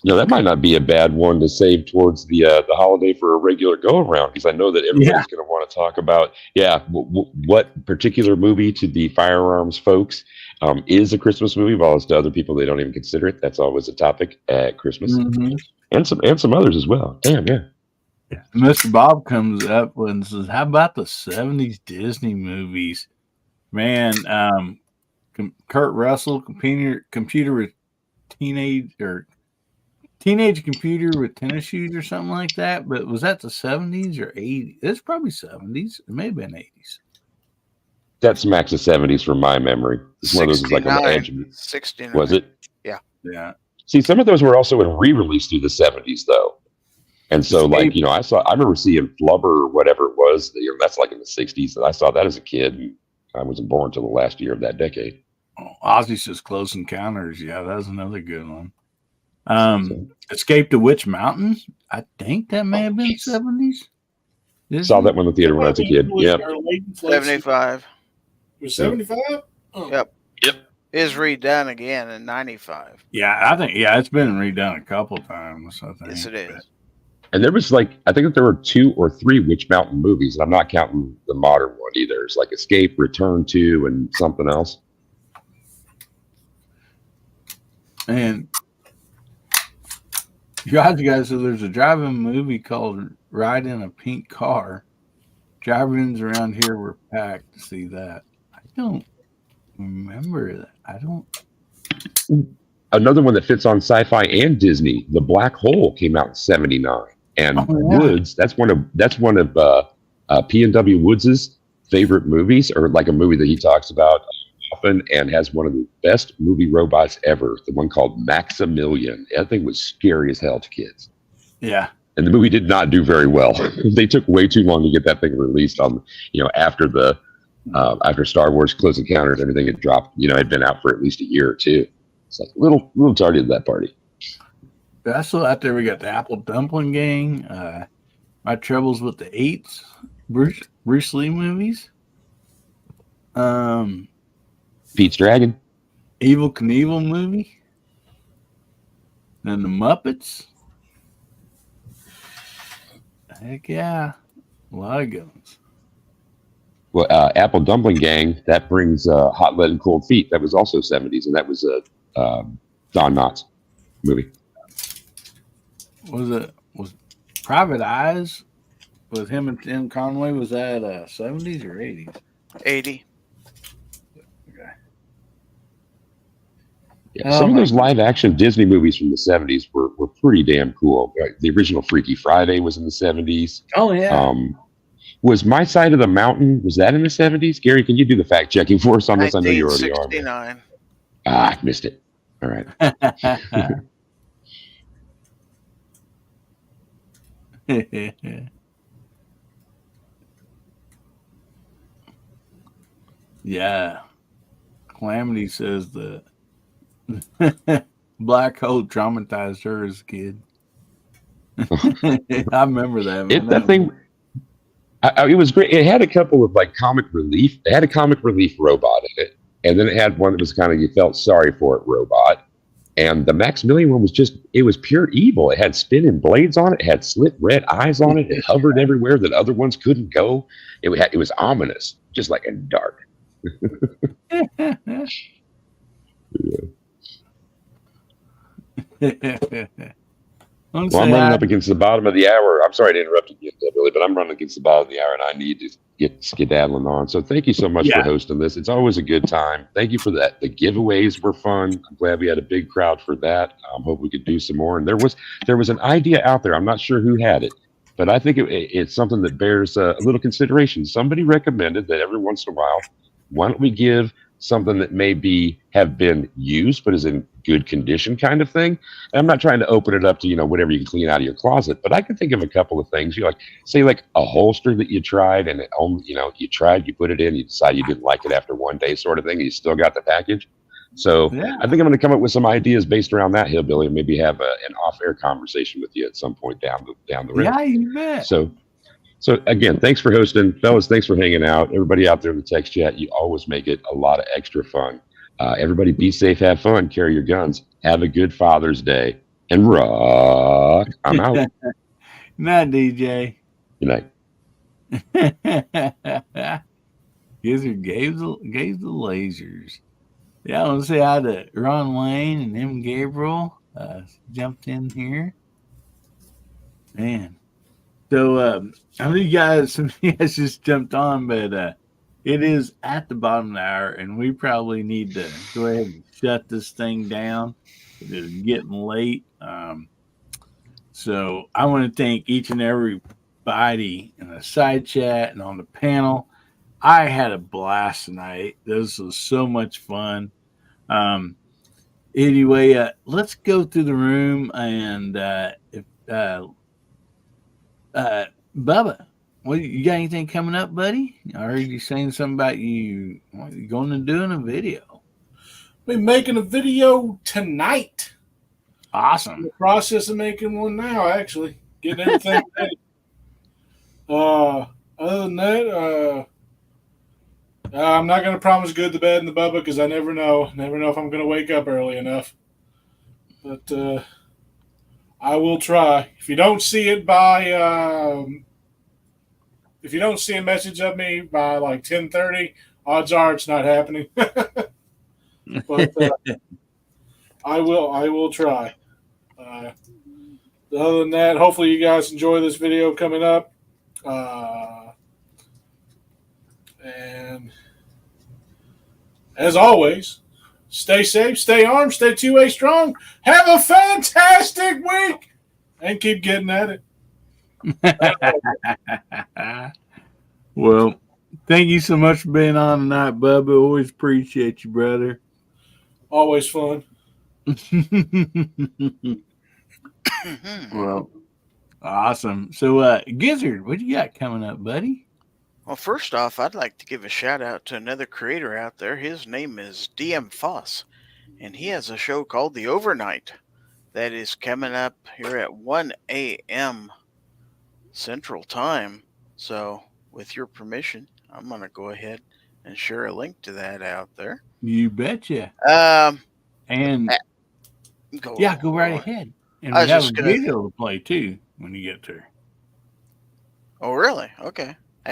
That might not be a bad one to save towards the holiday for a regular go-around, because I know that everybody's going to want to talk about, what particular movie to the firearms folks is a Christmas movie, while it's to other people they don't even consider it. That's always a topic at Christmas, and some others as well. Damn, yeah. Mr. Bob comes up and says, "How about the 70s Disney movies, man? Kurt Russell, computer with teenage computer with tennis shoes or something like that." But was that the 70s or 80s? It's probably 70s. It may have been 80s. That's max of 70s from my memory. It's one of those like on the edge. 69. Was it? Yeah. Yeah. See, some of those were also in re-release through the 70s, though. And so, like, you know, I remember seeing Flubber or whatever it was. You know, that's like in the 60s. And I saw that as a kid. And I wasn't born until the last year of that decade. Oh, Ozzy says Close Encounters. Yeah, that was another good one. Escape to Witch Mountain. I think that may have been 70s. Saw that one in the theater when I was a kid. Yep. 75. It was 75? Oh. Yep. Is redone again in 95. Yeah, I think it's been redone a couple times. I think. Yes, it is. And there was like, I think that there were 2 or 3 Witch Mountain movies, and I'm not counting the modern one either. It's like Escape, Return to, and something else. And guys, so there's a drive-in movie called Ride in a Pink Car. Drive-ins around here were packed to see that. I don't remember that. Another one that fits on Sci-Fi and Disney, The Black Hole, came out in 79. And Woods, that's one of P&W Woods' favorite movies, or like a movie that he talks about often, and has one of the best movie robots ever, the one called Maximilian. That thing was scary as hell to kids. Yeah. And the movie did not do very well. They took way too long to get that thing released on, you know, after Star Wars Close Encounters, everything had dropped, you know, had been out for at least a year or two. It's like a little tardy to that party. Also out there, we got the Apple Dumpling Gang, My Troubles with the Eights, Bruce Lee movies, Pete's Dragon, Evil Knievel movie, then the Muppets. Heck yeah, a lot of good ones. Well, Apple Dumpling Gang, that brings Hot Lead and Cold Feet. That was also 70s, and that was a Don Knotts movie. Was Private Eyes with him and Tim Conway, was that 70s or 80s? 80. Okay. Yeah, some of those live action Disney movies from the 70s were pretty damn cool. The original Freaky Friday was in the 70s. Oh, yeah. Was My Side of the Mountain, was that in the 70s? Gary, can you do the fact checking for us on this? I know you already are. 1969. I missed it. All right. Yeah. Calamity says the black hole traumatized her as a kid. I remember that. That thing, it was great. It had a couple of like comic relief. It had a comic relief robot in it. And then it had one that was kind of, you felt sorry for it robot. And the Maximilian one was it was pure evil. It had spinning blades on it. It had slit red eyes on it. It hovered everywhere that other ones couldn't go. It was ominous, just like in dark. Yeah. Well, I'm running up against the bottom of the hour. I'm sorry to interrupt you, Billy, but I'm running against the bottom of the hour, and I need to get skedaddling on. So thank you so much for hosting this. It's always a good time. Thank you for that. The giveaways were fun. I'm glad we had a big crowd for that. Hope we could do some more. And there was an idea out there. I'm not sure who had it, but I think it's something that bears a little consideration. Somebody recommended that every once in a while, why don't we give something that maybe have been used but is in good condition kind of thing. And I'm not trying to open it up to, whatever you can clean out of your closet, but I can think of a couple of things. Say like a holster that you tried and you put it in, you decide you didn't like it after one day sort of thing, and you still got the package. So I think I'm going to come up with some ideas based around that, Hillbilly, and maybe have an off-air conversation with you at some point down the road. Yeah, you bet. So again, thanks for hosting. Fellas, thanks for hanging out. Everybody out there in the text chat, you always make it a lot of extra fun. Everybody be safe, have fun, carry your guns. Have a good Father's Day. And rock. I'm out. Good night, DJ. Good night. Gives her gave the lasers. Yeah, I want to say hi to Ron Wayne and him Gabriel. Jumped in here. Man. So I know you guys just jumped on, but it is at the bottom of the hour, and we probably need to go ahead and shut this thing down. It is getting late. So I want to thank each and everybody in the side chat and on the panel. I had a blast tonight. This was so much fun. Anyway, let's go through the room, and if Bubba, what you got anything coming up, buddy? I heard you saying something about you going and doing a video. Be making a video tonight. Awesome. In the process of making one now, actually. Getting everything ready. Other than that, I'm not going to promise good, the bad, and the Bubba because I never know. Never know if I'm going to wake up early enough. But I will try. If you don't see it by, if you don't see a message of me by like 10:30, odds are it's not happening. But I will try. Other than that, hopefully you guys enjoy this video coming up. And as always, stay safe, stay armed, stay 2A strong. Have a fantastic week and keep getting at it. Well, thank you so much for being on tonight, Bubba. Always appreciate you, brother. Always fun. Well, awesome. So, Gizzard, what you got coming up, buddy? Well, first off, I'd like to give a shout out to another creator out there. His name is DM Foss, and he has a show called The Overnight that is coming up here at 1 a.m. Central Time. So, with your permission, I'm going to go ahead and share a link to that out there. You betcha. And go right ahead. And we have a video to play too when you get there. Oh, really? Okay. I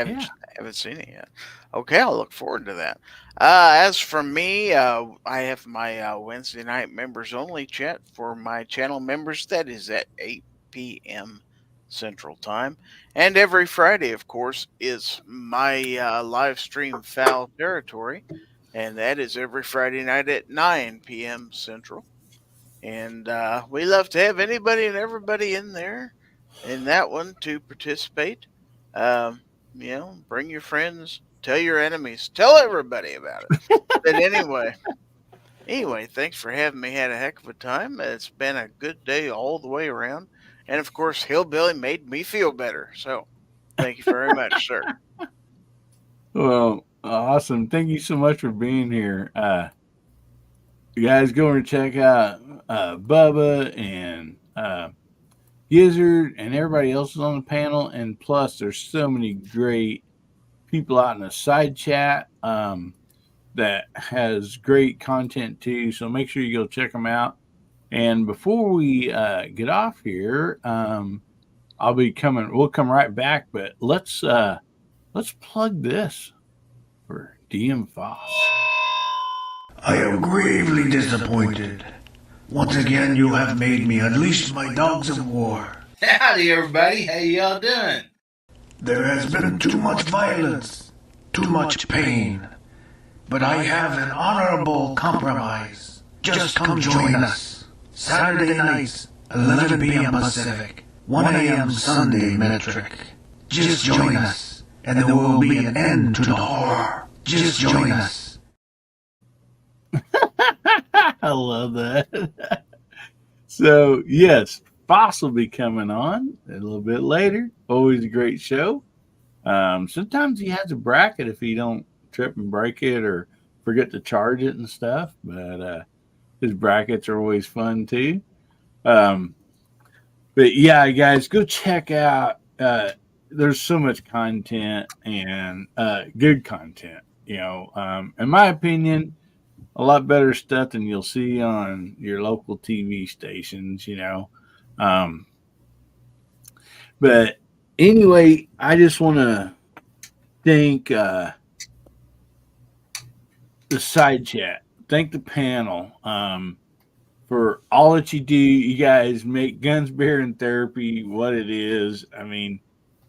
haven't seen it yet. Okay, I'll look forward to that. As for me, I have my Wednesday night members only chat for my channel members. That is at 8 p.m. Central Time. And every Friday, of course, is my live stream Foul Territory. And that is every Friday night at 9 p.m. Central. And we love to have anybody and everybody in there in that one to participate. Bring your friends, tell your enemies, tell everybody about it. But anyway, thanks for having me. Had a heck of a time. It's been a good day all the way around. And of course, Hillbilly made me feel better. So thank you very much, sir. Well, awesome. Thank you so much for being here. You guys go and check out Bubba and Gizzard and everybody else is on the panel. And plus, there's so many great people out in the side chat that has great content too. So make sure you go check them out. And before we get off here, we'll come right back. But let's plug this for DM Foss. I am gravely disappointed. Once again, you have made me unleash my dogs of war. Howdy, everybody. How y'all doing? There has been too much violence, too much pain. But I have an honorable compromise. Just come join us. Saturday nights, 11 p.m. Pacific, 1 a.m. Sunday metric. Just join us, and there will be an end to the horror. Just join us. I love that. So, yes, Foss will be coming on a little bit later. Always a great show. Sometimes he has a bracket if he don't trip and break it or forget to charge it and stuff. But his brackets are always fun too. But yeah, guys, go check out. There's so much content and good content. In my opinion, a lot better stuff than you'll see on your local TV stations, But anyway, I just want to thank the side chat. Thank the panel for all that you do. You guys make Guns, Beer, and Therapy what it is. I mean,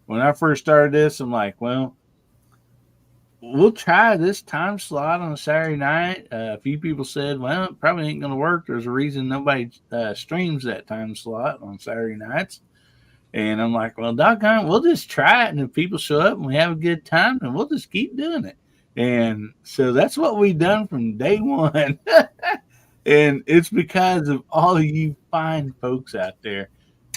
when I first started this, I'm like, well, we'll try this time slot on a Saturday night. A few people said, well, it probably ain't going to work. There's a reason nobody streams that time slot on Saturday nights. And I'm like, well, doggone, we'll just try it. And if people show up and we have a good time, then we'll just keep doing it. And so that's what we've done from day one. And it's because of all of you fine folks out there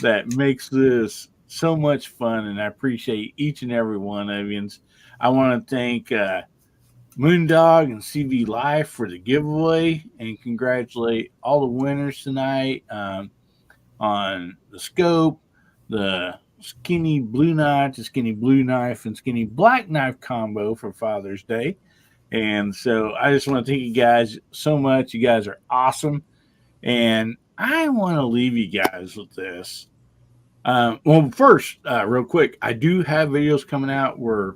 that makes this so much fun, and I appreciate each and every one of you. And I want to thank Moondog and CV Life for the giveaway, and congratulate all the winners tonight on the scope, the skinny blue knife, the skinny blue knife, and skinny black knife combo for Father's Day. And so I just want to thank you guys so much. You guys are awesome. And I want to leave you guys with this. Well, first, real quick, I do have videos coming out where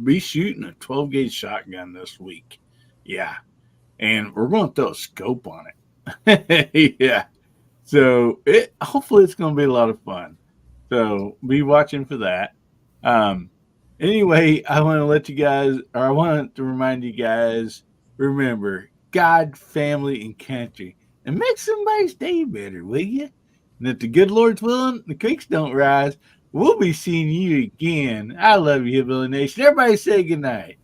be shooting a 12 gauge shotgun this week. Yeah. And we're going to throw a scope on it. Yeah. So hopefully it's going to be a lot of fun. So be watching for that. Anyway, I want to let you guys, or I want to remind you guys, remember God, family, and country, and make somebody's day better, will you? And if the good Lord's willing, the creeks don't rise. We'll be seeing you again. I love you, Hillbilly Nation. Everybody say goodnight.